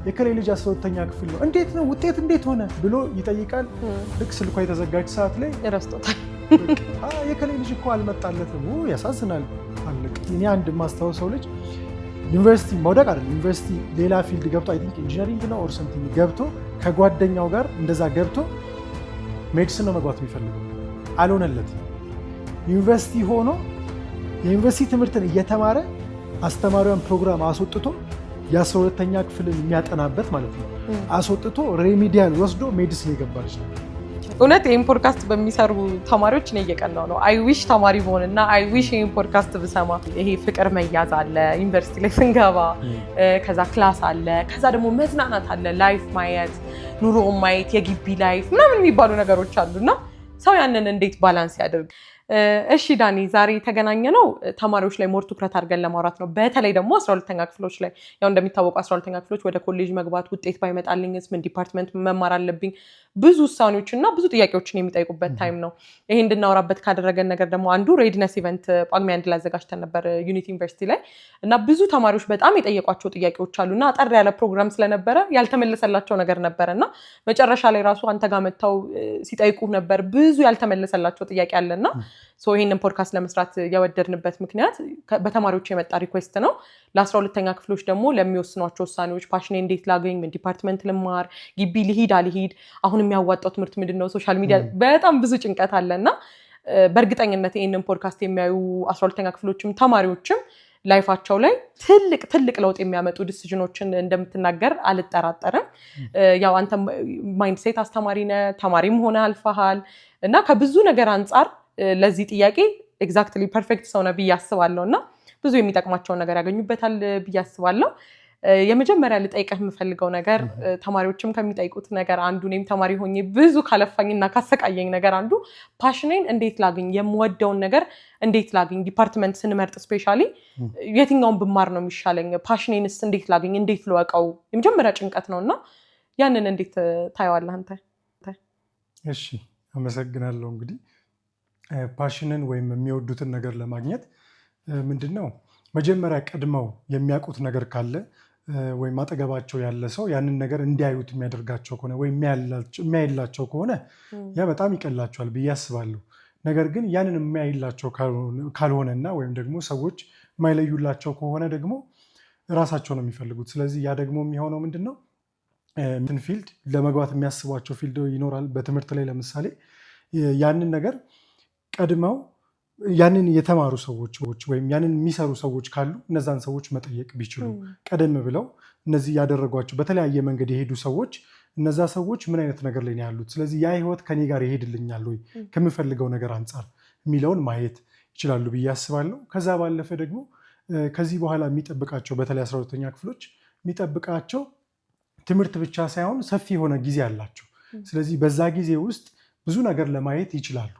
የከሌ ልጅ 12ኛ ክፍል ነው እንዴት ነው ውጤት እንዴት ሆነ ብሎ ይጠይቃል። ልክ ስልኳ የተዘጋች ሰዓት ላይ ረስቶታል። የከሌ ልጅ እኮ አልመጣለትም። ያሳዝናል። አለቅ እኔ አንድ ማስታወሰው ልጅ ዩኒቨርሲቲ መውደቅ አይደለም ዩኒቨርሲቲ ሌላ ፊልድ ገብቶ አይ ቲንክ ኢንጂነሪንግ ነው ኦር ሰምቲንግ ገብቶ ከጓደኛው ጋር እንደዛ ገብቶ ሜዲሲን ነው መግባት የሚፈልገው አልሆነለትም። ዩኒቨርሲቲ ሆኖ የዩኒቨርሲቲ ትምህርትን እየተማረ አስተማሪዋን ፕሮግራም አስወጥቶ የ12ኛ ክፍልን የሚያጠናበት ማለት ነው አስወጥቶ ሬሚዲያል ወስዶ ሜዲሲን የገባች ነው። እውነት ይህን ፖድካስት በሚሰሩ ተማሪዎች እኔ እየቀናው ነው። አይ ዊሽ ተማሪ በሆንና አይ ዊሽ ይህን ፖድካስት ብሰማ። ይሄ ፍቅር መያዝ አለ ዩኒቨርሲቲ ላይ ስንገባ፣ ከዛ ክላስ አለ፣ ከዛ ደግሞ መዝናናት አለ፣ ላይፍ ማየት፣ ኑሮ ማየት፣ የግቢ ላይፍ ምናምን የሚባሉ ነገሮች አሉና ሰው ያንን እንዴት ባላንስ ያደርግ? እሺ ዳኒ፣ ዛሬ የተገናኘ ነው ተማሪዎች ላይ ሞር ትኩረት አድርገን ለማውራት ነው። በተለይ ደግሞ 12ኛ ክፍሎች ላይ ያው እንደሚታወቀው 12ኛ ክፍሎች ወደ ኮሌጅ መግባት ውጤት ባይመጣልኝስ ምን ዲፓርትመንት መማር አለብኝ ብዙ ውሳኔዎች እና ብዙ ጥያቄዎችን የሚጠይቁበት ታይም ነው። ይሄ እንድናወራበት ካደረገን ነገር ደግሞ አንዱ ሬድነስ ኢቨንት ጳጉሜ 1 ላይ አዘጋጅተን ነበር ዩኒቲ ዩኒቨርሲቲ ላይ እና ብዙ ተማሪዎች በጣም የጠየቋቸው ጥያቄዎች አሉና አጠር ያለ ፕሮግራም ስለነበረ ያልተመለሰላቸው ነገር ነበረ እና መጨረሻ ላይ ራሱ አንተ ጋር መጥተው ሲጠይቁ ነበር ብዙ ያልተመለሰላቸው ጥያቄ አለና ይህንን ፖድካስት ለመስራት የወደድንበት ምክንያት በተማሪዎች የመጣ ሪኩዌስት ነው። ለ12ኛ ክፍሎች ደግሞ ለሚወስኗቸው ውሳኔዎች ፓሽኔ እንዴት ላገኝ፣ ምን ዲፓርትመንት ልማር፣ ግቢ ልሂድ አልሂድ፣ አሁን የሚያዋጣው ትምህርት ምንድነው፣ ሶሻል ሚዲያ በጣም ብዙ ጭንቀት አለና በእርግጠኝነት ይህንን ፖድካስት የሚያዩ 12ኛ ክፍሎችም ተማሪዎችም ላይፋቸው ላይ ትልቅ ለውጥ የሚያመጡ ዲሲዥኖችን እንደምትናገር አልጠራጠርም። ያው አንተ ማይንድሴት አስተማሪ ነህ፣ ተማሪም ሆነ አልፈሃል እና ከብዙ ነገር አንጻር ለዚህ ጥያቄ ኤግዛክትሊ ፐርፌክት ሰው ነህ ብዬ አስባለሁ እና ብዙ የሚጠቅማቸውን ነገር ያገኙበታል ብዬ አስባለሁ። የመጀመሪያ ልጠይቅህ የምፈልገው ነገር ተማሪዎችም ከሚጠይቁት ነገር አንዱ እኔም ተማሪ ሆኜ ብዙ ካለፋኝና ካሰቃየኝ ነገር አንዱ ፓሽኔን እንዴት ላግኝ፣ የምወደውን ነገር እንዴት ላግኝ፣ ዲፓርትመንት ስንመርጥ ስፔሻሊ የትኛውን ብማር ነው የሚሻለኝ፣ ፓሽኔንስ እንዴት ላግኝ፣ እንዴት ልወቀው የመጀመሪያ ጭንቀት ነው እና ያንን እንዴት ታየዋለህ አንተ? እሺ አመሰግናለሁ። እንግዲህ ፓሽንን ወይም የሚወዱትን ነገር ለማግኘት ምንድነው መጀመሪያ ቀድመው የሚያውቁት ነገር ካለ ወይም አጠገባቸው ያለ ሰው ያንን ነገር እንዲያዩት የሚያደርጋቸው ከሆነ ወይም የሚያይላቸው ከሆነ ያ በጣም ይቀላቸዋል ብዬ አስባለሁ። ነገር ግን ያንን የሚያይላቸው ካልሆነና ወይም ደግሞ ሰዎች የማይለዩላቸው ከሆነ ደግሞ ራሳቸው ነው የሚፈልጉት። ስለዚህ ያ ደግሞ የሚሆነው ምንድነው ምን ፊልድ ለመግባት የሚያስቧቸው ፊልድ ይኖራል። በትምህርት ላይ ለምሳሌ ያንን ነገር ቀድመው ያንን የተማሩ ሰዎች ወይም ያንን የሚሰሩ ሰዎች ካሉ እነዛን ሰዎች መጠየቅ ቢችሉ ቀደም ብለው እነዚህ ያደረጓቸው በተለያየ መንገድ የሄዱ ሰዎች እነዛ ሰዎች ምን አይነት ነገር ላይ ነው ያሉት፣ ስለዚህ ያ ህይወት ከኔ ጋር ይሄድልኛል ወይ ከምፈልገው ነገር አንጻር የሚለውን ማየት ይችላሉ ብዬ አስባለሁ። ከዛ ባለፈ ደግሞ ከዚህ በኋላ የሚጠብቃቸው በተለይ 12ኛ ክፍሎች የሚጠብቃቸው ትምህርት ብቻ ሳይሆን ሰፊ የሆነ ጊዜ አላቸው። ስለዚህ በዛ ጊዜ ውስጥ ብዙ ነገር ለማየት ይችላሉ።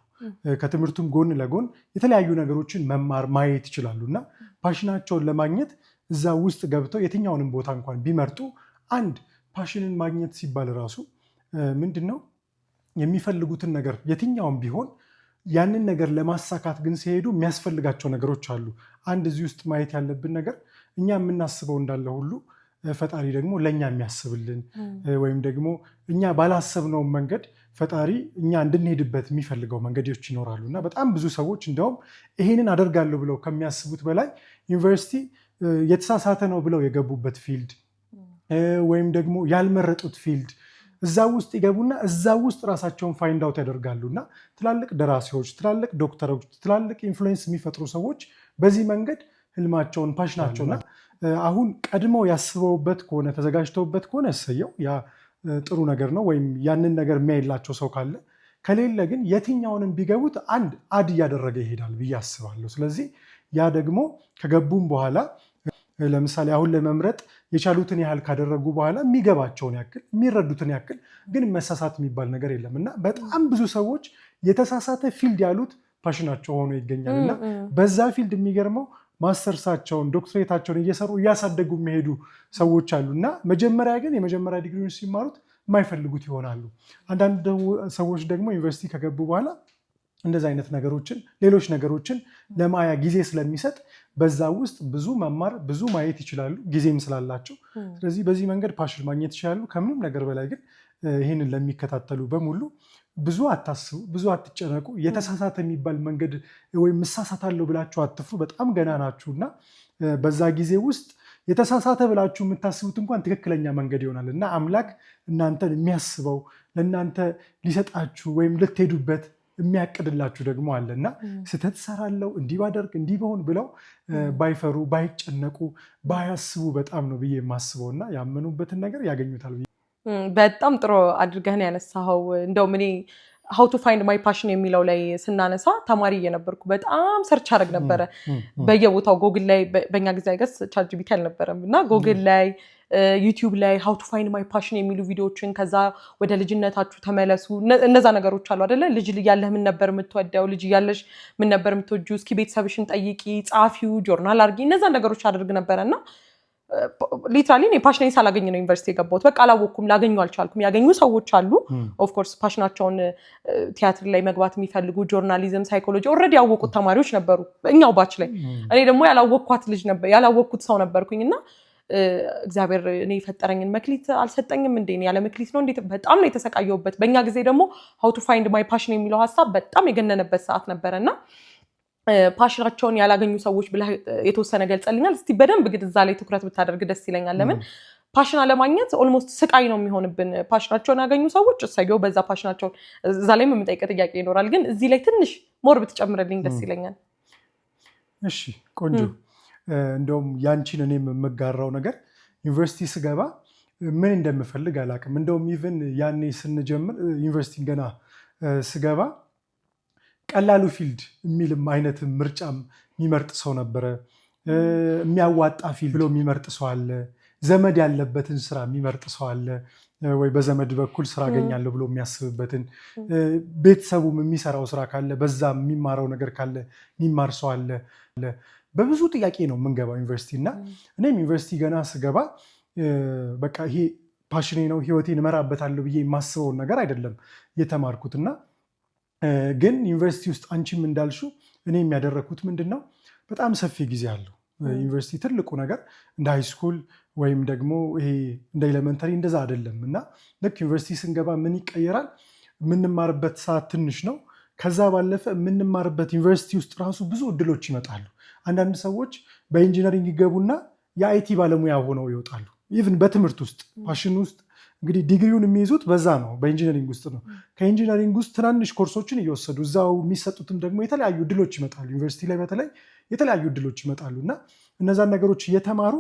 ከትምህርቱም ጎን ለጎን የተለያዩ ነገሮችን መማር ማየት ይችላሉ እና ፓሽናቸውን ለማግኘት እዛ ውስጥ ገብተው የትኛውንም ቦታ እንኳን ቢመርጡ አንድ ፓሽንን ማግኘት ሲባል ራሱ ምንድነው የሚፈልጉትን ነገር የትኛውም ቢሆን ያንን ነገር ለማሳካት ግን ሲሄዱ የሚያስፈልጋቸው ነገሮች አሉ። አንድ እዚህ ውስጥ ማየት ያለብን ነገር እኛ የምናስበው እንዳለ ሁሉ ፈጣሪ ደግሞ ለእኛ የሚያስብልን ወይም ደግሞ እኛ ባላሰብነው መንገድ ፈጣሪ እኛ እንድንሄድበት የሚፈልገው መንገዶች ይኖራሉ እና በጣም ብዙ ሰዎች እንደውም ይሄንን አደርጋለሁ ብለው ከሚያስቡት በላይ ዩኒቨርሲቲ የተሳሳተ ነው ብለው የገቡበት ፊልድ ወይም ደግሞ ያልመረጡት ፊልድ እዛ ውስጥ ይገቡና እዛ ውስጥ ራሳቸውን ፋይንድ አውት ያደርጋሉ እና ትላልቅ ደራሲዎች፣ ትላልቅ ዶክተሮች፣ ትላልቅ ኢንፍሉዌንስ የሚፈጥሩ ሰዎች በዚህ መንገድ ህልማቸውን ፓሽናቸውና አሁን ቀድመው ያስበውበት ከሆነ ተዘጋጅተውበት ከሆነ እሰየው፣ ያ ጥሩ ነገር ነው። ወይም ያንን ነገር የሚያይላቸው ሰው ካለ ከሌለ ግን የትኛውንም ቢገቡት አንድ አድ እያደረገ ይሄዳል ብዬ አስባለሁ። ስለዚህ ያ ደግሞ ከገቡም በኋላ ለምሳሌ አሁን ለመምረጥ የቻሉትን ያህል ካደረጉ በኋላ የሚገባቸውን ያክል የሚረዱትን ያክል ግን መሳሳት የሚባል ነገር የለም እና በጣም ብዙ ሰዎች የተሳሳተ ፊልድ ያሉት ፓሽናቸው ሆኖ ይገኛል እና በዛ ፊልድ የሚገርመው ማስተርሳቸውን ዶክትሬታቸውን እየሰሩ እያሳደጉ የሚሄዱ ሰዎች አሉ እና መጀመሪያ ግን የመጀመሪያ ዲግሪውን ሲማሩት የማይፈልጉት ይሆናሉ። አንዳንድ ሰዎች ደግሞ ዩኒቨርሲቲ ከገቡ በኋላ እንደዚህ አይነት ነገሮችን ሌሎች ነገሮችን ለማያ ጊዜ ስለሚሰጥ በዛ ውስጥ ብዙ መማር ብዙ ማየት ይችላሉ ጊዜም ስላላቸው። ስለዚህ በዚህ መንገድ ፓሽን ማግኘት ይችላሉ። ከምንም ነገር በላይ ግን ይህንን ለሚከታተሉ በሙሉ ብዙ አታስቡ፣ ብዙ አትጨነቁ። የተሳሳተ የሚባል መንገድ ወይም እሳሳታለሁ ብላችሁ አትፍሩ። በጣም ገና ናችሁና በዛ ጊዜ ውስጥ የተሳሳተ ብላችሁ የምታስቡት እንኳን ትክክለኛ መንገድ ይሆናል እና አምላክ እናንተን የሚያስበው ለእናንተ ሊሰጣችሁ ወይም ልትሄዱበት የሚያቅድላችሁ ደግሞ አለ እና ስህተት ሰራለው እንዲህ ባደርግ እንዲህ በሆን ብለው ባይፈሩ ባይጨነቁ ባያስቡ በጣም ነው ብዬ የማስበው እና ያመኑበትን ነገር ያገኙታል ብዬ። በጣም ጥሩ አድርገህን ያነሳኸው። እንደውም እኔ how to find my passion የሚለው ላይ ስናነሳ ተማሪ እየነበርኩ በጣም ሰርች አደረግ ነበረ በየቦታው ጎግል ላይ። በእኛ ጊዜ አይገስ ቻት ጂፒቲ አልነበረም እና ጎግል ላይ ዩቲዩብ ላይ how to find my passion የሚሉ ቪዲዮዎችን ከዛ ወደ ልጅነታችሁ ተመለሱ እነዛ ነገሮች አሉ አይደለ? ልጅ ያለህ ምን ነበር የምትወደው? ልጅ ያለሽ ምን ነበር የምትወጂው? እስኪ ቤተሰብሽን ጠይቂ፣ ጻፊው፣ ጆርናል አድርጊ። እነዛ ነገሮች አድርግ ነበረና ሊትራሊ እኔ ፓሽኔን ሳላገኝ ነው ዩኒቨርሲቲ የገባሁት። በቃ አላወቅኩም፣ ላገኙ አልቻልኩም። ያገኙ ሰዎች አሉ ኦፍኮርስ ፓሽናቸውን ቲያትር ላይ መግባት የሚፈልጉ ጆርናሊዝም፣ ሳይኮሎጂ ኦልሬዲ ያወቁት ተማሪዎች ነበሩ እኛው ባች ላይ። እኔ ደግሞ ያላወቅኩት ሰው ነበርኩኝ እና እግዚአብሔር እኔ የፈጠረኝን መክሊት አልሰጠኝም እንዴ? ያለ መክሊት ነው እንዴ? በጣም ነው የተሰቃየሁበት። በእኛ ጊዜ ደግሞ how to find my passion የሚለው ሀሳብ በጣም የገነነበት ሰዓት ነበረና ፓሽናቸውን ያላገኙ ሰዎች ብለህ የተወሰነ ገልጸልኛል። እስቲ በደንብ ግን እዛ ላይ ትኩረት ብታደርግ ደስ ይለኛል። ለምን ፓሽን አለማግኘት ኦልሞስት ስቃይ ነው የሚሆንብን። ፓሽናቸውን ያገኙ ሰዎች እሰየው፣ በዛ ፓሽናቸውን እዛ ላይ የምጠይቅ ጥያቄ ይኖራል። ግን እዚህ ላይ ትንሽ ሞር ብትጨምርልኝ ደስ ይለኛል። እሺ ቆንጆ። እንደውም ያንቺን እኔም የምጋራው ነገር ዩኒቨርሲቲ ስገባ ምን እንደምፈልግ አላውቅም። እንደውም ኢቭን ያኔ ስንጀምር ዩኒቨርሲቲ ገና ስገባ ቀላሉ ፊልድ የሚልም አይነት ምርጫም የሚመርጥ ሰው ነበረ። የሚያዋጣ ፊልድ ብሎ የሚመርጥ ሰው አለ። ዘመድ ያለበትን ስራ የሚመርጥ ሰው አለ። ወይ በዘመድ በኩል ስራ አገኛለሁ ብሎ የሚያስብበትን፣ ቤተሰቡም የሚሰራው ስራ ካለ በዛ የሚማረው ነገር ካለ የሚማር ሰው አለ። በብዙ ጥያቄ ነው የምንገባው ዩኒቨርሲቲ እና እኔም ዩኒቨርሲቲ ገና ስገባ በቃ ይሄ ፓሽኔ ነው ህይወቴን እመራበታለሁ ብዬ የማስበውን ነገር አይደለም የተማርኩትና ግን ዩኒቨርሲቲ ውስጥ አንቺም እንዳልሽው እኔ የሚያደረግኩት ምንድን ነው በጣም ሰፊ ጊዜ አለው። ዩኒቨርሲቲ ትልቁ ነገር እንደ ሃይስኩል ወይም ደግሞ ይሄ እንደ ኤሌመንተሪ እንደዛ አይደለም እና ልክ ዩኒቨርሲቲ ስንገባ ምን ይቀየራል? የምንማርበት ሰዓት ትንሽ ነው። ከዛ ባለፈ የምንማርበት ዩኒቨርሲቲ ውስጥ ራሱ ብዙ እድሎች ይመጣሉ። አንዳንድ ሰዎች በኢንጂነሪንግ ይገቡና የአይቲ ባለሙያ ሆነው ይወጣሉ። ኢቭን በትምህርት ውስጥ ፓሽን ውስጥ እንግዲህ ዲግሪውን የሚይዙት በዛ ነው፣ በኢንጂነሪንግ ውስጥ ነው። ከኢንጂነሪንግ ውስጥ ትናንሽ ኮርሶችን እየወሰዱ እዛው የሚሰጡትም ደግሞ የተለያዩ እድሎች ይመጣሉ። ዩኒቨርሲቲ ላይ በተለይ የተለያዩ እድሎች ይመጣሉ እና እነዛን ነገሮች እየተማሩ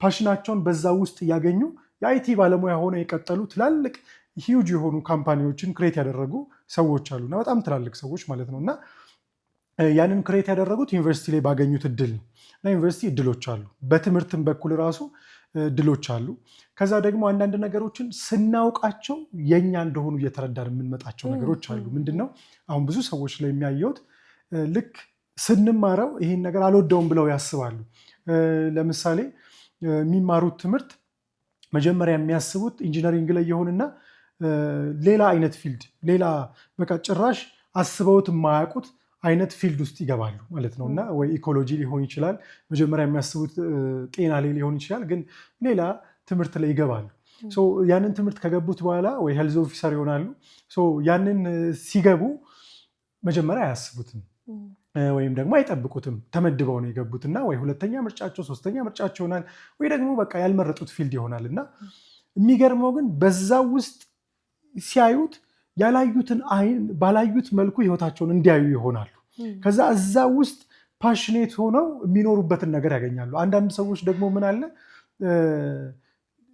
ፓሽናቸውን በዛ ውስጥ እያገኙ የአይቲ ባለሙያ ሆነው የቀጠሉ ትላልቅ ሂውጅ የሆኑ ካምፓኒዎችን ክሬት ያደረጉ ሰዎች አሉና በጣም ትላልቅ ሰዎች ማለት ነው። እና ያንን ክሬት ያደረጉት ዩኒቨርሲቲ ላይ ባገኙት እድል ነው። እና ዩኒቨርሲቲ እድሎች አሉ፣ በትምህርትም በኩል ራሱ እድሎች አሉ። ከዛ ደግሞ አንዳንድ ነገሮችን ስናውቃቸው የኛ እንደሆኑ እየተረዳን የምንመጣቸው ነገሮች አሉ። ምንድነው አሁን ብዙ ሰዎች ላይ የሚያየውት ልክ ስንማረው ይሄን ነገር አልወደውም ብለው ያስባሉ። ለምሳሌ የሚማሩት ትምህርት መጀመሪያ የሚያስቡት ኢንጂነሪንግ ላይ የሆንና ሌላ አይነት ፊልድ ሌላ በቃ ጭራሽ አስበውት የማያውቁት አይነት ፊልድ ውስጥ ይገባሉ ማለት ነው። እና ወይ ኢኮሎጂ ሊሆን ይችላል፣ መጀመሪያ የሚያስቡት ጤና ላይ ሊሆን ይችላል፣ ግን ሌላ ትምህርት ላይ ይገባሉ። ያንን ትምህርት ከገቡት በኋላ ወይ ሄልዝ ኦፊሰር ይሆናሉ። ያንን ሲገቡ መጀመሪያ አያስቡትም ወይም ደግሞ አይጠብቁትም። ተመድበው ነው የገቡት እና ወይ ሁለተኛ ምርጫቸው ሶስተኛ ምርጫቸው ይሆናል፣ ወይ ደግሞ በቃ ያልመረጡት ፊልድ ይሆናል። እና የሚገርመው ግን በዛ ውስጥ ሲያዩት ያላዩትን አይን ባላዩት መልኩ ህይወታቸውን እንዲያዩ ይሆናሉ። ከዛ እዛ ውስጥ ፓሽኔት ሆነው የሚኖሩበትን ነገር ያገኛሉ። አንዳንድ ሰዎች ደግሞ ምን አለ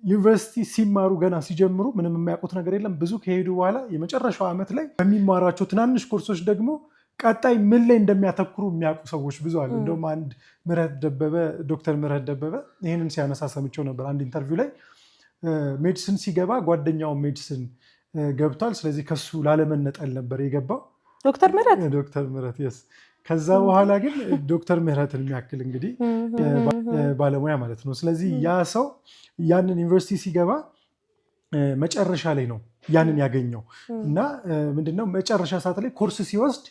ዩኒቨርሲቲ ሲማሩ ገና ሲጀምሩ ምንም የሚያውቁት ነገር የለም። ብዙ ከሄዱ በኋላ የመጨረሻው ዓመት ላይ በሚማሯቸው ትናንሽ ኮርሶች ደግሞ ቀጣይ ምን ላይ እንደሚያተኩሩ የሚያውቁ ሰዎች ብዙ አሉ። እንደውም አንድ ዶክተር ምህረት ደበበ ይህንን ሲያነሳ ሰምቼው ነበር አንድ ኢንተርቪው ላይ። ሜዲሲን ሲገባ ጓደኛው ሜዲሲን ገብቷል፣ ስለዚህ ከሱ ላለመነጠል ነበር የገባው ዶክተር ምህረት የስ ከዛ በኋላ ግን ዶክተር ምህረትን የሚያክል እንግዲህ ባለሙያ ማለት ነው። ስለዚህ ያ ሰው ያንን ዩኒቨርሲቲ ሲገባ መጨረሻ ላይ ነው ያንን ያገኘው እና ምንድነው መጨረሻ ሰዓት ላይ ኮርስ ሲወስድ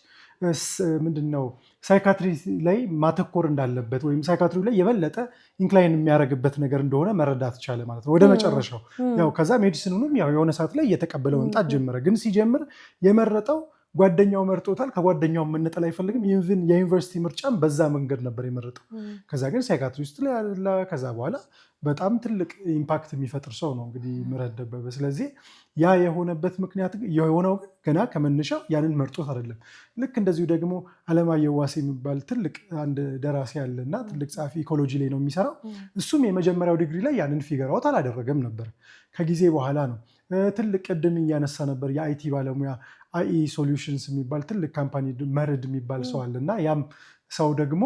ምንድነው ሳይካትሪ ላይ ማተኮር እንዳለበት ወይም ሳይካትሪ ላይ የበለጠ ኢንክላይን የሚያደርግበት ነገር እንደሆነ መረዳት ቻለ ማለት ነው ወደ መጨረሻው። ያው ከዛ ሜዲሲኑንም ያው የሆነ ሰዓት ላይ እየተቀበለ መምጣት ጀመረ። ግን ሲጀምር የመረጠው ጓደኛው መርጦታል። ከጓደኛው መነጠል አይፈልግም። ኢቭን የዩኒቨርሲቲ ምርጫም በዛ መንገድ ነበር የመረጠው። ከዛ ግን ሳይካትሪስት ላይ ያለ ከዛ በኋላ በጣም ትልቅ ኢምፓክት የሚፈጥር ሰው ነው እንግዲህ ምህረት ደበበ። ስለዚህ ያ የሆነበት ምክንያት የሆነው ገና ከመነሻው ያንን መርጦት አይደለም። ልክ እንደዚሁ ደግሞ አለማየሁ ዋሴ የሚባል ትልቅ አንድ ደራሲ ያለና ትልቅ ጸሐፊ ኢኮሎጂ ላይ ነው የሚሰራው። እሱም የመጀመሪያው ዲግሪ ላይ ያንን ፊገር አውት አላደረገም ነበር። ከጊዜ በኋላ ነው ትልቅ ቅድም እያነሳ ነበር የአይቲ ባለሙያ አይ ሶሉሽንስ የሚባል ትልቅ ካምፓኒ መርድ የሚባል ሰው አለ እና ያም ሰው ደግሞ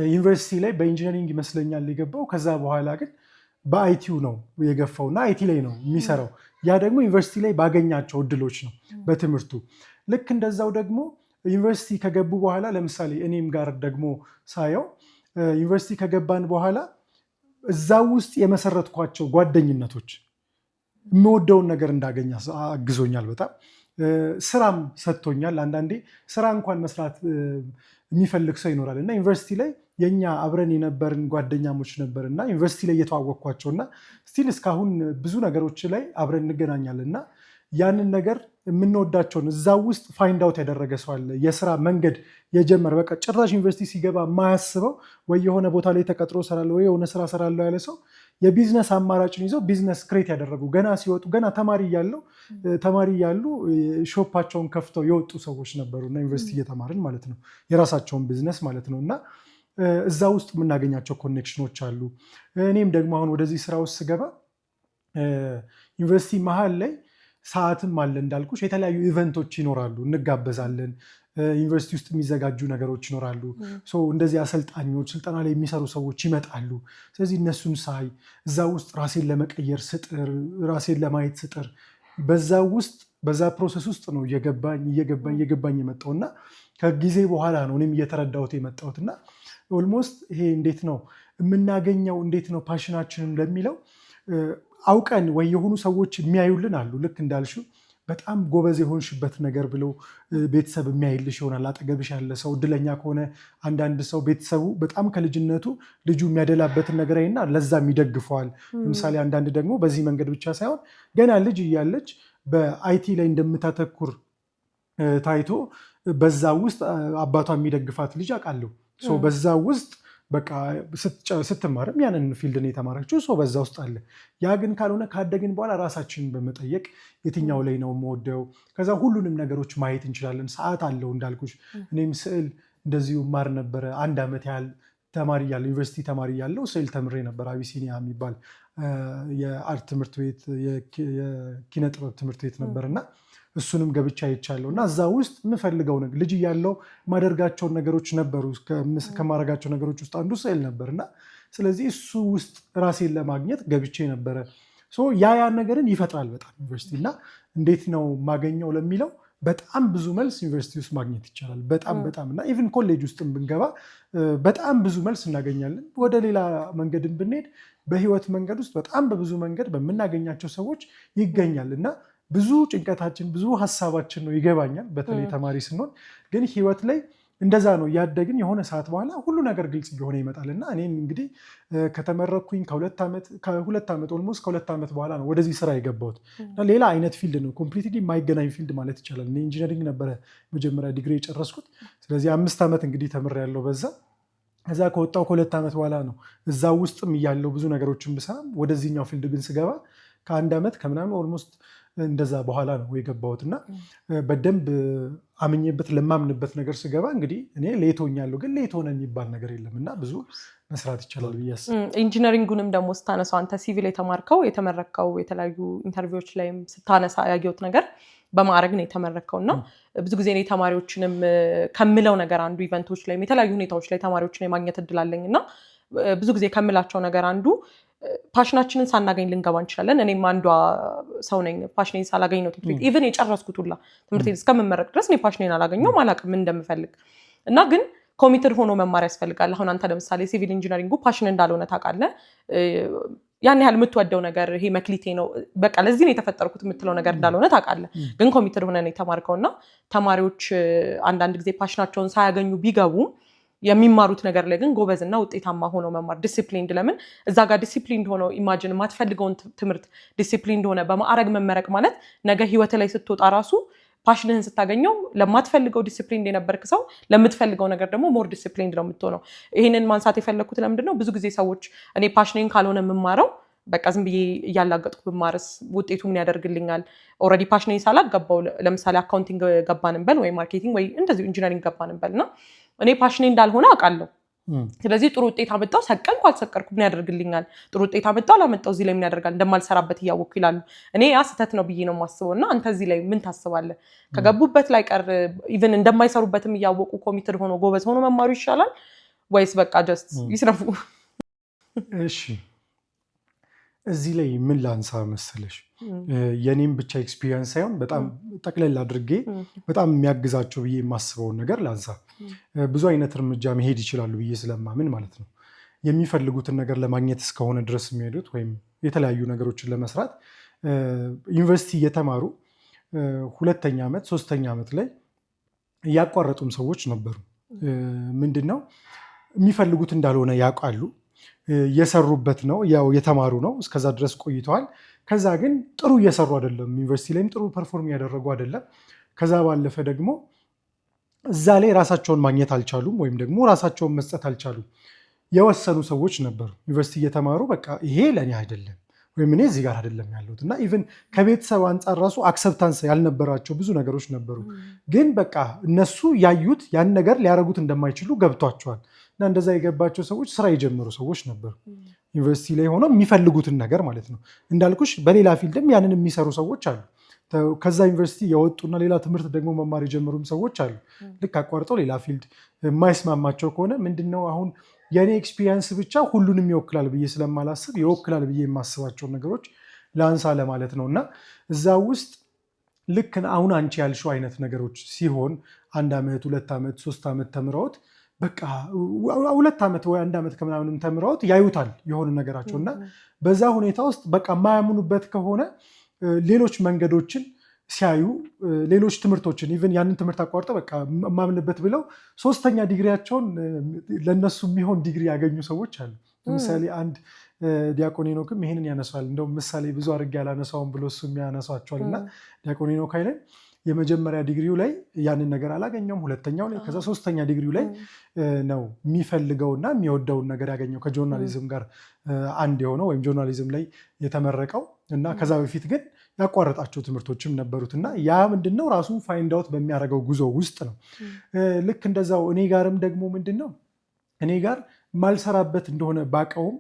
ዩኒቨርሲቲ ላይ በኢንጂነሪንግ ይመስለኛል የገባው። ከዛ በኋላ ግን በአይቲው ነው የገፋው እና አይቲ ላይ ነው የሚሰራው። ያ ደግሞ ዩኒቨርሲቲ ላይ ባገኛቸው እድሎች ነው በትምህርቱ። ልክ እንደዛው ደግሞ ዩኒቨርሲቲ ከገቡ በኋላ ለምሳሌ እኔም ጋር ደግሞ ሳየው ዩኒቨርሲቲ ከገባን በኋላ እዛ ውስጥ የመሰረትኳቸው ጓደኝነቶች የምወደውን ነገር እንዳገኝ አግዞኛል በጣም። ስራም ሰጥቶኛል። አንዳንዴ ስራ እንኳን መስራት የሚፈልግ ሰው ይኖራል እና ዩኒቨርሲቲ ላይ የኛ አብረን የነበርን ጓደኛሞች ነበር እና ዩኒቨርሲቲ ላይ እየተዋወቅኳቸው እና ስቲል እስካሁን ብዙ ነገሮች ላይ አብረን እንገናኛለን እና ያንን ነገር የምንወዳቸውን እዛ ውስጥ ፋይንድ አውት ያደረገ ሰው አለ። የስራ መንገድ የጀመረ በቃ ጭራሽ ዩኒቨርሲቲ ሲገባ የማያስበው ወይ የሆነ ቦታ ላይ ተቀጥሮ ሰራለሁ ወይ የሆነ ስራ ሰራለሁ ያለ ሰው የቢዝነስ አማራጭን ይዘው ቢዝነስ ክሬት ያደረጉ ገና ሲወጡ ገና ተማሪ እያሉ ሾፓቸውን ከፍተው የወጡ ሰዎች ነበሩ እና ዩኒቨርሲቲ እየተማርን ማለት ነው የራሳቸውን ቢዝነስ ማለት ነው እና እዛ ውስጥ የምናገኛቸው ኮኔክሽኖች አሉ። እኔም ደግሞ አሁን ወደዚህ ስራ ውስጥ ስገባ ዩኒቨርሲቲ መሀል ላይ ሰዓትም አለ እንዳልኩሽ፣ የተለያዩ ኢቨንቶች ይኖራሉ፣ እንጋበዛለን። ዩኒቨርሲቲ ውስጥ የሚዘጋጁ ነገሮች ይኖራሉ። እንደዚህ አሰልጣኞች፣ ስልጠና ላይ የሚሰሩ ሰዎች ይመጣሉ። ስለዚህ እነሱን ሳይ እዛ ውስጥ ራሴን ለመቀየር ስጥር፣ ራሴን ለማየት ስጥር በዛ ፕሮሰስ ውስጥ ነው እየገባኝ የመጣው እና ከጊዜ በኋላ ነው እኔም እየተረዳሁት የመጣሁት እና ኦልሞስት ይሄ እንዴት ነው የምናገኘው እንዴት ነው ፓሽናችንን ለሚለው አውቀን ወይ የሆኑ ሰዎች የሚያዩልን አሉ። ልክ እንዳልሽው በጣም ጎበዝ የሆንሽበት ነገር ብለው ቤተሰብ የሚያይልሽ ይሆናል። አጠገብሽ ያለ ሰው እድለኛ ከሆነ አንዳንድ ሰው ቤተሰቡ በጣም ከልጅነቱ ልጁ የሚያደላበትን ነገር አይና ለዛም ይደግፈዋል። ለምሳሌ አንዳንድ ደግሞ በዚህ መንገድ ብቻ ሳይሆን ገና ልጅ እያለች በአይቲ ላይ እንደምታተኩር ታይቶ በዛ ውስጥ አባቷ የሚደግፋት ልጅ አውቃለሁ። በዛ ውስጥ በቃ ስትማርም ያንን ፊልድን የተማረችው ሰው በዛ ውስጥ አለ። ያ ግን ካልሆነ ካደግን በኋላ ራሳችንን በመጠየቅ የትኛው ላይ ነው የምወደው፣ ከዛ ሁሉንም ነገሮች ማየት እንችላለን። ሰዓት አለው እንዳልኩሽ። እኔም ስዕል እንደዚሁ ማር ነበረ። 1 ዓመት ያህል ተማሪ ያለው ዩኒቨርሲቲ ተማሪ ያለው ስዕል ተምሬ ነበር። አቢሲኒያ የሚባል የአርት ትምህርት ቤት የኪነ ጥበብ ትምህርት ቤት ነበር እና እሱንም ገብቻ አይቻለሁ እና እዛ ውስጥ የምፈልገው ነገር ልጅ ያለው ማደርጋቸውን ነገሮች ነበሩ። ከማደርጋቸው ነገሮች ውስጥ አንዱ ስዕል ነበር እና ስለዚህ እሱ ውስጥ ራሴን ለማግኘት ገብቼ ነበረ። ያ ነገርን ይፈጥራል በጣም ዩኒቨርሲቲ እና እንዴት ነው ማገኘው ለሚለው በጣም ብዙ መልስ ዩኒቨርሲቲ ውስጥ ማግኘት ይቻላል። በጣም እና ኢቭን ኮሌጅ ውስጥ ብንገባ በጣም ብዙ መልስ እናገኛለን። ወደ ሌላ መንገድን ብንሄድ በህይወት መንገድ ውስጥ በጣም በብዙ መንገድ በምናገኛቸው ሰዎች ይገኛል እና ብዙ ጭንቀታችን ብዙ ሀሳባችን ነው ይገባኛል። በተለይ ተማሪ ስንሆን ግን ህይወት ላይ እንደዛ ነው። እያደግን የሆነ ሰዓት በኋላ ሁሉ ነገር ግልጽ እየሆነ ይመጣል እና እኔም እንግዲህ ከተመረኩኝ ከሁለት ዓመት በኋላ ነው ወደዚህ ስራ የገባሁት። ሌላ አይነት ፊልድ ነው፣ ኮምፕሊትሊ የማይገናኝ ፊልድ ማለት ይቻላል። እኔ ኢንጂነሪንግ ነበረ መጀመሪያ ዲግሪ የጨረስኩት። ስለዚህ 5 ዓመት እንግዲህ ተምሬያለሁ በዛ። ከዛ ከወጣሁ ከ2 ዓመት በኋላ ነው እዛ ውስጥም እያለው ብዙ ነገሮችን ብሰራም ወደዚህኛው ፊልድ ግን ስገባ ከ1 ዓመት ከምናምን ኦልሞስት እንደዛ በኋላ ነው የገባሁት እና በደንብ አምኜበት ለማምንበት ነገር ስገባ እንግዲህ እኔ ሌት ሆኛለሁ፣ ግን ሌት ሆነ የሚባል ነገር የለም እና ብዙ መስራት ይቻላል ብዬ አስባለሁ። ኢንጂነሪንጉንም ደግሞ ስታነሳው አንተ ሲቪል የተመረከው የተለያዩ ኢንተርቪዎች ላይም ስታነሳ ያየሁት ነገር በማዕረግ ነው የተመረከው እና ብዙ ጊዜ እኔ ተማሪዎችንም ከምለው ነገር አንዱ ኢቨንቶች ላይም የተለያዩ ሁኔታዎች ላይ ተማሪዎችን የማግኘት እድል አለኝ እና ብዙ ጊዜ ከምላቸው ነገር አንዱ ፓሽናችንን ሳናገኝ ልንገባ እንችላለን። እኔም አንዷ ሰው ነኝ። ፓሽኔን ሳላገኝ ነው ትምህርት ቤት ኢቭን የጨረስኩት ሁላ ትምህርት ቤት እስከምመረቅ ድረስ እኔ ፓሽኔን አላገኘሁም፣ አላውቅም እንደምፈልግ እና ግን ኮሚትድ ሆኖ መማር ያስፈልጋል። አሁን አንተ ለምሳሌ ሲቪል ኢንጂነሪንጉ ፓሽን እንዳልሆነ ታውቃለህ። ያን ያህል የምትወደው ነገር ይሄ መክሊቴ ነው በቃ ለዚህ ነው የተፈጠርኩት የምትለው ነገር እንዳልሆነ ታውቃለህ። ግን ኮሚትድ ሆነ ነው የተማርከውና ተማሪዎች አንዳንድ ጊዜ ፓሽናቸውን ሳያገኙ ቢገቡ የሚማሩት ነገር ላይ ግን ጎበዝና ውጤታማ ሆኖ መማር ዲሲፕሊንድ ለምን እዛ ጋር ዲሲፕሊንድ ሆኖ ኢማጂን የማትፈልገውን ትምህርት ዲሲፕሊንድ ሆነ በማዕረግ መመረቅ ማለት ነገ ህይወት ላይ ስትወጣ ራሱ ፓሽንህን ስታገኘው ለማትፈልገው ዲሲፕሊንድ የነበርክ ሰው ለምትፈልገው ነገር ደግሞ ሞር ዲሲፕሊንድ ነው የምትሆነው። ይህንን ማንሳት የፈለግኩት ለምንድን ነው ብዙ ጊዜ ሰዎች እኔ ፓሽኔን ካልሆነ የምማረው በቃ ዝም ብዬ እያላገጥኩ ብማርስ ውጤቱ ምን ያደርግልኛል? ኦልሬዲ ፓሽኔን ሳላገባው ለምሳሌ አካውንቲንግ ገባን እንበል ወይ ማርኬቲንግ ወይ እንደዚሁ ኢንጂነሪንግ ገባን እንበል እና እኔ ፓሽኔ እንዳልሆነ አውቃለሁ። ስለዚህ ጥሩ ውጤት አመጣው ሰቀልኩ አልሰቀልኩ ምን ያደርግልኛል? ጥሩ ውጤት አመጣው አላመጣው እዚህ ላይ ምን ያደርጋል? እንደማልሰራበት እያወቅኩ ይላሉ። እኔ ያ ስህተት ነው ብዬ ነው የማስበው። እና አንተ እዚህ ላይ ምን ታስባለህ? ከገቡበት ላይ ቀር ኢቭን እንደማይሰሩበትም እያወቁ ኮሚትድ ሆኖ ጎበዝ ሆኖ መማሩ ይሻላል ወይስ በቃ ጀስት ይስረፉ? እሺ እዚህ ላይ ምን ላንሳ መሰለሽ፣ የኔም ብቻ ኤክስፒሪየንስ ሳይሆን በጣም ጠቅለል አድርጌ በጣም የሚያግዛቸው ብዬ የማስበውን ነገር ላንሳ። ብዙ አይነት እርምጃ መሄድ ይችላሉ ብዬ ስለማምን ማለት ነው። የሚፈልጉትን ነገር ለማግኘት እስከሆነ ድረስ የሚሄዱት ወይም የተለያዩ ነገሮችን ለመስራት ዩኒቨርሲቲ እየተማሩ 2ኛ ዓመት 3ኛ ዓመት ላይ እያቋረጡም ሰዎች ነበሩ። ምንድን ነው የሚፈልጉት እንዳልሆነ ያውቃሉ። እየሰሩበት ነው፣ ያው የተማሩ ነው፣ እስከዛ ድረስ ቆይተዋል። ከዛ ግን ጥሩ እየሰሩ አይደለም፣ ዩኒቨርሲቲ ላይም ጥሩ ፐርፎርም እያደረጉ አይደለም። ከዛ ባለፈ ደግሞ እዛ ላይ ራሳቸውን ማግኘት አልቻሉም፣ ወይም ደግሞ ራሳቸውን መስጠት አልቻሉም። የወሰኑ ሰዎች ነበሩ ዩኒቨርሲቲ እየተማሩ በቃ ይሄ ለእኔ አይደለም ወይም እኔ እዚህ ጋር አይደለም ያለሁት እና ኢቨን ከቤተሰብ አንጻር ራሱ አክሰፕታንስ ያልነበራቸው ብዙ ነገሮች ነበሩ። ግን በቃ እነሱ ያዩት ያን ነገር ሊያደርጉት እንደማይችሉ ገብቷቸዋል። እና እንደዛ የገባቸው ሰዎች ስራ የጀመሩ ሰዎች ነበሩ፣ ዩኒቨርሲቲ ላይ ሆነው የሚፈልጉትን ነገር ማለት ነው። እንዳልኩሽ በሌላ ፊልድም ያንን የሚሰሩ ሰዎች አሉ። ከዛ ዩኒቨርሲቲ የወጡና ሌላ ትምህርት ደግሞ መማር የጀመሩም ሰዎች አሉ። ልክ አቋርጠው ሌላ ፊልድ የማይስማማቸው ከሆነ ምንድነው አሁን የኔ ኤክስፒሪየንስ ብቻ ሁሉንም ይወክላል ብዬ ስለማላስብ ይወክላል ብዬ የማስባቸውን ነገሮች ላንሳ ለማለት ነው። እና እዛ ውስጥ ልክ አሁን አንቺ ያልሽው አይነት ነገሮች ሲሆን 1 ዓመት 2 ዓመት 3 ዓመት ተምረውት በቃ 2 ዓመት ወይ 1 ዓመት ከምናምንም ተምረውት ያዩታል የሆነ ነገራቸው እና በዛ ሁኔታ ውስጥ በቃ የማያምኑበት ከሆነ ሌሎች መንገዶችን ሲያዩ ሌሎች ትምህርቶችን ኢቨን ያንን ትምህርት አቋርጠው በቃ የማምንበት ብለው 3ኛ ዲግሪያቸውን ለነሱ የሚሆን ዲግሪ ያገኙ ሰዎች አሉ። ለምሳሌ አንድ ዲያቆን ሄኖክም ይሄንን ያነሳዋል። እንደውም ምሳሌ ብዙ አድርጌ ያላነሳውም ብሎ እሱ የሚያነሷቸዋል እና ዲያቆን ሄኖክ አይለን የመጀመሪያ ዲግሪው ላይ ያንን ነገር አላገኘውም፣ 2ኛው ላይ ከዛ 3ኛ ዲግሪው ላይ ነው የሚፈልገውና የሚወደውን ነገር ያገኘው ከጆርናሊዝም ጋር አንድ የሆነው ወይም ጆርናሊዝም ላይ የተመረቀው እና ከዛ በፊት ግን ያቋረጣቸው ትምህርቶችም ነበሩት እና ያ ምንድነው ራሱን ፋይንድ አውት በሚያደርገው ጉዞ ውስጥ ነው። ልክ እንደዛው እኔ ጋርም ደግሞ ምንድነው እኔ ጋር ማልሰራበት እንደሆነ ባቀውም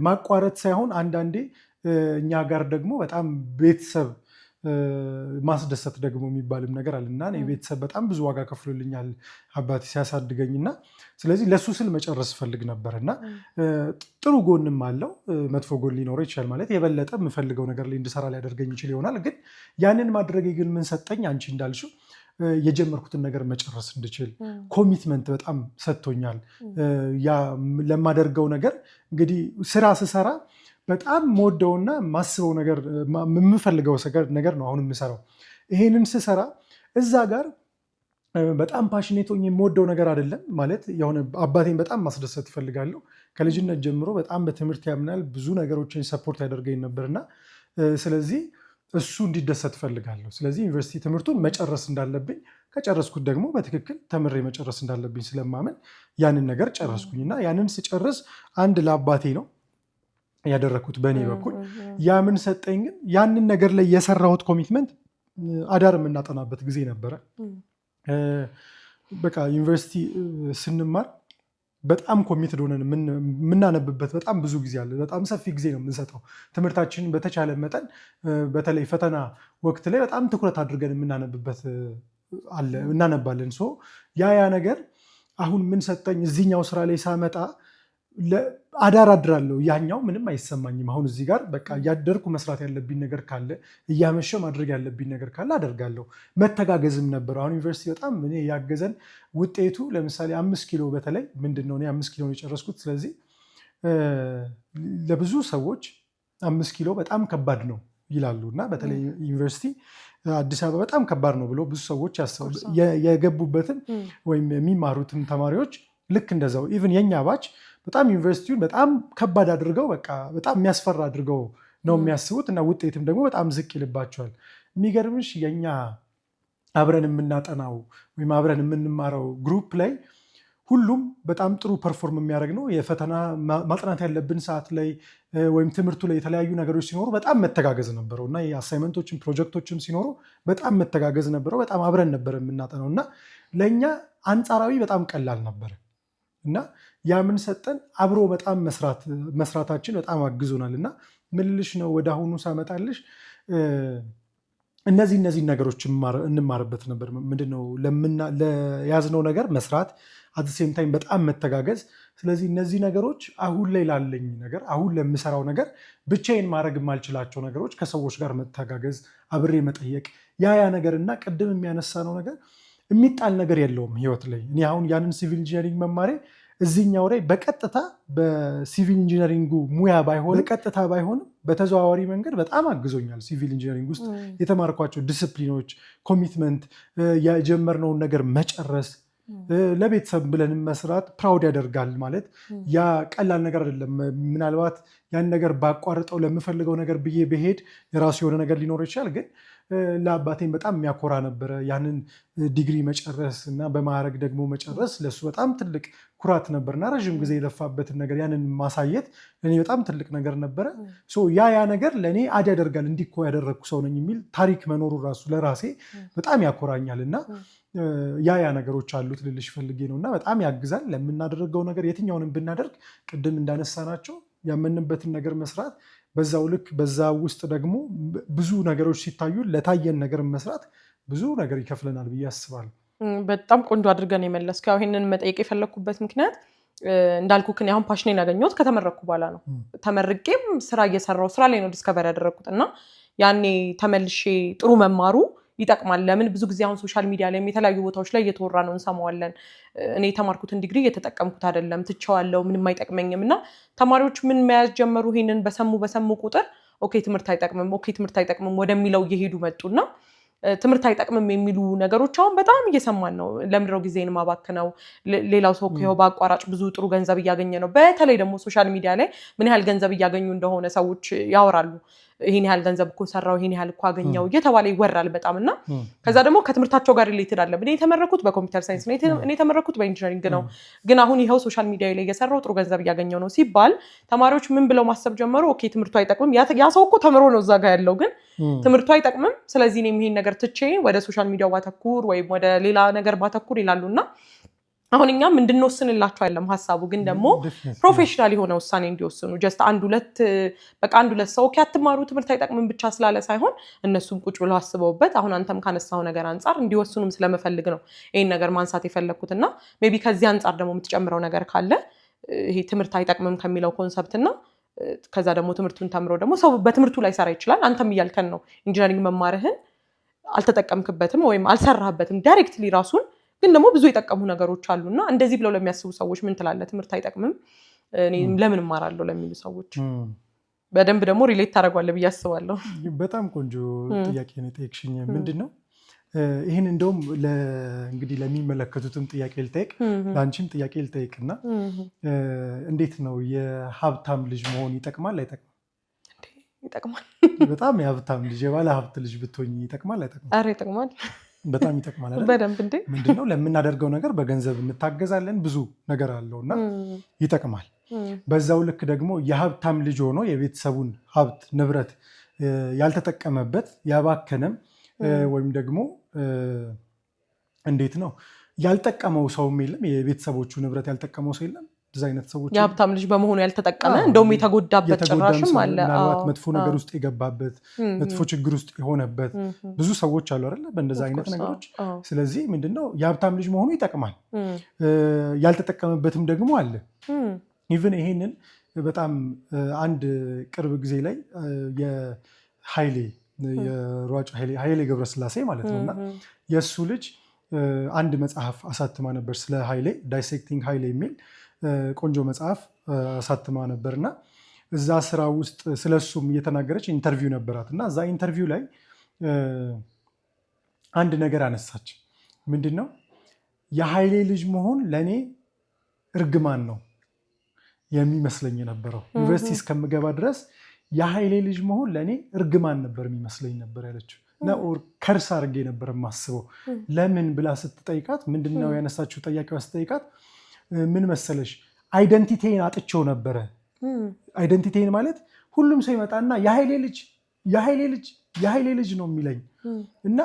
ማቋረጥ ሳይሆን አንዳንዴ እኛ ጋር ደግሞ በጣም ቤተሰብ ማስደሰት ደግሞ የሚባልም ነገር አለና እኔ ቤተሰብ በጣም ብዙ ዋጋ ከፍሎልኛል አባቴ ሲያሳድገኝና ስለዚህ ለሱ ስል መጨረስ ፈልግ ነበርና ጥሩ ጎንም አለው መጥፎ ጎን ሊኖረው ይችላል። ማለት የበለጠ የምፈልገው ነገር ላይ እንድሰራ ሊያደርገኝ ይችል ይሆናል። ግን ያንን ማድረግ ግን ምን ሰጠኝ? አንቺ እንዳልሽው የጀመርኩትን ነገር መጨረስ እንድችል ኮሚትመንት በጣም ሰጥቶኛል። ያ ለማደርገው ነገር እንግዲህ ስራ ስሰራ በጣም የምወደውና ማስበው ነገር የምፈልገው ነገር ነው አሁን የምሰራው። ይሄንን ስሰራ እዛ ጋር በጣም ፓሽኔት ሆኜ የምወደው ነገር አይደለም ማለት የሆነ አባቴን በጣም ማስደሰት ይፈልጋለሁ። ከልጅነት ጀምሮ በጣም በትምህርት ያምናል፣ ብዙ ነገሮችን ሰፖርት ያደርገኝ ነበርና ስለዚህ እሱ እንዲደሰት ፈልጋለሁ። ስለዚህ ዩኒቨርሲቲ ትምህርቱን መጨረስ እንዳለብኝ ከጨረስኩት ደግሞ በትክክል ተምሬ መጨረስ እንዳለብኝ ስለማመን ያንን ነገር ጨረስኩኝና ያንን ስጨርስ አንድ ለአባቴ ነው ያደረኩት በእኔ በኩል። ያ ምን ሰጠኝ ግን ያንን ነገር ላይ የሰራሁት ኮሚትመንት አዳር የምናጠናበት ጊዜ ነበረ። በቃ ዩኒቨርሲቲ ስንማር በጣም ኮሚትድ ሆነን የምናነብበት በጣም ብዙ ጊዜ አለ። በጣም ሰፊ ጊዜ ነው የምንሰጠው ትምህርታችንን በተቻለ መጠን በተለይ ፈተና ወቅት ላይ በጣም ትኩረት አድርገን የምናነብበት አለ እናነባለን። ያ ነገር አሁን ምን ሰጠኝ እዚህኛው ስራ ላይ ሳመጣ አዳር አድራለሁ። ያኛው ምንም አይሰማኝም። አሁን እዚህ ጋር በቃ እያደርኩ መስራት ያለብኝ ነገር ካለ እያመሸው ማድረግ ያለብኝ ነገር ካለ አደርጋለሁ። መተጋገዝም ነበር። አሁን ዩኒቨርሲቲ በጣም እኔ ያገዘን ውጤቱ ለምሳሌ 5 ኪሎ በተለይ ምንድነው እኔ 5 ኪሎ ነው የጨረስኩት። ስለዚህ ለብዙ ሰዎች 5 ኪሎ በጣም ከባድ ነው ይላሉ እና በተለይ ዩኒቨርሲቲ አዲስ አበባ በጣም ከባድ ነው ብሎ ብዙ ሰዎች ያስባሉ። የገቡበትን ወይም የሚማሩትን ተማሪዎች ልክ እንደዛው ኢቭን የኛ ባች በጣም ዩኒቨርሲቲውን በጣም ከባድ አድርገው በቃ በጣም የሚያስፈራ አድርገው ነው የሚያስቡት እና ውጤትም ደግሞ በጣም ዝቅ ይልባቸዋል። የሚገርምሽ የኛ አብረን የምናጠናው ወይም አብረን የምንማረው ግሩፕ ላይ ሁሉም በጣም ጥሩ ፐርፎርም የሚያደርግ ነው። የፈተና ማጥናት ያለብን ሰዓት ላይ ወይም ትምህርቱ ላይ የተለያዩ ነገሮች ሲኖሩ በጣም መተጋገዝ ነበረው እና የአሳይመንቶችም ፕሮጀክቶችም ሲኖሩ በጣም መተጋገዝ ነበረው። በጣም አብረን ነበር የምናጠነው እና ለእኛ አንጻራዊ በጣም ቀላል ነበር እና ያ ምን ሰጠን አብሮ በጣም መስራታችን በጣም አግዞናል። እና ምልልሽ ነው ወደ አሁኑ ሳመጣልሽ እነዚህ ነገሮች እንማርበት ነበር። ምንድነው ለያዝነው ነገር መስራት አት ሴም ታይም በጣም መተጋገዝ። ስለዚህ እነዚህ ነገሮች አሁን ላይ ላለኝ ነገር አሁን ለምሰራው ነገር ብቻዬን ማድረግ የማልችላቸው ነገሮች ከሰዎች ጋር መተጋገዝ፣ አብሬ መጠየቅ ያ ነገር እና ቅድም የሚያነሳነው ነገር የሚጣል ነገር የለውም ህይወት ላይ። እኔ አሁን ያንን ሲቪል ኢንጂነሪንግ መማሬ እዚህኛው ላይ በቀጥታ በሲቪል ኢንጂነሪንጉ ሙያ በቀጥታ ባይሆንም በተዘዋዋሪ መንገድ በጣም አግዞኛል። ሲቪል ኢንጂነሪንግ ውስጥ የተማርኳቸው ዲስፕሊኖች፣ ኮሚትመንት፣ የጀመርነውን ነገር መጨረስ፣ ለቤተሰብ ብለን መስራት ፕራውድ ያደርጋል። ማለት ያ ቀላል ነገር አይደለም። ምናልባት ያን ነገር ባቋርጠው ለምፈልገው ነገር ብዬ በሄድ የራሱ የሆነ ነገር ሊኖር ይችላል። ግን ለአባቴም በጣም የሚያኮራ ነበረ ያንን ዲግሪ መጨረስ እና በማዕረግ ደግሞ መጨረስ ለሱ በጣም ትልቅ ኩራት ነበርና ረዥም ጊዜ የለፋበትን ነገር ያንን ማሳየት ለእኔ በጣም ትልቅ ነገር ነበረ። ያ ነገር ለእኔ አድ ያደርጋል እንዲህ እኮ ያደረግኩ ሰው ነኝ የሚል ታሪክ መኖሩ ራሱ ለራሴ በጣም ያኮራኛል። እና ያ ነገሮች አሉት ልልሽ ፈልጌ ነው። እና በጣም ያግዛል ለምናደርገው ነገር የትኛውንም ብናደርግ ቅድም እንዳነሳናቸው ያመንበትን ነገር መስራት፣ በዛው ልክ በዛ ውስጥ ደግሞ ብዙ ነገሮች ሲታዩ ለታየን ነገር መስራት ብዙ ነገር ይከፍለናል ብዬ አስባለሁ። በጣም ቆንጆ አድርገን የመለስከው። ይሄንን መጠየቅ የፈለኩበት ምክንያት እንዳልኩ ግን አሁን ፓሽኔን ያገኘሁት ከተመረኩ በኋላ ነው። ተመርቄም ስራ እየሰራው ስራ ላይ ነው ዲስከቨር ያደረኩት እና ያኔ ተመልሼ ጥሩ መማሩ ይጠቅማል። ለምን ብዙ ጊዜ አሁን ሶሻል ሚዲያ ላይ የተለያዩ ቦታዎች ላይ እየተወራ ነው እንሰማዋለን። እኔ የተማርኩትን ዲግሪ እየተጠቀምኩት አይደለም ትቼዋለሁ፣ ምንም አይጠቅመኝም። እና ተማሪዎች ምን መያዝ ጀመሩ? ይሄንን በሰሙ ቁጥር ኦኬ ትምህርት አይጠቅምም ወደሚለው እየሄዱ መጡና ትምህርት አይጠቅምም የሚሉ ነገሮች አሁን በጣም እየሰማን ነው። ለምንድነው ጊዜን ማባክነው? ሌላው ሰው ይኸው በአቋራጭ ብዙ ጥሩ ገንዘብ እያገኘ ነው። በተለይ ደግሞ ሶሻል ሚዲያ ላይ ምን ያህል ገንዘብ እያገኙ እንደሆነ ሰዎች ያወራሉ። ይሄን ያህል ገንዘብ እኮ ሰራው፣ ይሄን ያህል እኮ አገኘው እየተባለ ይወራል በጣም። እና ከዛ ደግሞ ከትምህርታቸው ጋር ሪሌትድ አለ። እኔ የተመረኩት በኮምፒውተር ሳይንስ ነው፣ እኔ የተመረኩት በኢንጂነሪንግ ነው፣ ግን አሁን ይኸው ሶሻል ሚዲያ ላይ እየሰራው ጥሩ ገንዘብ እያገኘው ነው ሲባል ተማሪዎች ምን ብለው ማሰብ ጀመሩ? ኦኬ ትምህርቱ አይጠቅምም። ያ ሰው እኮ ተምሮ ነው እዛ ጋር ያለው፣ ግን ትምህርቱ አይጠቅምም። ስለዚህ እኔም ይሄን ነገር ትቼ ወደ ሶሻል ሚዲያው ባተኩር ወይም ወደ ሌላ ነገር ባተኩር ይላሉና አሁን እኛም እንድንወስንላቸው አይደለም ሀሳቡ፣ ግን ደግሞ ፕሮፌሽናል የሆነ ውሳኔ እንዲወስኑ ጀስት አንድ ሁለት ሰው አትማሩ ትምህርት አይጠቅምም ብቻ ስላለ ሳይሆን እነሱም ቁጭ ብለው አስበውበት አሁን አንተም ካነሳው ነገር አንጻር እንዲወስኑም ስለመፈልግ ነው ይሄን ነገር ማንሳት የፈለኩት። እና ሜይ ቢ ከዚህ አንጻር ደግሞ የምትጨምረው ነገር ካለ ይሄ ትምህርት አይጠቅምም ከሚለው ኮንሰፕት እና ከዛ ደግሞ ትምህርቱን ተምሮ ደግሞ ሰው በትምህርቱ ላይ ሰራ ይችላል። አንተም እያልከን ነው ኢንጂነሪንግ መማርህን አልተጠቀምክበትም ወይም አልሰራህበትም ዳይሬክትሊ ራሱን፣ ግን ደግሞ ብዙ የጠቀሙ ነገሮች አሉና እንደዚህ ብለው ለሚያስቡ ሰዎች ምን ትላለህ? ትምህርት አይጠቅምም እኔ ለምን እማራለሁ ለሚሉ ሰዎች በደንብ ደግሞ ሪሌት ታደርጓለህ ብዬ አስባለሁ። በጣም ቆንጆ ጥያቄ ነው የጠየቅሽኝ። ምንድነው ይህን እንደውም እንግዲህ ለሚመለከቱትም ጥያቄ ልጠይቅ፣ ለአንቺም ጥያቄ ልጠይቅና እንዴት ነው የሀብታም ልጅ መሆን ይጠቅማል አይጠቅምም? ይጠቅማል። በጣም የሀብታም ልጅ የባለ ሀብት ልጅ ብትሆኝ ይጠቅማል አይጠቅምም? ኧረ ይጠቅማል። በጣም ይጠቅማል አይደል? በደንብ እንዴ። ምንድነው ለምናደርገው ነገር በገንዘብ እንታገዛለን፣ ብዙ ነገር አለውና ይጠቅማል። በዛው ልክ ደግሞ የሀብታም ልጅ ሆኖ የቤተሰቡን ሀብት ንብረት ያልተጠቀመበት ያባከነም ወይም ደግሞ እንዴት ነው ያልጠቀመው ሰውም የለም፣ የቤተሰቦቹ ንብረት ያልጠቀመው ሰው የለም። አይነት ሰዎች የሀብታም ልጅ በመሆኑ ያልተጠቀመ እንደውም የተጎዳበት ጭራሽም አለ። ምናልባት መጥፎ ነገር ውስጥ የገባበት መጥፎ ችግር ውስጥ የሆነበት ብዙ ሰዎች አሉ አይደለ? በእንደዛ አይነት ነገሮች። ስለዚህ ምንድነው የሀብታም ልጅ መሆኑ ይጠቅማል። ያልተጠቀመበትም ደግሞ አለ። ኢቭን ይሄንን በጣም አንድ ቅርብ ጊዜ ላይ የሯጭ ኃይሌ ገብረስላሴ ማለት ነው እና የእሱ ልጅ አንድ መጽሐፍ አሳትማ ነበር ስለ ኃይሌ ዳይሴክቲንግ ኃይሌ የሚል ቆንጆ መጽሐፍ አሳትማ ነበርና እዛ ስራ ውስጥ ስለሱም እየተናገረች ኢንተርቪው ነበራት እና እዛ ኢንተርቪው ላይ አንድ ነገር አነሳች። ምንድነው የኃይሌ ልጅ መሆን ለእኔ እርግማን ነው የሚመስለኝ የነበረው። ዩኒቨርሲቲ እስከምገባ ድረስ የኃይሌ ልጅ መሆን ለእኔ እርግማን ነበር የሚመስለኝ ነበር ያለችው እና ከርስ አድርጌ ነበር የማስበው። ለምን ብላ ስትጠይቃት ምንድነው ያነሳችው ጠያቂዋ ስትጠይቃት ምን መሰለሽ አይደንቲቲን አጥቼው ነበረ። አይደንቲቲን ማለት ሁሉም ሰው ይመጣና የኃይሌ ልጅ ነው የሚለኝ እና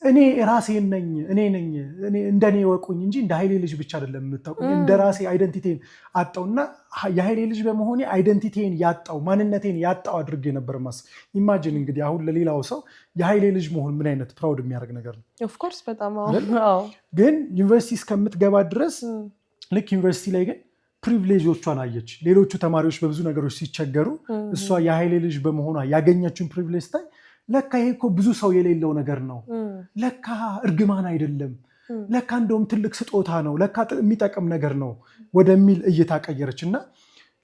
እኔ ራሴን ነኝ እኔ ነኝ እንደኔ ወቁኝ እንጂ እንደ ኃይሌ ልጅ ብቻ አይደለም የምታውቁኝ። እንደ ራሴ አይደንቲቲን አጣውና የኃይሌ ልጅ በመሆኔ አይደንቲቲን ያጣው ማንነቴን ያጣው አድርጌ ነበር ማስብ። ኢማጂን እንግዲህ አሁን ለሌላው ሰው የኃይሌ ልጅ መሆን ምን አይነት ፕራውድ የሚያደርግ ነገር ነው። ኦፍ ኮርስ በጣም ግን ዩኒቨርሲቲ እስከምትገባ ድረስ ልክ ዩኒቨርሲቲ ላይ ግን ፕሪቪሌጆቿን አየች። ሌሎቹ ተማሪዎች በብዙ ነገሮች ሲቸገሩ እሷ የኃይሌ ልጅ በመሆኗ ያገኘችውን ፕሪቪሌጅ ታይ ለካ ይሄ እኮ ብዙ ሰው የሌለው ነገር ነው፣ ለካ እርግማን አይደለም፣ ለካ እንደውም ትልቅ ስጦታ ነው፣ ለካ የሚጠቅም ነገር ነው ወደሚል እይታ ቀየረች እና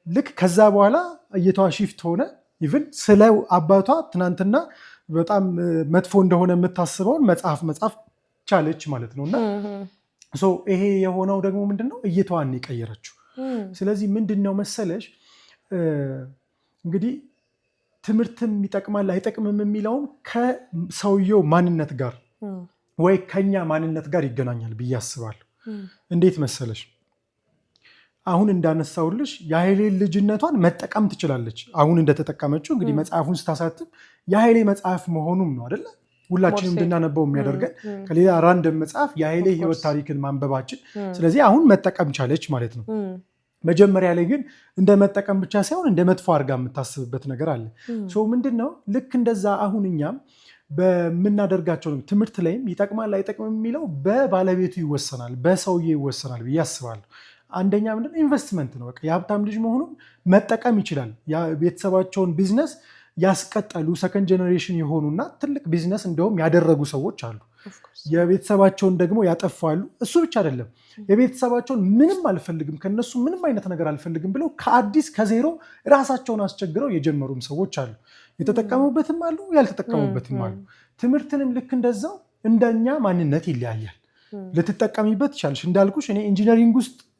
ልክ ከዛ በኋላ እይታዋ ሺፍት ሆነ። ኢቭን ስለ አባቷ ትናንትና በጣም መጥፎ እንደሆነ የምታስበውን መጽሐፍ ቻለች ማለት ነው እና ይሄ የሆነው ደግሞ ምንድነው እይታዋን የቀየረችው። ስለዚህ ምንድነው መሰለሽ እንግዲህ ትምህርትም ይጠቅማል አይጠቅምም የሚለውን ከሰውየው ማንነት ጋር ወይ ከኛ ማንነት ጋር ይገናኛል ብዬ አስባለሁ። እንዴት መሰለሽ አሁን እንዳነሳውልሽ የኃይሌ ልጅነቷን መጠቀም ትችላለች። አሁን እንደተጠቀመችው እንግዲህ መጽሐፉን ስታሳትም የኃይሌ መጽሐፍ መሆኑም ነው አይደለ? ሁላችንም እንድናነበው የሚያደርገን ከሌላ ራንደም መጽሐፍ የኃይሌ ህይወት ታሪክን ማንበባችን። ስለዚህ አሁን መጠቀም ቻለች ማለት ነው። መጀመሪያ ላይ ግን እንደ መጠቀም ብቻ ሳይሆን እንደ መጥፎ አድርጋ የምታስብበት ነገር አለ። ምንድነው ልክ እንደዛ አሁን እኛም በምናደርጋቸው ትምህርት ላይም ይጠቅማል አይጠቅምም የሚለው በባለቤቱ ይወሰናል፣ በሰውዬ ይወሰናል ብዬ አስባለሁ። አንደኛ ምንድነው ኢንቨስትመንት ነው። በቃ የሀብታም ልጅ መሆኑን መጠቀም ይችላል። ቤተሰባቸውን ቢዝነስ ያስቀጠሉ ሰከንድ ጀነሬሽን የሆኑና ትልቅ ቢዝነስ እንደውም ያደረጉ ሰዎች አሉ። የቤተሰባቸውን ደግሞ ያጠፋሉ። እሱ ብቻ አይደለም የቤተሰባቸውን ምንም አልፈልግም ከነሱ ምንም አይነት ነገር አልፈልግም ብለው ከአዲስ ከዜሮ ራሳቸውን አስቸግረው የጀመሩም ሰዎች አሉ። የተጠቀሙበትም አሉ፣ ያልተጠቀሙበትም አሉ። ትምህርትንም ልክ እንደዛው እንደኛ ማንነት ይለያያል። ልትጠቀሚበት ይቻልሽ። እንዳልኩሽ እኔ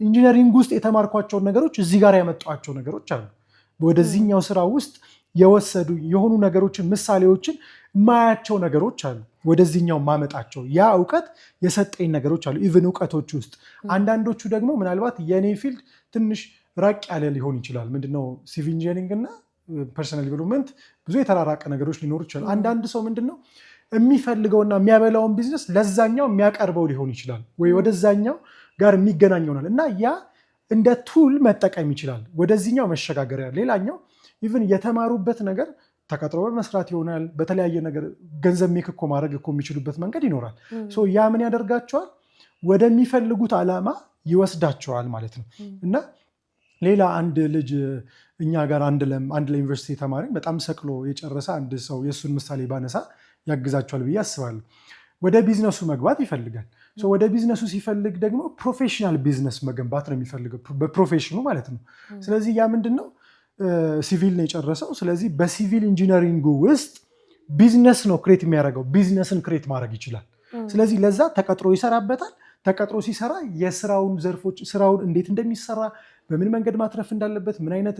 ኢንጂነሪንግ ውስጥ የተማርኳቸውን ነገሮች እዚህ ጋር ያመጣቸው ነገሮች አሉ። ወደዚህኛው ስራ ውስጥ የወሰዱ የሆኑ ነገሮችን ምሳሌዎችን ማያቸው ነገሮች አሉ። ወደዚህኛው ማመጣቸው ያ እውቀት የሰጠኝ ነገሮች አሉ። ኢቭን እውቀቶች ውስጥ አንዳንዶቹ ደግሞ ምናልባት የኔ ፊልድ ትንሽ ራቅ ያለ ሊሆን ይችላል። ምንድነው ሲቪል ኢንጂነሪንግ እና ፐርሰናል ዲቨሎፕመንት ብዙ የተራራቀ ነገሮች ሊኖሩ ይችላል። አንዳንድ ሰው ምንድነው የሚፈልገውና የሚያበላውን ቢዝነስ ለዛኛው የሚያቀርበው ሊሆን ይችላል፣ ወይ ወደዛኛው ጋር የሚገናኝ ይሆናል እና ያ እንደ ቱል መጠቀም ይችላል ወደዚህኛው መሸጋገሪያ። ሌላኛው ኢቭን የተማሩበት ነገር ተቀጥሮ በመስራት ይሆናል። በተለያየ ነገር ገንዘብ ሜክ እኮ ማድረግ እኮ የሚችሉበት መንገድ ይኖራል። ያ ምን ያደርጋቸዋል? ወደሚፈልጉት ዓላማ ይወስዳቸዋል ማለት ነው። እና ሌላ አንድ ልጅ እኛ ጋር አንድ ለዩኒቨርሲቲ ተማሪ በጣም ሰቅሎ የጨረሰ አንድ ሰው የእሱን ምሳሌ ባነሳ ያግዛቸዋል ብዬ አስባለሁ። ወደ ቢዝነሱ መግባት ይፈልጋል። ወደ ቢዝነሱ ሲፈልግ ደግሞ ፕሮፌሽናል ቢዝነስ መገንባት ነው የሚፈልገው፣ በፕሮፌሽኑ ማለት ነው። ስለዚህ ያ ምንድን ነው ሲቪል ነው የጨረሰው። ስለዚህ በሲቪል ኢንጂነሪንግ ውስጥ ቢዝነስ ነው ክሬት የሚያደርገው፣ ቢዝነስን ክሬት ማድረግ ይችላል። ስለዚህ ለዛ ተቀጥሮ ይሰራበታል። ተቀጥሮ ሲሰራ የስራውን ዘርፎች ስራውን እንዴት እንደሚሰራ በምን መንገድ ማትረፍ እንዳለበት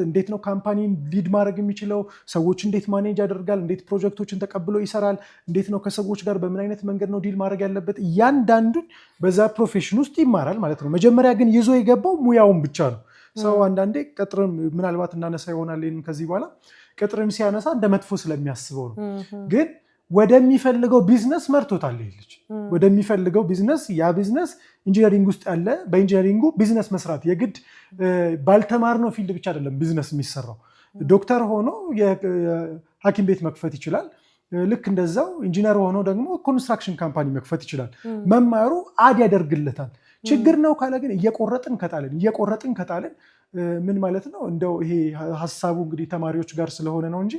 እንዴት ነው ካምፓኒን ሊድ ማድረግ የሚችለው፣ ሰዎች እንዴት ማኔጅ ያደርጋል፣ እንዴት ፕሮጀክቶችን ተቀብሎ ይሰራል፣ እንዴት ነው ከሰዎች ጋር በምን አይነት መንገድ ነው ዲል ማድረግ ያለበት፣ እያንዳንዱን በዛ ፕሮፌሽን ውስጥ ይማራል ማለት ነው። መጀመሪያ ግን ይዞ የገባው ሙያውን ብቻ ነው። ሰው አንዳንዴ ቅጥርም ምናልባት እናነሳ ይሆናል ከዚህ በኋላ ቅጥርም ሲያነሳ እንደ መጥፎ ስለሚያስበው ነው። ግን ወደሚፈልገው ቢዝነስ መርቶታል ይሄ ልጅ። ወደሚፈልገው ቢዝነስ፣ ያ ቢዝነስ ኢንጂነሪንግ ውስጥ ያለ፣ በኢንጂነሪንጉ ቢዝነስ መስራት የግድ ባልተማርነው ፊልድ ብቻ አይደለም ቢዝነስ የሚሰራው። ዶክተር ሆኖ የሐኪም ቤት መክፈት ይችላል። ልክ እንደዛው ኢንጂነር ሆኖ ደግሞ ኮንስትራክሽን ካምፓኒ መክፈት ይችላል። መማሩ አድ ያደርግለታል። ችግር ነው ካለ ግን እየቆረጥን ከጣልን ምን ማለት ነው? እንደው ይሄ ሀሳቡ እንግዲህ ተማሪዎች ጋር ስለሆነ ነው እንጂ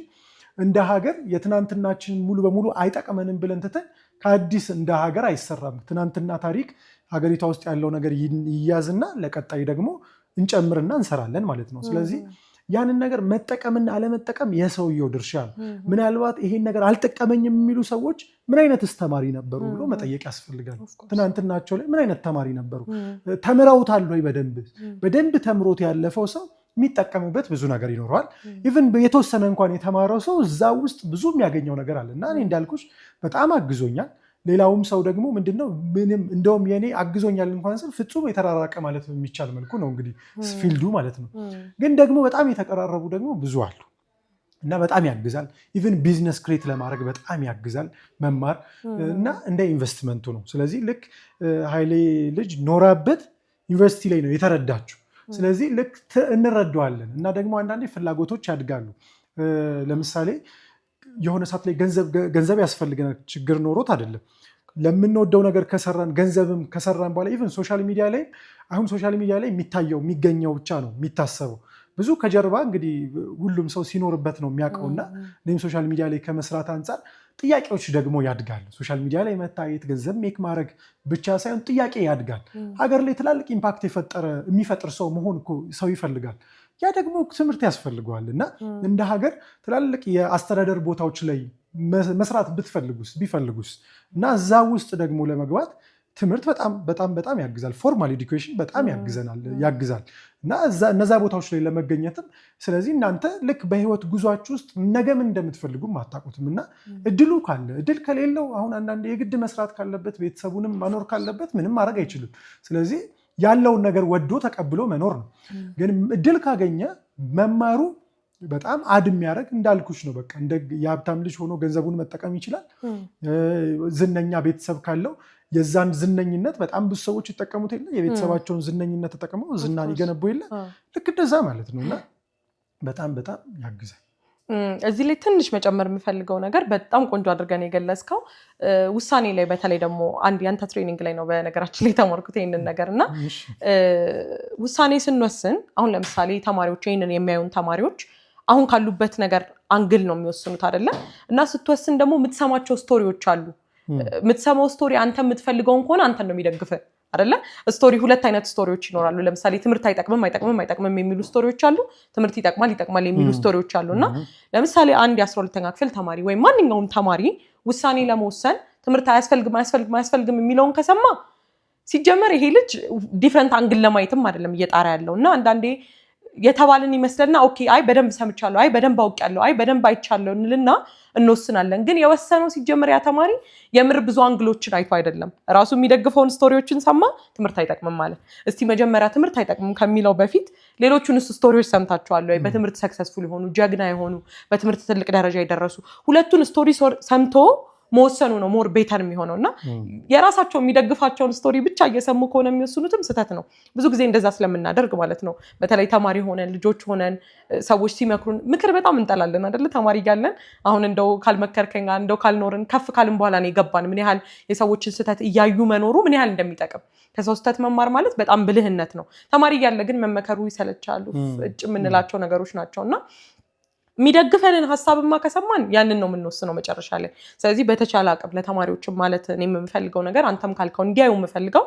እንደ ሀገር የትናንትናችንን ሙሉ በሙሉ አይጠቅመንም ብለን ትተን ከአዲስ እንደ ሀገር አይሰራም። ትናንትና ታሪክ ሀገሪቷ ውስጥ ያለው ነገር ይያዝና ለቀጣይ ደግሞ እንጨምርና እንሰራለን ማለት ነው። ስለዚህ ያንን ነገር መጠቀምና አለመጠቀም የሰውየው ድርሻ ነው። ምናልባት ይሄን ነገር አልጠቀመኝም የሚሉ ሰዎች ምን አይነት ተማሪ ነበሩ ብሎ መጠየቅ ያስፈልጋል። ትናንትናቸው ላይ ምን አይነት ተማሪ ነበሩ? ተምረውታል ወይ? በደንብ ተምሮት ያለፈው ሰው የሚጠቀምበት ብዙ ነገር ይኖረዋል። ኢቭን የተወሰነ እንኳን የተማረው ሰው እዛ ውስጥ ብዙ የሚያገኘው ነገር አለ እና እኔ እንዳልኩሽ በጣም አግዞኛል። ሌላውም ሰው ደግሞ ምንድነው ምንም እንደውም የኔ አግዞኛል እንኳን ስል ፍጹም የተራራቀ ማለት የሚቻል መልኩ ነው እንግዲህ ፊልዱ ማለት ነው። ግን ደግሞ በጣም የተቀራረቡ ደግሞ ብዙ አሉ እና በጣም ያግዛል። ኢቭን ቢዝነስ ክሬት ለማድረግ በጣም ያግዛል መማር እና እንደ ኢንቨስትመንቱ ነው። ስለዚህ ልክ ኃይሌ ልጅ ኖራበት ዩኒቨርሲቲ ላይ ነው የተረዳችው። ስለዚህ ልክ እንረዳዋለን እና ደግሞ አንዳንዴ ፍላጎቶች ያድጋሉ። ለምሳሌ የሆነ ሰዓት ላይ ገንዘብ ያስፈልገናል። ችግር ኖሮት አይደለም። ለምንወደው ነገር ከሰራን ገንዘብም ከሰራን በኋላ ኢቭን ሶሻል ሚዲያ ላይ አሁን ሶሻል ሚዲያ ላይ የሚታየው የሚገኘው ብቻ ነው የሚታሰበው። ብዙ ከጀርባ እንግዲህ ሁሉም ሰው ሲኖርበት ነው የሚያውቀውና እኔም ሶሻል ሚዲያ ላይ ከመስራት አንጻር ጥያቄዎች ደግሞ ያድጋል። ሶሻል ሚዲያ ላይ መታየት ገንዘብ ሜክ ማድረግ ብቻ ሳይሆን ጥያቄ ያድጋል። ሀገር ላይ ትላልቅ ኢምፓክት የሚፈጥር ሰው መሆን እኮ ሰው ይፈልጋል። ያ ደግሞ ትምህርት ያስፈልገዋል እና እንደ ሀገር ትላልቅ የአስተዳደር ቦታዎች ላይ መስራት ቢፈልጉስ እና እዛ ውስጥ ደግሞ ለመግባት ትምህርት በጣም ያግዛል። ፎርማል ኤዱኬሽን በጣም ያግዛል እና እነዛ ቦታዎች ላይ ለመገኘትም። ስለዚህ እናንተ ልክ በህይወት ጉዟችሁ ውስጥ ነገ ምን እንደምትፈልጉም አታውቁትም እና እድል ከሌለው አሁን አንዳንድ የግድ መስራት ካለበት ቤተሰቡንም ማኖር ካለበት ምንም ማድረግ አይችልም። ስለዚህ ያለውን ነገር ወዶ ተቀብሎ መኖር ነው። ግን እድል ካገኘ መማሩ በጣም የሚያደርግ እንዳልኩሽ ነው። በቃ እንደ የሀብታም ልጅ ሆኖ ገንዘቡን መጠቀም ይችላል። ዝነኛ ቤተሰብ ካለው የዛን ዝነኝነት በጣም ብዙ ሰዎች ይጠቀሙት የለ የቤተሰባቸውን ዝነኝነት ተጠቅመው ዝናን ይገነቡ የለ ልክ እንደዛ ማለት ነው እና በጣም ያግዛል። እዚህ ላይ ትንሽ መጨመር የምፈልገው ነገር በጣም ቆንጆ አድርገን የገለጽከው ውሳኔ ላይ በተለይ ደግሞ አንድ ያንተ ትሬኒንግ ላይ ነው በነገራችን ላይ ተማርኩት ይሄንን ነገር እና ውሳኔ ስንወስን አሁን ለምሳሌ ተማሪዎች ይሄንን የሚያዩን ተማሪዎች አሁን ካሉበት ነገር አንግል ነው የሚወስኑት አይደለ? እና ስትወስን ደግሞ የምትሰማቸው ስቶሪዎች አሉ። የምትሰማው ስቶሪ አንተ የምትፈልገውን ከሆነ አንተን ነው የሚደግፍህ አይደለ? ስቶሪ ሁለት አይነት ስቶሪዎች ይኖራሉ። ለምሳሌ ትምህርት አይጠቅምም የሚሉ ስቶሪዎች አሉ። ትምህርት ይጠቅማል የሚሉ ስቶሪዎች አሉ። እና ለምሳሌ አንድ የ12ኛ ክፍል ተማሪ ወይም ማንኛውም ተማሪ ውሳኔ ለመወሰን ትምህርት አያስፈልግም የሚለውን ከሰማ ሲጀመር ይሄ ልጅ ዲፍረንት አንግል ለማየትም አይደለም እየጣራ ያለው እና አንዳንዴ የተባልን ይመስለና ኦኬ አይ በደንብ ሰምቻለሁ፣ አይ በደንብ አውቃለሁ፣ አይ በደንብ አይቻለሁ እንልና እንወስናለን። ግን የወሰነው ሲጀመር ያ ተማሪ የምር ብዙ አንግሎችን አይቶ አይደለም። ራሱ የሚደግፈውን ስቶሪዎችን ሰማ፣ ትምህርት አይጠቅምም ማለት። እስቲ መጀመሪያ ትምህርት አይጠቅምም ከሚለው በፊት ሌሎቹን ስቶሪዎች ሰምታችኋል ወይ? በትምህርት ሰክሰስፉል የሆኑ ጀግና የሆኑ በትምህርት ትልቅ ደረጃ የደረሱ ሁለቱን ስቶሪ ሰምቶ መወሰኑ ነው ሞር ቤተር የሚሆነው እና የራሳቸው የሚደግፋቸውን ስቶሪ ብቻ እየሰሙ ከሆነ የሚወስኑትም ስህተት ነው። ብዙ ጊዜ እንደዛ ስለምናደርግ ማለት ነው። በተለይ ተማሪ ሆነን ልጆች ሆነን ሰዎች ሲመክሩን ምክር በጣም እንጠላለን አይደለ? ተማሪ እያለን አሁን እንደው ካልመከርከኝ እንደው ካልኖርን ከፍ ካልን በኋላ ነው የገባን ምን ያህል የሰዎችን ስህተት እያዩ መኖሩ ምን ያህል እንደሚጠቅም። ከሰው ስህተት መማር ማለት በጣም ብልህነት ነው። ተማሪ እያለ ግን መመከሩ ይሰለቻሉ፣ እጭ የምንላቸው ነገሮች ናቸው እና የሚደግፈንን ሀሳብማ ከሰማን ያንን ነው የምንወስነው መጨረሻ ላይ። ስለዚህ በተቻለ አቅም ለተማሪዎችም ማለት እኔ የምፈልገው ነገር አንተም ካልከው እንዲያዩ የምፈልገው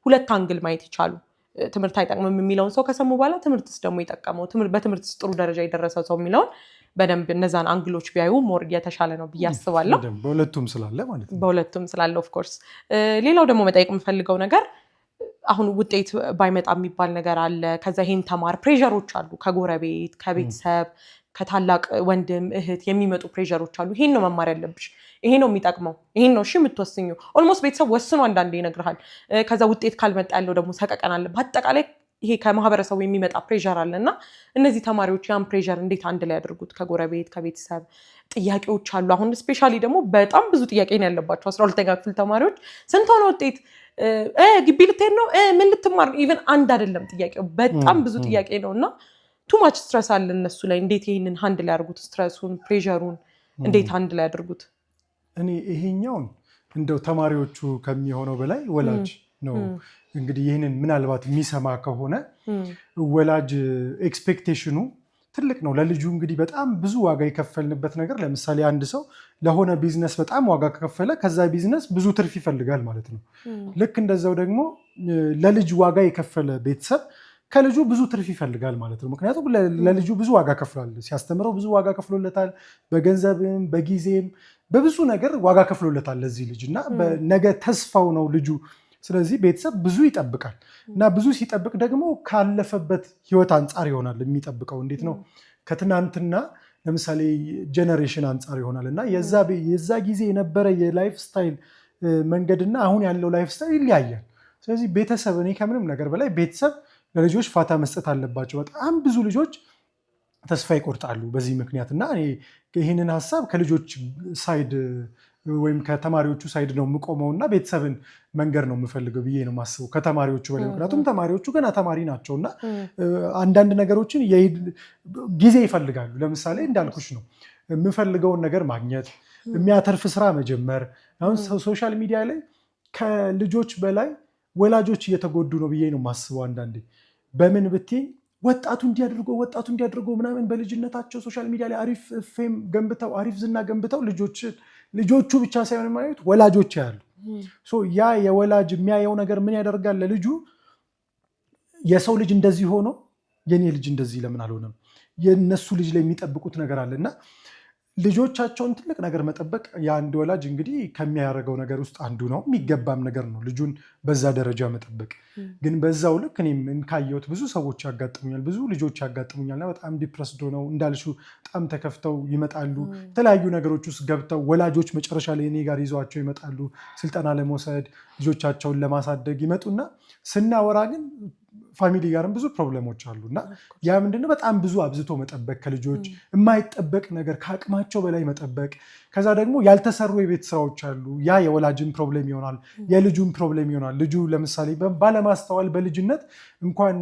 ሁለት አንግል ማየት ይቻሉ። ትምህርት አይጠቅምም የሚለውን ሰው ከሰሙ በኋላ ትምህርትስ ደግሞ የጠቀመው በትምህርትስ ጥሩ ደረጃ የደረሰው ሰው የሚለውን በደንብ እነዛን አንግሎች ቢያዩ ሞር የተሻለ ነው ብዬ አስባለሁ። በሁለቱም ስላለ ማለት ነው። በሁለቱም ስላለ ኦፍ ኮርስ። ሌላው ደግሞ መጠየቅ የምፈልገው ነገር አሁን ውጤት ባይመጣ የሚባል ነገር አለ። ከዛ ይሄን ተማር ፕሬሸሮች አሉ፣ ከጎረቤት ከቤተሰብ ከታላቅ ወንድም እህት የሚመጡ ፕሬሸሮች አሉ። ይሄን ነው መማር ያለብሽ፣ ይሄ ነው የሚጠቅመው፣ ይሄን ነው እሺ የምትወስኙ። ኦልሞስት ቤተሰብ ወስኖ አንዳንዴ ይነግርሃል። ከዛ ውጤት ካልመጣ ያለው ደግሞ ሰቀቀን አለ። በአጠቃላይ ይሄ ከማህበረሰቡ የሚመጣ ፕሬሸር አለ እና እነዚህ ተማሪዎች ያን ፕሬሸር እንዴት አንድ ላይ ያደርጉት? ከጎረቤት ከቤተሰብ ጥያቄዎች አሉ። አሁን ስፔሻሊ ደግሞ በጣም ብዙ ጥያቄ ነው ያለባቸው 12ኛ ክፍል ተማሪዎች። ስንት ሆነ ውጤት? ግቢ ልትሄድ ነው? ምን ልትማር? ኢቨን አንድ አይደለም ጥያቄው፣ በጣም ብዙ ጥያቄ ነው እና ቱማች ስትረስ አለ እነሱ ላይ። እንዴት ይሄንን ሃንድ ላይ ያድርጉት? ስትረሱን ፕሬሸሩን እንዴት ሃንድ ላይ ያድርጉት? እኔ ይሄኛውን እንደው ተማሪዎቹ ከሚሆነው በላይ ወላጅ ነው እንግዲህ ይህንን ምናልባት የሚሰማ ከሆነ ወላጅ ኤክስፔክቴሽኑ ትልቅ ነው ለልጁ። እንግዲህ በጣም ብዙ ዋጋ የከፈልንበት ነገር፣ ለምሳሌ አንድ ሰው ለሆነ ቢዝነስ በጣም ዋጋ ከከፈለ ከዛ ቢዝነስ ብዙ ትርፍ ይፈልጋል ማለት ነው። ልክ እንደዛው ደግሞ ለልጅ ዋጋ የከፈለ ቤተሰብ ከልጁ ብዙ ትርፍ ይፈልጋል ማለት ነው። ምክንያቱም ለልጁ ብዙ ዋጋ ከፍሏል፣ ሲያስተምረው ብዙ ዋጋ ከፍሎለታል፣ በገንዘብም በጊዜም በብዙ ነገር ዋጋ ከፍሎለታል ለዚህ ልጅ እና ነገ ተስፋው ነው ልጁ። ስለዚህ ቤተሰብ ብዙ ይጠብቃል እና ብዙ ሲጠብቅ ደግሞ ካለፈበት ህይወት አንጻር ይሆናል የሚጠብቀው። እንዴት ነው? ከትናንትና ለምሳሌ ጄኔሬሽን አንጻር ይሆናል እና የዛ ጊዜ የነበረ የላይፍ ስታይል መንገድና አሁን ያለው ላይፍ ስታይል ይለያያል። ስለዚህ ቤተሰብ እኔ ከምንም ነገር በላይ ቤተሰብ ለልጆች ፋታ መስጠት አለባቸው። በጣም ብዙ ልጆች ተስፋ ይቆርጣሉ በዚህ ምክንያት እና ይህንን ሀሳብ ከልጆች ሳይድ ወይም ከተማሪዎቹ ሳይድ ነው የምቆመው እና ቤተሰብን መንገድ ነው የምፈልገው ብዬ ነው የማስበው ከተማሪዎቹ በላይ። ምክንያቱም ተማሪዎቹ ገና ተማሪ ናቸው እና አንዳንድ ነገሮችን ጊዜ ይፈልጋሉ። ለምሳሌ እንዳልኩሽ ነው የምፈልገውን ነገር ማግኘት፣ የሚያተርፍ ስራ መጀመር። አሁን ሶሻል ሚዲያ ላይ ከልጆች በላይ ወላጆች እየተጎዱ ነው ብዬ ነው የማስበው አንዳንዴ። በምን ብትይ ወጣቱ እንዲያደርገው ምናምን በልጅነታቸው ሶሻል ሚዲያ ላይ አሪፍ ፌም ገንብተው አሪፍ ዝና ገንብተው ልጆቹ ብቻ ሳይሆን ማለት ወላጆች ያሉ ያ የወላጅ የሚያየው ነገር ምን ያደርጋል ለልጁ? የሰው ልጅ እንደዚህ ሆኖ የኔ ልጅ እንደዚህ ለምን አልሆነም? የነሱ ልጅ ላይ የሚጠብቁት ነገር አለ እና ልጆቻቸውን ትልቅ ነገር መጠበቅ የአንድ ወላጅ እንግዲህ ከሚያደርገው ነገር ውስጥ አንዱ ነው፣ የሚገባም ነገር ነው ልጁን በዛ ደረጃ መጠበቅ። ግን በዛው ልክ እኔም ካየሁት ብዙ ሰዎች ያጋጥሙኛል፣ ብዙ ልጆች ያጋጥሙኛልና በጣም ዲፕረስድ ሆነው እንዳልሽው በጣም ተከፍተው ይመጣሉ። የተለያዩ ነገሮች ውስጥ ገብተው ወላጆች መጨረሻ ላይ እኔ ጋር ይዘዋቸው ይመጣሉ ስልጠና ለመውሰድ ልጆቻቸውን ለማሳደግ ይመጡና ስናወራ ግን ፋሚሊ ጋርም ብዙ ፕሮብለሞች አሉ እና ያ ምንድነው በጣም ብዙ አብዝቶ መጠበቅ፣ ከልጆች የማይጠበቅ ነገር ከአቅማቸው በላይ መጠበቅ። ከዛ ደግሞ ያልተሰሩ የቤት ስራዎች አሉ። ያ የወላጅን ፕሮብሌም ይሆናል፣ የልጁን ፕሮብሌም ይሆናል። ልጁ ለምሳሌ ባለማስተዋል በልጅነት እንኳን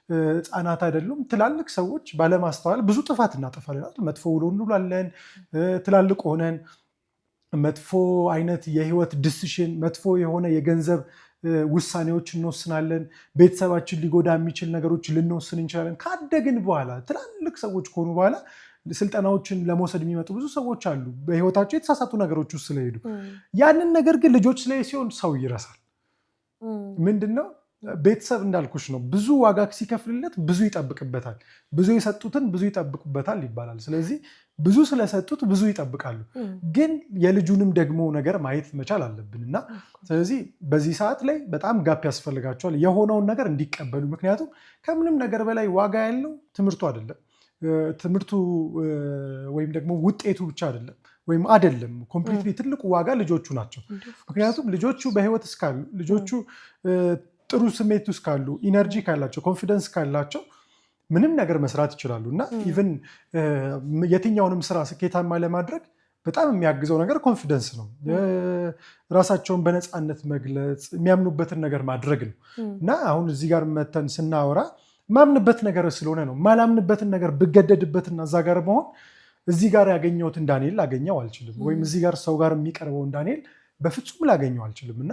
ህፃናት አይደሉም ትላልቅ ሰዎች ባለማስተዋል ብዙ ጥፋት እናጠፋለን። መጥፎ ውሎ እንውላለን። ትላልቅ ሆነን መጥፎ አይነት የህይወት ዲሲሽን፣ መጥፎ የሆነ የገንዘብ ውሳኔዎች እንወስናለን። ቤተሰባችን ሊጎዳ የሚችል ነገሮች ልንወስን እንችላለን። ካደግን በኋላ ትላልቅ ሰዎች ከሆኑ በኋላ ስልጠናዎችን ለመውሰድ የሚመጡ ብዙ ሰዎች አሉ በህይወታቸው የተሳሳቱ ነገሮች ውስጥ ስለሄዱ። ያንን ነገር ግን ልጆች ላይ ሲሆን ሰው ይረሳል። ምንድነው ቤተሰብ እንዳልኩሽ ነው ብዙ ዋጋ ሲከፍልለት ብዙ ይጠብቅበታል። ብዙ የሰጡትን ብዙ ይጠብቁበታል ይባላል። ስለዚህ ብዙ ስለሰጡት ብዙ ይጠብቃሉ። ግን የልጁንም ደግሞ ነገር ማየት መቻል አለብን እና ስለዚህ በዚህ ሰዓት ላይ በጣም ጋፕ ያስፈልጋቸዋል የሆነውን ነገር እንዲቀበሉ። ምክንያቱም ከምንም ነገር በላይ ዋጋ ያለው ትምህርቱ አይደለም። ትምህርቱ ወይም ደግሞ ውጤቱ ብቻ አይደለም ወይም አይደለም። ኮምፕሊትሊ ትልቁ ዋጋ ልጆቹ ናቸው። ምክንያቱም ልጆቹ በህይወት እስካሉ፣ ልጆቹ ጥሩ ስሜት ውስጥ ካሉ፣ ኢነርጂ ካላቸው፣ ኮንፊደንስ ካላቸው ምንም ነገር መስራት ይችላሉ እና ኢቨን የትኛውንም ስራ ስኬታማ ለማድረግ በጣም የሚያግዘው ነገር ኮንፊደንስ ነው። ራሳቸውን በነፃነት መግለጽ፣ የሚያምኑበትን ነገር ማድረግ ነው እና አሁን እዚህ ጋር መተን ስናወራ ማምንበት ነገር ስለሆነ ነው። ማላምንበትን ነገር ብገደድበትና እዛ ጋር መሆን እዚህ ጋር ያገኘሁትን ዳንኤል ላገኘው አልችልም፣ ወይም እዚህ ጋር ሰው ጋር የሚቀርበውን ዳንኤል በፍጹም ላገኘው አልችልም እና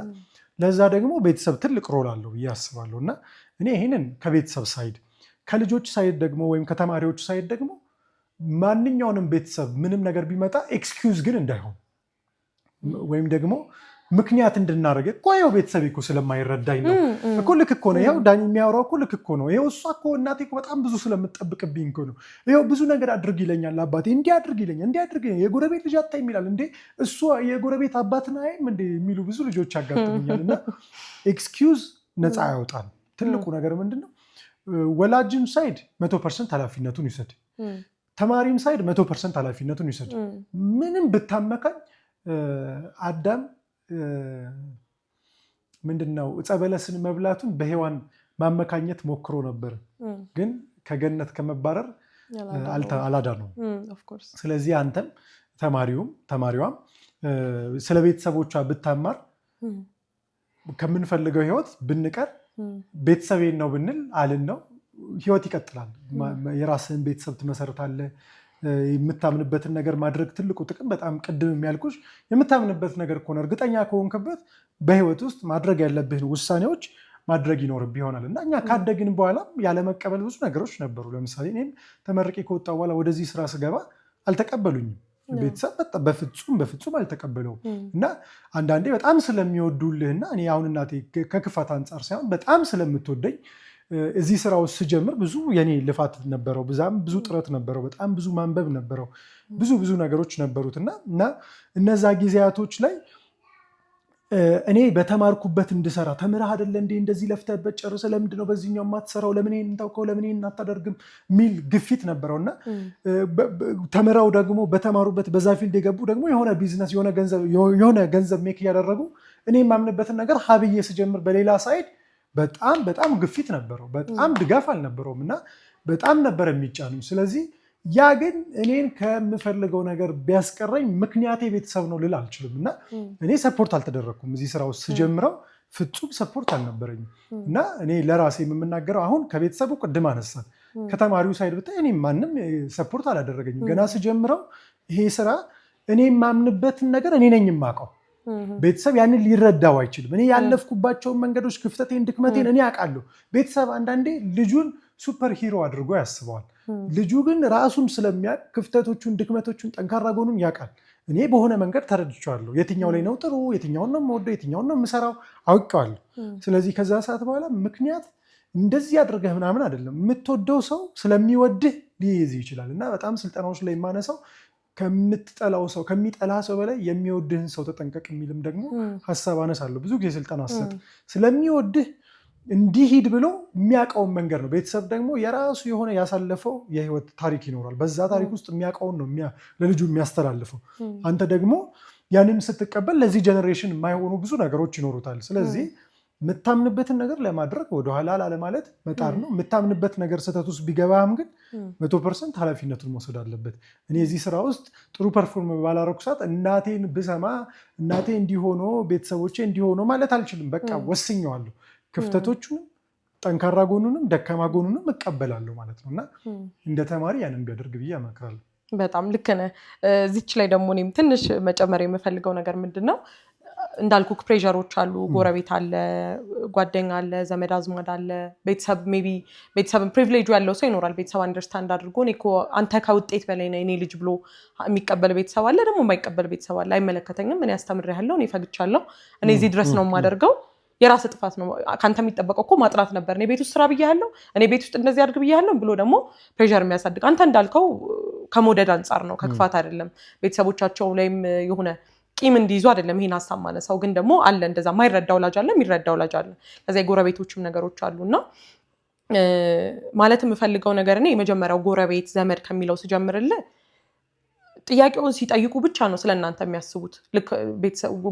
ለዛ ደግሞ ቤተሰብ ትልቅ ሮል አለው ብዬ አስባለሁ እና እኔ ይህንን ከቤተሰብ ሳይድ፣ ከልጆች ሳይድ ደግሞ ወይም ከተማሪዎች ሳይድ ደግሞ ማንኛውንም ቤተሰብ ምንም ነገር ቢመጣ ኤክስኪውዝ ግን እንዳይሆን ወይም ደግሞ ምክንያት እንድናደርግ እኮ ይኸው ቤተሰብ እኮ ስለማይረዳኝ ነው እኮ ልክ እኮ ነው፣ ይኸው ዳኒ የሚያወራው እኮ ልክ እኮ ነው፣ ይኸው እሷ እኮ እናቴ እኮ በጣም ብዙ ስለምጠብቅብኝ እኮ ነው፣ ይኸው ብዙ ነገር አድርግ ይለኛል አባቴ፣ እንዲህ አድርግ ይለኛል፣ እንዲህ አድርግ ይለኛል፣ የጎረቤት ልጅ አታይም ይላል፣ እንዴ እሱ የጎረቤት አባትን አይም እንዴ የሚሉ ብዙ ልጆች ያጋጥሙኛል። እና ኤክስኪውዝ ነፃ ያወጣል። ትልቁ ነገር ምንድነው? ወላጅም ሳይድ 100% ኃላፊነቱን ይውሰድ፣ ተማሪም ሳይድ 100% ኃላፊነቱን ይውሰድ። ምንም ብታመካኝ አዳም ምንድነው ዕፀ በለስን መብላቱን በሔዋን ማመካኘት ሞክሮ ነበር፣ ግን ከገነት ከመባረር አላዳነውም። ስለዚህ አንተም ተማሪዋም ስለ ቤተሰቦቿ ብታማር ከምንፈልገው ህይወት ብንቀር ቤተሰቤን ነው ብንል አልን ነው ህይወት ይቀጥላል። የራስህን ቤተሰብ ትመሰርታለህ። የምታምንበትን ነገር ማድረግ ትልቁ ጥቅም በጣም ቅድም የሚያልኩሽ የምታምንበት ነገር ከሆነ እርግጠኛ ከሆንክበት በህይወት ውስጥ ማድረግ ያለብህን ውሳኔዎች ማድረግ ይኖርብህ ይሆናል እና እኛ ካደግን በኋላ ያለመቀበል ብዙ ነገሮች ነበሩ። ለምሳሌ እኔም ተመርቄ ከወጣሁ በኋላ ወደዚህ ስራ ስገባ አልተቀበሉኝም። ቤተሰብ በፍጹም አልተቀበለውም እና አንዳንዴ በጣም ስለሚወዱልህና እኔ አሁን እናቴ ከክፋት አንጻር ሳይሆን በጣም ስለምትወደኝ እዚህ ስራ ውስጥ ስጀምር ብዙ የኔ ልፋት ነበረው፣ ብዙ ጥረት ነበረው፣ በጣም ብዙ ማንበብ ነበረው፣ ብዙ ነገሮች ነበሩት እና እነዛ ጊዜያቶች ላይ እኔ በተማርኩበት እንድሰራ ተምረህ አይደለ እንዴ እንደዚህ ለፍተህበት ጨርሰ ለምንድን ነው በዚህኛው የማትሰራው ለምን ይሄን እንታውቀው ለምን ይሄን አታደርግም ሚል ግፊት ነበረውና ተምረው ደግሞ በተማሩበት በዛ ፊልድ የገቡ ደግሞ የሆነ ቢዝነስ የሆነ ገንዘብ ሜክ እያደረጉ እኔ የማምንበትን ነገር ሀብዬ ስጀምር በሌላ ሳይድ በጣም ግፊት ነበረው፣ በጣም ድጋፍ አልነበረውም እና በጣም ነበር የሚጫኑኝ። ስለዚህ ያ ግን እኔን ከምፈልገው ነገር ቢያስቀረኝ ምክንያቴ ቤተሰብ ነው ልል አልችልም እና እኔ ሰፖርት አልተደረግኩም። እዚህ ስራ ውስጥ ስጀምረው ፍጹም ሰፖርት አልነበረኝም እና እኔ ለራሴ የምናገረው አሁን ከቤተሰቡ ቅድም አነሳን ከተማሪው ሳይድ ብታይ እኔ ማንም ሰፖርት አላደረገኝም። ገና ስጀምረው ይሄ ስራ እኔ የማምንበትን ነገር እኔ ነኝ የማውቀው፣ ቤተሰብ ያንን ሊረዳው አይችልም። እኔ ያለፍኩባቸውን መንገዶች ክፍተቴን፣ ድክመቴን እኔ አውቃለሁ። ቤተሰብ አንዳንዴ ልጁን ሱፐር ሂሮ አድርጎ ያስበዋል። ልጁ ግን ራሱን ስለሚያውቅ ክፍተቶቹን፣ ድክመቶቹን፣ ጠንካራ ጎኑን ያውቃል። እኔ በሆነ መንገድ ተረድቼዋለሁ። የትኛው ላይ ነው ጥሩ፣ የትኛውን ነው የምወደው፣ የትኛውን ነው የምሰራው አውቀዋለሁ። ስለዚህ ከዛ ሰዓት በኋላ ምክንያት እንደዚህ አድርገህ ምናምን አይደለም። የምትወደው ሰው ስለሚወድህ ሊይዝ ይችላል እና በጣም ስልጠናዎች ላይ የማነሳው ከምትጠላው ሰው ከሚጠላ ሰው በላይ የሚወድህን ሰው ተጠንቀቅ የሚልም ደግሞ ሀሳብ አነሳለሁ። ብዙ ጊዜ ስልጠና አሰጥ ስለሚወድህ እንዲሂድ ብሎ የሚያውቀውን መንገድ ነው። ቤተሰብ ደግሞ የራሱ የሆነ ያሳለፈው የህይወት ታሪክ ይኖራል። በዛ ታሪክ ውስጥ የሚያውቀውን ነው ለልጁ የሚያስተላልፈው። አንተ ደግሞ ያንን ስትቀበል ለዚህ ጀኔሬሽን የማይሆኑ ብዙ ነገሮች ይኖሩታል። ስለዚህ የምታምንበትን ነገር ለማድረግ ወደኋላ ላለማለት መጣር ነው። የምታምንበት ነገር ስህተት ውስጥ ቢገባህም ግን 100% ኃላፊነቱን መውሰድ አለበት። እኔ እዚህ ስራ ውስጥ ጥሩ ፐርፎርም ባላረኩ ሰዓት እናቴን ብሰማ እናቴ እንዲሆኖ ቤተሰቦቼ እንዲሆኖ ማለት አልችልም። በቃ ወስኘዋለሁ። ክፍተቶቹንም ጠንካራ ጎኑንም ደካማ ጎኑንም እቀበላለሁ ማለት ነው እና እንደ ተማሪ ያንን ቢያደርግ ብዬ እመክራለሁ። በጣም ልክ ነህ። እዚች ላይ ደግሞ እኔም ትንሽ መጨመር የምፈልገው ነገር ምንድን ነው እንዳልኩ ፕሬሸሮች አሉ። ጎረቤት አለ፣ ጓደኛ አለ፣ ዘመድ አዝማድ አለ፣ ቤተሰብ ሜይ ቢ ቤተሰብን ፕሪቪሌጁ ያለው ሰው ይኖራል። ቤተሰብ አንደርስታንድ አድርጎ እኔ እኮ አንተ ከውጤት በላይ ነህ እኔ ልጅ ብሎ የሚቀበል ቤተሰብ አለ፣ ደግሞ የማይቀበል ቤተሰብ አለ። አይመለከተኝም፣ እኔ አስተምሬያለሁ፣ እኔ ፈግቻለሁ፣ እኔ እዚህ ድረስ ነው የማደርገው፣ የራስ ጥፋት ነው፣ ካንተ የሚጠበቀው እኮ ማጥራት ነበር፣ እኔ ቤት ውስጥ ስራ ብያለሁ፣ እኔ ቤት ውስጥ እንደዚህ አድርግ ብያለሁ ብሎ ደግሞ ፕሬሸር የሚያሳድግ አንተ እንዳልከው ከመውደድ አንጻር ነው፣ ከክፋት አይደለም። ቤተሰቦቻቸው ላይም የሆነ ቂም እንዲይዙ አይደለም ይሄን ሀሳብ ማነሳው። ግን ደግሞ አለ እንደዛ ማይረዳ ወላጅ አለ፣ የሚረዳ ወላጅ አለ። ለዛ የጎረቤቶችም ነገሮች አሉና ማለት የምፈልገው ነገር እኔ የመጀመሪያው ጎረቤት ዘመድ ከሚለው ስጀምርልህ ጥያቄውን ሲጠይቁ ብቻ ነው ስለእናንተ የሚያስቡት። ልክ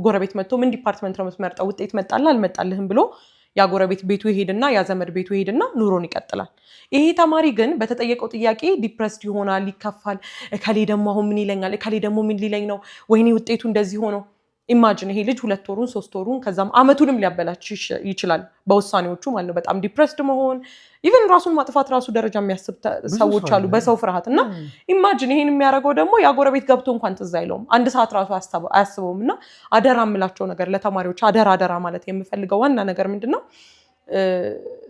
ጎረቤት መጥቶ ምን ዲፓርትመንት ነው የምትመርጠው፣ ውጤት መጣልህ አልመጣልህም ብሎ ያ ጎረቤት ቤቱ ይሄድና ያ ዘመድ ቤቱ ይሄድና ኑሮን ይቀጥላል። ይሄ ተማሪ ግን በተጠየቀው ጥያቄ ዲፕረስድ ይሆናል፣ ይከፋል። እከሌ ደግሞ አሁን ምን ይለኛል፣ እከሌ ደግሞ ምን ሊለኝ ነው፣ ወይኔ ውጤቱ እንደዚህ ሆኖ። ኢማጂን ይሄ ልጅ 2 ወሩን 3 ወሩን ከዛም አመቱንም ሊያበላች ይችላል በውሳኔዎቹ ማለት ነው። በጣም ዲፕረስድ መሆን ኢቨን ራሱን ማጥፋት ራሱ ደረጃ የሚያስብ ሰዎች አሉ በሰው ፍርሃት እና ኢማጂን ይሄን የሚያደርገው ደግሞ ያ ጎረቤት ገብቶ እንኳን ትዝ አይለውም፣ 1 ሰዓት ራሱ አያስበውም። እና አደራ የምላቸው ነገር ለተማሪዎች አደራ ማለት የምፈልገው ዋና ነገር ምንድነው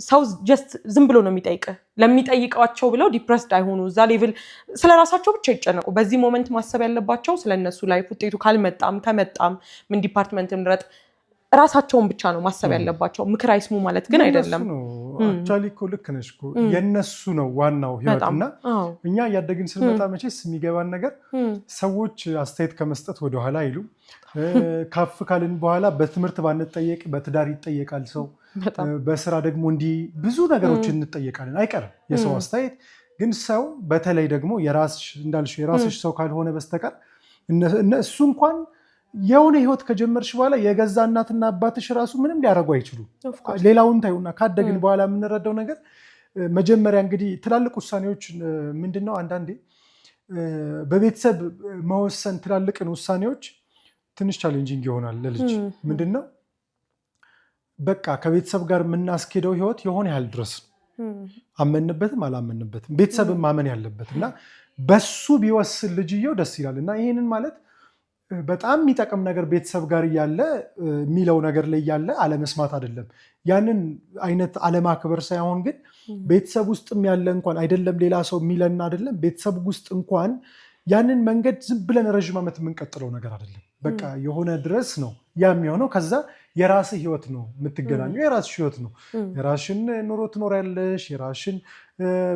ሰው ጀስት ዝም ብሎ ነው የሚጠይቅህ። ለሚጠይቃቸው ብለው ዲፕረስድ አይሆኑ፣ እዛ ሌቭል ስለራሳቸው ብቻ ይጨነቁ። በዚህ ሞመንት ማሰብ ያለባቸው ስለነሱ ላይፍ ውጤቱ ካልመጣም ከመጣም ምን ዲፓርትመንት ምረጥ ራሳቸውን ብቻ ነው ማሰብ ያለባቸው። ምክር አይስሙ ማለት ግን አይደለም። አክቹዋሊ እኮ ልክ ነሽ እኮ የነሱ ነው ዋናው ህይወትና እኛ እያደግን ስንመጣ መቼስ የሚገባን ነገር ሰዎች አስተያየት ከመስጠት ወደኋላ አይሉ። ካፍ ካልን በኋላ በትምህርት ባንጠየቅ በትዳር ይጠየቃል ሰው፣ በስራ ደግሞ እንዲህ ብዙ ነገሮች እንጠየቃለን። አይቀርም የሰው አስተያየት። ግን ሰው በተለይ ደግሞ እንዳልሽው የራስሽ ሰው ካልሆነ በስተቀር እነሱ እንኳን የሆነ ህይወት ከጀመርሽ በኋላ የገዛ እናትና አባትሽ ራሱ ምንም ሊያደርጉ አይችሉ። ሌላውን ታዩና ካደግን በኋላ የምንረዳው ነገር መጀመሪያ እንግዲህ ትላልቅ ውሳኔዎች ምንድነው አንዳንዴ በቤተሰብ መወሰን ትላልቅን ውሳኔዎች ትንሽ ቻሌንጂንግ ይሆናል ለልጅ። ምንድነው በቃ ከቤተሰብ ጋር የምናስኬደው ህይወት የሆነ ያህል ድረስ አመንበትም አላመንበትም ቤተሰብም ማመን ያለበት እና በሱ ቢወስን ልጅየው ደስ ይላል። እና ይሄንን ማለት በጣም የሚጠቅም ነገር ቤተሰብ ጋር እያለ የሚለው ነገር ላይ እያለ አለመስማት አይደለም። ያንን አይነት አለማክበር ሳይሆን ግን ቤተሰብ ውስጥም ያለ እንኳን አይደለም ሌላ ሰው የሚለን አይደለም ቤተሰብ ውስጥ እንኳን ያንን መንገድ ዝም ብለን ረዥም ዓመት የምንቀጥለው ነገር አይደለም። በቃ የሆነ ድረስ ነው ያ የሚሆነው። ከዛ የራስ ህይወት ነው የምትገናኘው፣ የራስሽ ህይወት ነው። የራስሽን ኑሮ ትኖሪያለሽ። የራስሽን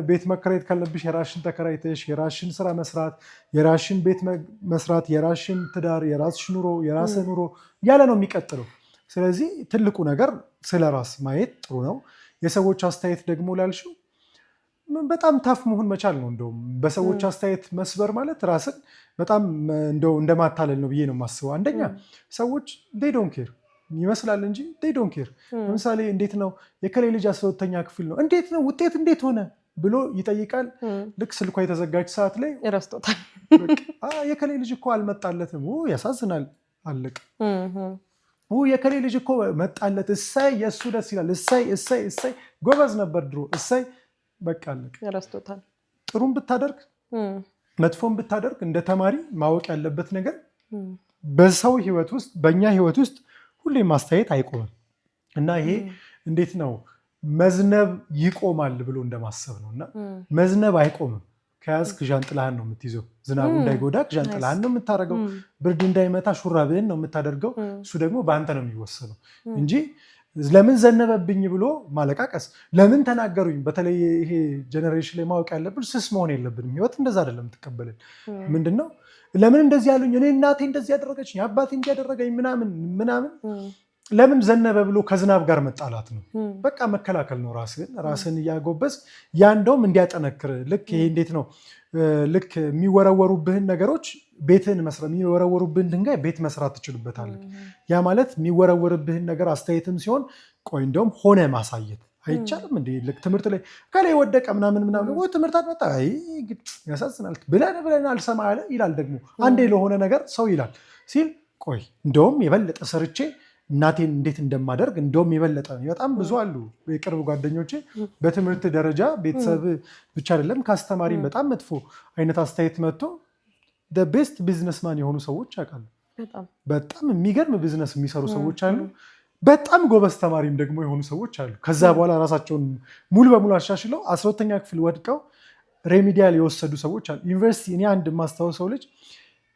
ቤት መከራየት ካለብሽ የራስሽን ተከራይተሽ የራስሽን ስራ መስራት፣ የራስሽን ቤት መስራት፣ የራስሽን ትዳር፣ የራስሽ ኑሮ፣ የራስ ኑሮ ያለ ነው የሚቀጥለው። ስለዚህ ትልቁ ነገር ስለ ራስ ማየት ጥሩ ነው። የሰዎች አስተያየት ደግሞ ላልሽው በጣም ታፍ መሆን መቻል ነው። እንደውም በሰዎች አስተያየት መስበር ማለት ራስን በጣም እንደማታለል ነው ብዬ ነው የማስበው። አንደኛ ሰዎች they don't care ይመስላል እንጂ they don't care። ለምሳሌ እንዴት ነው የከሌ ልጅ 12ኛ ክፍል ነው እንዴት ነው ውጤት እንዴት ሆነ ብሎ ይጠይቃል። ልክ ስልኳ የተዘጋጅ ሰዓት ላይ ይረስቶታል። የከሌ ልጅ እኮ አልመጣለትም፣ ያሳዝናል፣ አለቅ። የከሌ ልጅ እኮ መጣለት፣ እሰይ የእሱ ደስ ይላል፣ እሰይ እሰይ እሰይ ጎበዝ ነበር ድሮ፣ እሰይ በቃ አለቅ። ይረስቶታል። ጥሩም ብታደርግ መጥፎም ብታደርግ እንደ ተማሪ ማወቅ ያለበት ነገር በሰው ህይወት ውስጥ በእኛ ህይወት ውስጥ ሁሌም ማስተያየት አይቆምም እና ይሄ እንዴት ነው መዝነብ ይቆማል ብሎ እንደማሰብ ነው። እና መዝነብ አይቆምም። ከያዝክ ዣንጥላህን ነው የምትይዘው። ዝናቡ እንዳይጎዳ ዣንጥላህን ነው የምታደርገው። ብርድ እንዳይመታ ሹራብህን ነው የምታደርገው። እሱ ደግሞ በአንተ ነው የሚወሰነው እንጂ ለምን ዘነበብኝ ብሎ ማለቃቀስ፣ ለምን ተናገሩኝ። በተለይ ይሄ ጀኔሬሽን ላይ ማወቅ ያለብን ስስ መሆን የለብንም። ህይወት እንደዛ አይደለም የምትቀበልን። ምንድነው ለምን እንደዚህ ያሉኝ፣ እኔ እናቴ እንደዚህ ያደረገችኝ፣ አባቴ እንዲያደረገኝ ምናምን ምናምን፣ ለምን ዘነበ ብሎ ከዝናብ ጋር መጣላት ነው። በቃ መከላከል ነው። ራስን እያጎበዝ ያ እንደውም እንዲያጠነክር። ልክ ይሄ እንዴት ነው ልክ የሚወረወሩብህን ነገሮች ቤትህን መስራት፣ የሚወረወሩብህን ድንጋይ ቤት መስራት ትችልበታለህ። ያ ማለት የሚወረወርብህን ነገር አስተያየትም ሲሆን ቆይ እንደውም ሆነ ማሳየት አይቻልም እንዴ? ልክ ትምህርት ላይ ከላይ ወደቀ ምናምን ትምህርት አትመጣ ያሳዝናል ብለን አልሰማ ያለ ይላል። ደግሞ አንዴ ለሆነ ነገር ሰው ይላል ሲል ቆይ እንደውም የበለጠ ሰርቼ እናቴን እንዴት እንደማደርግ እንደውም የበለጠ በጣም ብዙ አሉ የቅርብ ጓደኞቼ በትምህርት ደረጃ ቤተሰብ ብቻ አይደለም ከአስተማሪም በጣም መጥፎ አይነት አስተያየት መጥቶ ቤስት ቢዝነስማን የሆኑ ሰዎች ያውቃሉ። በጣም የሚገርም ቢዝነስ የሚሰሩ ሰዎች አሉ። በጣም ጎበዝ ተማሪም ደግሞ የሆኑ ሰዎች አሉ። ከዛ በኋላ ራሳቸውን ሙሉ በሙሉ አሻሽለው 12ኛ ክፍል ወድቀው ሬሚዲያል የወሰዱ ሰዎች አሉ። ዩኒቨርሲቲ እኔ አንድ የማስታውሰው ልጅ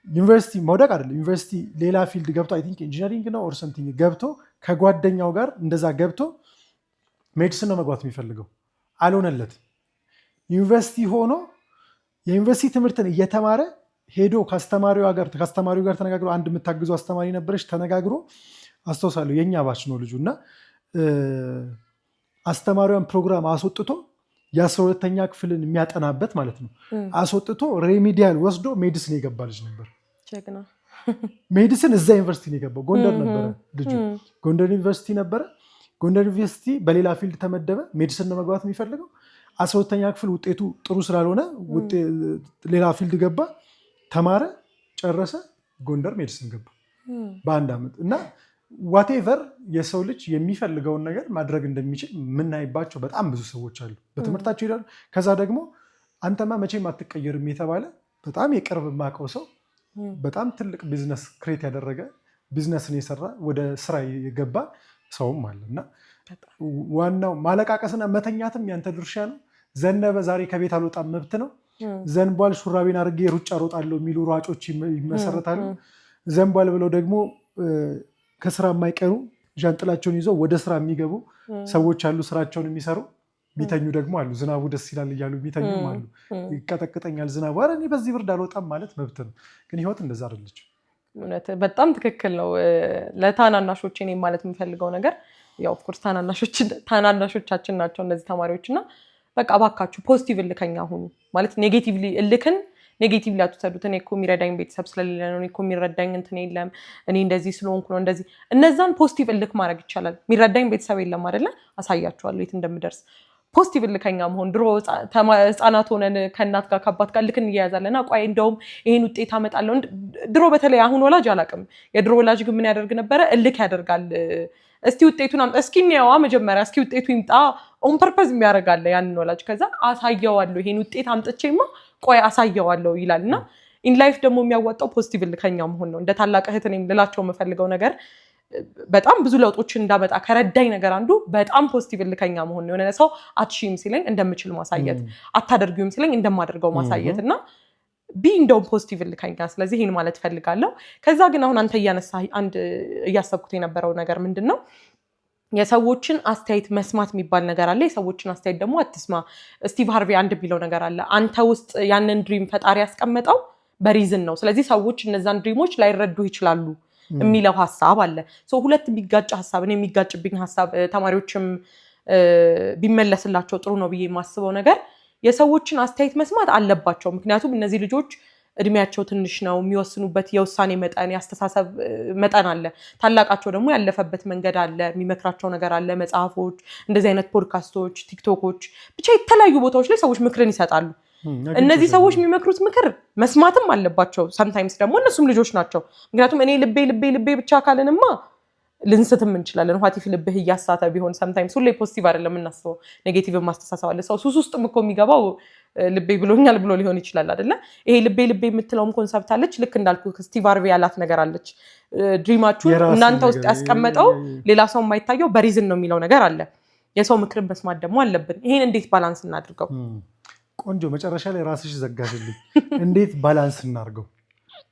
ዩኒቨርሲቲ መውደቅ አይደለም ዩኒቨርሲቲ ሌላ ፊልድ ገብቶ አይ ቲንክ ኢንጂነሪንግ ነው ኦር ሰምቲንግ ገብቶ ከጓደኛው ጋር እንደዛ ገብቶ ሜዲሲን ነው መግባት የሚፈልገው አልሆነለትም። ዩኒቨርሲቲ ሆኖ የዩኒቨርሲቲ ትምህርትን እየተማረ ሄዶ ከአስተማሪው ጋር ተነጋግሮ አንድ የምታግዙ አስተማሪ ነበረች ተነጋግሮ አስታውሳለሁ የኛ ባች ነው ልጁ እና አስተማሪዋን ፕሮግራም አስወጥቶ የ12ኛ ክፍልን የሚያጠናበት ማለት ነው አስወጥቶ ሬሚዲያል ወስዶ ሜዲሲን የገባ ልጅ ነበር። ሜዲሲን እዛ ዩኒቨርሲቲ ነው የገባው። ጎንደር ነበረ ልጁ ጎንደር ዩኒቨርሲቲ ነበረ። ጎንደር ዩኒቨርሲቲ በሌላ ፊልድ ተመደበ። ሜዲሲን ነው መግባት የሚፈልገው 12ኛ ክፍል ውጤቱ ጥሩ ስላልሆነ ሌላ ፊልድ ገባ፣ ተማረ፣ ጨረሰ፣ ጎንደር ሜዲሲን ገባ በአንድ ዓመት። እና ዋቴቨር የሰው ልጅ የሚፈልገውን ነገር ማድረግ እንደሚችል የምናይባቸው በጣም ብዙ ሰዎች አሉ። በትምህርታቸው ይላሉ። ከዛ ደግሞ አንተማ መቼም አትቀየርም የተባለ በጣም የቅርብ የማውቀው ሰው በጣም ትልቅ ቢዝነስ ክሬት ያደረገ ቢዝነስን የሰራ ወደ ስራ የገባ ሰውም አለ። እና ዋናው ማለቃቀስና መተኛትም ያንተ ድርሻ ነው። ዘነበ ዛሬ ከቤት አልወጣም መብት ነው። ዘንቧል ሹራቤን አድርጌ ሩጫ ሮጣለሁ የሚሉ ሯጮች ይመሰረታሉ። ዘንቧል ብለው ደግሞ ከስራ የማይቀሩ ዣንጥላቸውን ይዘው ወደ ስራ የሚገቡ ሰዎች አሉ። ስራቸውን የሚሰሩ የሚተኙ ደግሞ አሉ። ዝናቡ ደስ ይላል እያሉ የሚተኙም አሉ። ይቀጠቅጠኛል ዝናቡ፣ ኧረ እኔ በዚህ ብርድ አልወጣም ማለት መብት ነው። ግን ህይወት እንደዛ አይደለች። እውነት በጣም ትክክል ነው። ለታናናሾች እኔ ማለት የምፈልገው ነገር ያው ኦፍኮርስ ታናናሾቻችን ናቸው እነዚህ ተማሪዎች እና በቃ እባካችሁ ፖዚቲቭ እልከኛ ሁኑ ማለት ኔጌቲቭሊ እልክን ኔጌቲቭ ላትወሰዱት። እኔ እኮ የሚረዳኝ ቤተሰብ ስለሌለ ነው፣ እኔ እኮ የሚረዳኝ እንትን የለም፣ እኔ እንደዚህ ስለሆንኩ ነው እንደዚህ። እነዛን ፖዚቲቭ እልክ ማድረግ ይቻላል። የሚረዳኝ ቤተሰብ የለም አይደለ? አሳያችኋለሁ የት እንደምደርስ። ፖዚቲቭ እልከኛ መሆን። ድሮ ህፃናት ሆነን ከእናት ጋር ከአባት ጋር ልክ እንያያዛለን። ቆይ እንደውም ይሄን ውጤት አመጣለሁ። ድሮ በተለይ አሁን ወላጅ አላውቅም፣ የድሮ ወላጅ ግን ምን ያደርግ ነበረ? እልክ ያደርጋል። እስቲ ውጤቱን አምጣ፣ እስኪ እንየዋ መጀመሪያ፣ እስኪ ውጤቱ ይምጣ። ኦን ፐርፐዝ የሚያደርጋለ ያንን ወላጅ። ከዛ አሳየዋለሁ፣ ይሄን ውጤት አምጥቼማ ቆይ አሳየዋለሁ ይላል። እና ኢንላይፍ ደግሞ የሚያዋጣው ፖዚቲቭ እልከኛ መሆን ነው። እንደ ታላቅ እህት እኔም ልላቸው የምፈልገው ነገር በጣም ብዙ ለውጦችን እንዳመጣ ከረዳኝ ነገር አንዱ በጣም ፖዚቲቭ እልከኛ መሆን ነው። የሆነ ሰው አትሺም ሲለኝ እንደምችል ማሳየት፣ አታደርጊውም ሲለኝ እንደማደርገው ማሳየት እና ቢ እንደውም ፖዚቲቭ ልካኛ ስለዚህ ይሄን ማለት ፈልጋለሁ ከዛ ግን አሁን አንተ እያነሳ አንድ እያሰብኩት የነበረው ነገር ምንድነው የሰዎችን አስተያየት መስማት የሚባል ነገር አለ የሰዎችን አስተያየት ደግሞ አትስማ ስቲቭ ሃርቪ አንድ ቢለው ነገር አለ አንተ ውስጥ ያንን ድሪም ፈጣሪ ያስቀመጠው በሪዝን ነው ስለዚህ ሰዎች እነዛን ድሪሞች ላይረዱ ይችላሉ የሚለው ሐሳብ አለ ሶ ሁለት የሚጋጭ ሐሳብ እኔ የሚጋጭብኝ ሐሳብ ተማሪዎችም ቢመለስላቸው ጥሩ ነው ብዬ የማስበው ነገር የሰዎችን አስተያየት መስማት አለባቸው ምክንያቱም እነዚህ ልጆች እድሜያቸው ትንሽ ነው የሚወስኑበት የውሳኔ መጠን ያስተሳሰብ መጠን አለ ታላቃቸው ደግሞ ያለፈበት መንገድ አለ የሚመክራቸው ነገር አለ መጽሐፎች እንደዚህ አይነት ፖድካስቶች ቲክቶኮች ብቻ የተለያዩ ቦታዎች ላይ ሰዎች ምክርን ይሰጣሉ እነዚህ ሰዎች የሚመክሩት ምክር መስማትም አለባቸው sometimes ደግሞ እነሱም ልጆች ናቸው ምክንያቱም እኔ ልቤ ብቻ ካለንማ ልንስትም እንችላለን ኋቲፍ ልብህ ያሳተ ቢሆን sometimes ሁሌ ፖዚቲቭ አይደለም እናስበው ኔጌቲቭ ማስተሳሰብ አለ ሰው ሱስ ውስጥም እኮ የሚገባው ልቤ ብሎኛል ብሎ ሊሆን ይችላል አይደለ ይሄ ልቤ የምትለውም ኮንሰፕት አለች ልክ እንዳልኩ ስቲቭ ሃርቪ ያላት ነገር አለች ድሪማችሁ እናንተ ውስጥ ያስቀመጠው ሌላ ሰው የማይታየው በሪዝን ነው የሚለው ነገር አለ የሰው ምክርን መስማት ደግሞ አለብን ይሄን እንዴት ባላንስ እናድርገው ቆንጆ መጨረሻ ላይ ራስሽ ዘጋሽልኝ እንዴት ባላንስ እናርገው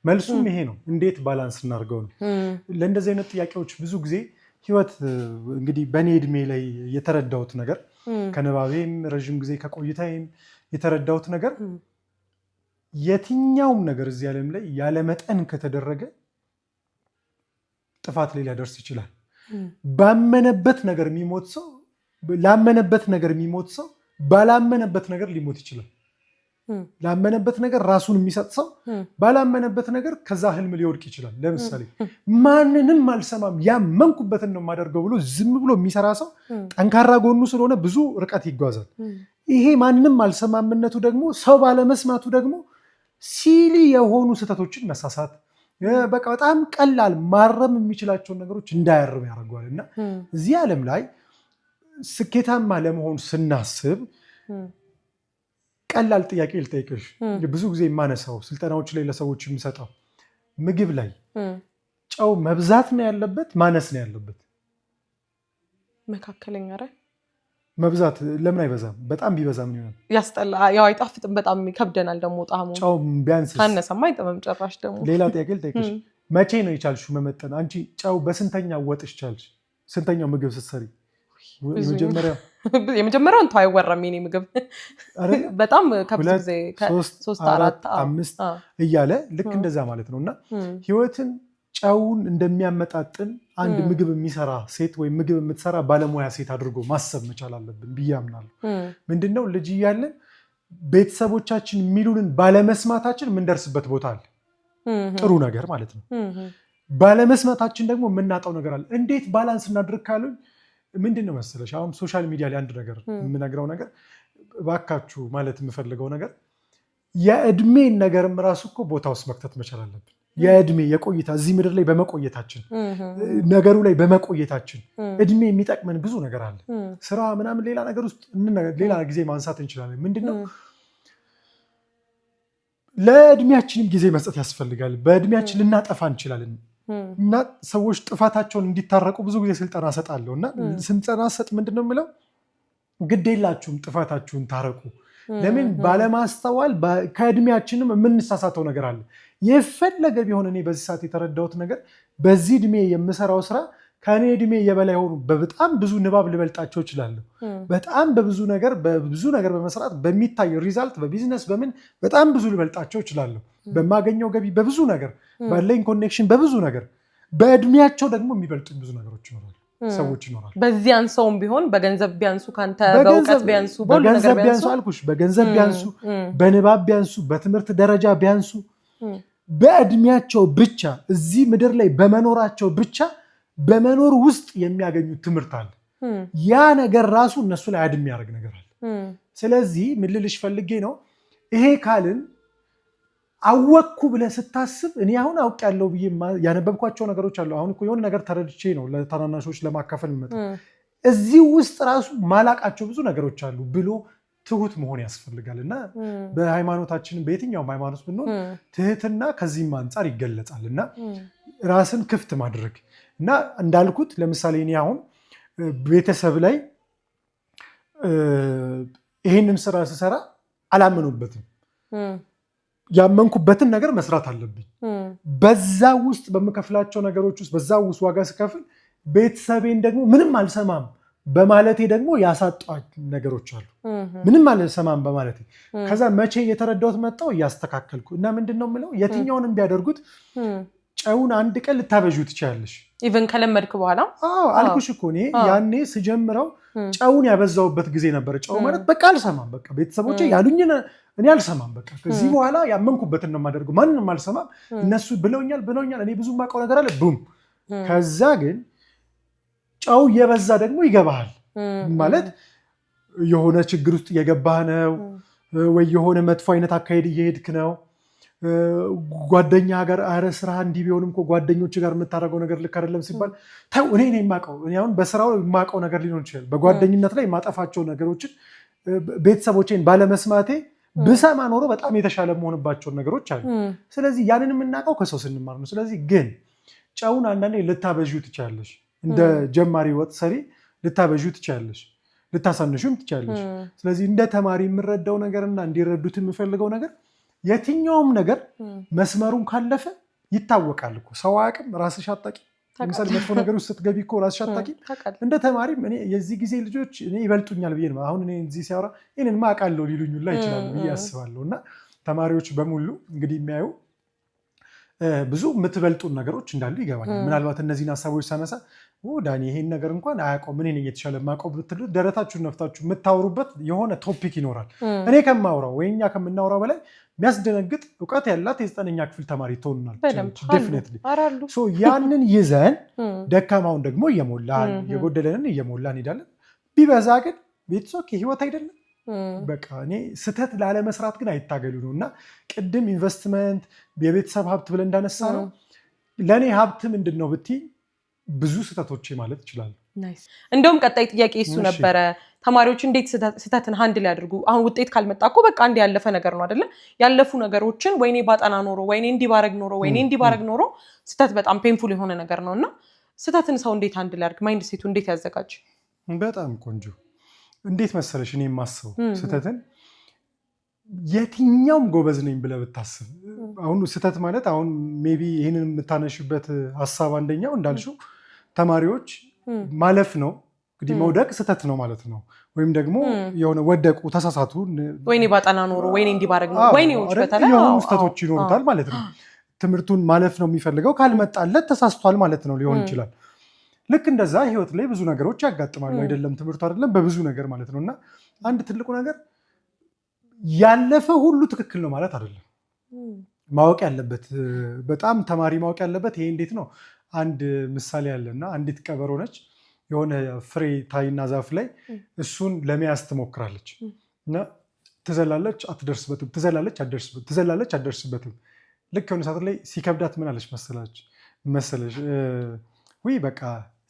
መልሱም ይሄ ነው እንዴት ባላንስ እናርገው ነው ለእንደዚህ አይነት ጥያቄዎች ብዙ ጊዜ ህይወት እንግዲህ በኔ እድሜ ላይ የተረዳሁት ነገር ከነባቤም ረጅም ጊዜ ከቆይታዬም የተረዳሁት ነገር የትኛውም ነገር እዚህ ዓለም ላይ ያለ መጠን ከተደረገ ጥፋት ላይ ሊያደርስ ይችላል ባመነበት ነገር የሚሞት ሰው ላመነበት ነገር የሚሞት ሰው ባላመነበት ነገር ሊሞት ይችላል ላመነበት ነገር ራሱን የሚሰጥ ሰው ባላመነበት ነገር ከዛ ህልም ሊወድቅ ይችላል ለምሳሌ ማንንም አልሰማም ያመንኩበትን ነው የማደርገው ብሎ ዝም ብሎ የሚሰራ ሰው ጠንካራ ጎኑ ስለሆነ ብዙ ርቀት ይጓዛል ይሄ ማንንም አልሰማምነቱ ደግሞ ሰው ባለመስማቱ ደግሞ ሲሊ የሆኑ ስህተቶችን መሳሳት በቃ በጣም ቀላል ማረም የሚችላቸውን ነገሮች እንዳያርም ያደርገዋል እና እዚህ ዓለም ላይ ስኬታማ ለመሆን ስናስብ ቀላል ጥያቄ ልጠይቅሽ ብዙ ጊዜ የማነሳው ስልጠናዎች ላይ ለሰዎች የሚሰጠው ምግብ ላይ ጨው መብዛት ነው ያለበት ማነስ ነው ያለበት መካከለኛ አይደል መብዛት ለምን አይበዛም በጣም ቢበዛ ምን ይሆናል ያስጠላ ያው አይጣፍጥም በጣም ይከብደናል ደግሞ ጣሙ ጨው ቢያንስ ካነሰማ አይጠመም ጨራሽ ደግሞ ሌላ ጥያቄ ልጠይቅሽ መቼ ነው የቻልሽው መመጠን አንቺ ጨው በስንተኛው ወጥሽ ቻልሽ ስንተኛው ምግብ ስትሰሪ የመጀመሪያው እንተው አይወራም የኔ ምግብ በጣም ከብዙ ጊዜ 3 4 5 እያለ ልክ እንደዛ ማለት ነውና ህይወትን ጨውን እንደሚያመጣጥን አንድ ምግብ የሚሰራ ሴት ወይ ምግብ የምትሰራ ባለሙያ ሴት አድርጎ ማሰብ መቻል አለብን ብያምናለሁ ምንድነው ልጅ እያለን ቤተሰቦቻችን የሚሉንን ባለመስማታችን የምንደርስበት ቦታ አለ ጥሩ ነገር ማለት ነው ባለመስማታችን ደግሞ የምናጣው ነገር አለ እንዴት ባላንስ እናድርግ ካሉኝ ምንድነው መሰለሽ አሁን ሶሻል ሚዲያ ላይ አንድ ነገር የምነግረው ነገር ባካችሁ ማለት የምፈልገው ነገር የእድሜን ነገርም ራሱ እኮ ቦታ ውስጥ መክተት መቻል አለብን የእድሜ የቆይታ እዚህ ምድር ላይ በመቆየታችን ነገሩ ላይ በመቆየታችን እድሜ የሚጠቅመን ብዙ ነገር አለ ስራ ምናምን ሌላ ነገር ውስጥ ሌላ ጊዜ ማንሳት እንችላለን ምንድነው ለእድሜያችንም ጊዜ መስጠት ያስፈልጋል በእድሜያችን ልናጠፋ እንችላለን እና ሰዎች ጥፋታቸውን እንዲታረቁ ብዙ ጊዜ ስልጠና ሰጣለሁ እና ስልጠና ሰጥ ምንድነው የምለው ግዴላችሁም ጥፋታችሁን ታረቁ ለምን ባለማስተዋል ከእድሜያችንም የምንሳሳተው ነገር አለ የፈለገ ቢሆን እኔ በዚህ ሰዓት የተረዳሁት ነገር በዚህ እድሜ የምሰራው ስራ ከኔ እድሜ የበላይ ሆኑ በጣም ብዙ ንባብ ልበልጣቸው ይችላል በጣም በብዙ ነገር በመስራት በሚታይ ሪዛልት በቢዝነስ በምን በጣም ብዙ ልበልጣቸው ይችላል በማገኘው ገቢ በብዙ ነገር ባለኝ ኮኔክሽን በብዙ ነገር በእድሜያቸው ደግሞ የሚበልጡኝ ብዙ ነገሮች ይኖራሉ ሰዎች ይኖራሉ በዚህ አንሰውም ቢሆን በገንዘብ ቢያንሱ ካንተ በእውቀት ቢያንሱ በገንዘብ ቢያንሱ አልኩሽ በገንዘብ ቢያንሱ በንባብ ቢያንሱ በትምህርት ደረጃ ቢያንሱ በእድሜያቸው ብቻ እዚህ ምድር ላይ በመኖራቸው ብቻ በመኖር ውስጥ የሚያገኙት ትምህርት አለ ያ ነገር ራሱ እነሱ ላይ አድም የሚያደርግ ነገር አለ ስለዚህ ምን ልልሽ ፈልጌ ነው ይሄ ካልን አወቅኩ ብለህ ስታስብ እኔ አሁን አውቅ ያለው ብዬ ያነበብኳቸው ነገሮች አሉ አሁን እኮ የሆነ ነገር ተረድቼ ነው ለታናናሾች ለማካፈል የሚመጣው እዚህ ውስጥ ራሱ ማላቃቸው ብዙ ነገሮች አሉ ብሎ ትሁት መሆን ያስፈልጋልና በሃይማኖታችን በየትኛውም ሃይማኖት ብንሆን ትህትና ከዚህም አንፃር ይገለጻልና ራስን ክፍት ማድረግ እና እንዳልኩት ለምሳሌ እኔ አሁን ቤተሰብ ላይ ይሄንን ስራ ስሰራ አላመኑበትም ያመንኩበትን ነገር መስራት አለብኝ። በዛ ውስጥ በምከፍላቸው ነገሮች ውስጥ በዛ ውስጥ ዋጋ ስከፍል ቤተሰቤን ደግሞ ምንም አልሰማም በማለቴ ደግሞ ያሳጧት ነገሮች አሉ። ምንም አልሰማም በማለቴ ከዛ መቼ የተረዳሁት መጣው እያስተካከልኩ እና ምንድነው የምለው የትኛውንም ቢያደርጉት ጨውን አንድ ቀን ልታበዡ ትችላለሽ። ኢቭን ከለመድክ በኋላ አልኩሽ እኮ እኔ ያኔ ስጀምረው ጨውን ያበዛውበት ጊዜ ነበር። ጨው ማለት በቃ አልሰማም፣ በቃ ቤተሰቦቼ ያሉኝ እኔ አልሰማም። በቃ ከዚህ በኋላ ያመንኩበትን ነው የማደርገው። ማንንም አልሰማም። እነሱ ብለውኛል እኔ ብዙ የማውቀው ነገር አለ ቡም። ከዛ ግን ጨው እየበዛ ደግሞ ይገባሃል ማለት የሆነ ችግር ውስጥ እየገባህ ነው ወይ የሆነ መጥፎ አይነት አካሄድ እየሄድክ ነው። ጓደኛ ጋር አረ ስራ እንዲህ ቢሆንም እኮ ጓደኞች ጋር የምታደርገው ነገር ልክ አይደለም ሲባል ተው እኔ የማውቀው እኔ አሁን በስራው የማውቀው ነገር ሊሆን ይችላል። በጓደኝነት ላይ የማጠፋቸው ነገሮችን ቤተሰቦቼን ባለመስማቴ ብሰማ ኖሮ በጣም የተሻለ መሆንባቸውን ነገሮች አሉ። ስለዚህ ያንን የምናውቀው ከሰው ስንማር ነው። ስለዚህ ግን ጨውን አንዳንዴ ልታበዡ ትችላለሽ። እንደ ጀማሪ ወጥ ሰሪ ልታበዡ ትችላለሽ፣ ልታሳንሹም ትችላለሽ። ስለዚህ እንደ ተማሪ የምረዳው ነገርና እንዲረዱት የምፈልገው ነገር የትኛውም ነገር መስመሩን ካለፈ ይታወቃል እኮ። ሰው አያውቅም፣ ራስሽ አታውቂም። ለምሳሌ መጥፎ ነገር ውስጥ ስትገቢ እኮ ራስሽ አታውቂም። እንደ ተማሪም እኔ የዚህ ጊዜ ልጆች እኔ ይበልጡኛል ብዬ ነው አሁን እኔ እዚህ ሲያወራ ይሄንን ማውቃለሁ ሊሉኝላ ይችላሉ ብዬ አስባለሁ። እና ተማሪዎች በሙሉ እንግዲህ የሚያዩ ብዙ የምትበልጡን ነገሮች እንዳሉ ይገባኛል። ምናልባት እነዚህን ሀሳቦች ሳነሳ ዳኒ ይሄን ነገር እንኳን አያውቀውም እኔ ነኝ የተሻለ የማውቀው ብትሉ ደረታችሁን ነፍታችሁ የምታወሩበት የሆነ ቶፒክ ይኖራል። እኔ ከማውራው ወይ እኛ ከምናወራው በላይ የሚያስደነግጥ እውቀት ያላት የ9ኛ ክፍል ተማሪ ትሆናለች። ዴፊኒትሊ ያንን ይዘን ደካማውን ደግሞ እየሞላን የጎደለንን እየሞላን እንሄዳለን። ቢበዛ ግን ቤተሰብ ህይወት አይደለም። በቃ እኔ ስህተት ላለመስራት ግን አይታገሉ ነው። እና ቅድም ኢንቨስትመንት የቤተሰብ ሀብት ብለን እንዳነሳ ነው ለእኔ ሀብት ምንድን ነው ብትይ ብዙ ስህተቶች ማለት ይችላል። እንደውም ቀጣይ ጥያቄ እሱ ነበረ። ተማሪዎች እንዴት ስህተትን ሃንድል ያድርጉ? አሁን ውጤት ካልመጣ እኮ በቃ አንድ ያለፈ ነገር ነው አይደለ? ያለፉ ነገሮችን ወይኔ ባጠና ኖሮ ወይኔ እንዲህ ባረግ ኖሮ ስህተት በጣም ፔንፉል የሆነ ነገር ነው እና ስህተትን ሰው እንዴት ሃንድል ያድርግ? ማይንድ ሴቱ እንዴት ያዘጋጅ? በጣም ቆንጆ። እንዴት መሰለሽ እኔ የማስበው ስህተትን የትኛውም ጎበዝ ነኝ ብለህ ብታስብ አሁን ስህተት ማለት አሁን ሜይ ቢ ይህንን የምታነሽበት ሀሳብ አንደኛው እንዳልሽው ተማሪዎች ማለፍ ነው እንግዲህ መውደቅ ስህተት ነው ማለት ነው። ወይም ደግሞ የሆነ ወደቁ ተሳሳቱ ወይኔ ባጠና ኖሮ ወይኔ እንዲህ ባረግ ኖሮ ወይኔ የሆኑ ስህተቶች ይኖሩታል ማለት ነው። ትምህርቱን ማለፍ ነው የሚፈልገው ካልመጣለት ተሳስቷል ማለት ነው ሊሆን ይችላል። ልክ እንደዛ ህይወት ላይ ብዙ ነገሮች ያጋጥማሉ አይደለም ትምህርቱ አይደለም በብዙ ነገር ማለት ነው። እና አንድ ትልቁ ነገር ያለፈ ሁሉ ትክክል ነው ማለት አይደለም። ማወቅ ያለበት በጣም ተማሪ ማወቅ ያለበት ይሄ እንዴት ነው። አንድ ምሳሌ አለና አንዲት ቀበሮ ነች የሆነ ፍሬ ታይና ዛፍ ላይ እሱን ለመያዝ ትሞክራለች እና ትዘላለች አትደርስበትም፣ ትዘላለች አትደርስበትም። ልክ የሆነ ሰዓት ላይ ሲከብዳት ምን አለች መሰለሽ ወይ በቃ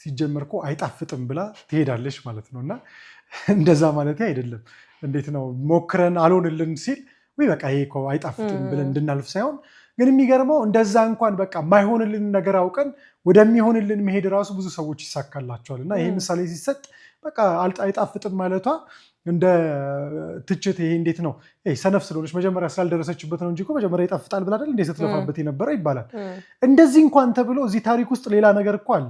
ሲጀመር እኮ አይጣፍጥም ብላ ትሄዳለች ማለት ነው። እና እንደዛ ማለት አይደለም። እንዴት ነው ሞክረን አልሆንልን ሲል ወይ በቃ ይሄ እኮ አይጣፍጥም ብለን እንድናልፍ ሳይሆን ግን የሚገርመው እንደዛ እንኳን በቃ ማይሆንልን ነገር አውቀን ወደሚሆንልን መሄድ ራሱ ብዙ ሰዎች ይሳካላቸዋል። እና ይሄ ምሳሌ ሲሰጥ በቃ አይጣፍጥም ማለቷ እንደ ትችት ይሄ እንዴት ነው ሰነፍ ስለሆነች መጀመሪያ ስላልደረሰችበት ነው እንጂ እኮ መጀመሪያ ይጣፍጣል ብላ አይደል እንደ ስትለፋበት የነበረ ይባላል። እንደዚህ እንኳን ተብሎ እዚህ ታሪክ ውስጥ ሌላ ነገር እኮ አለ።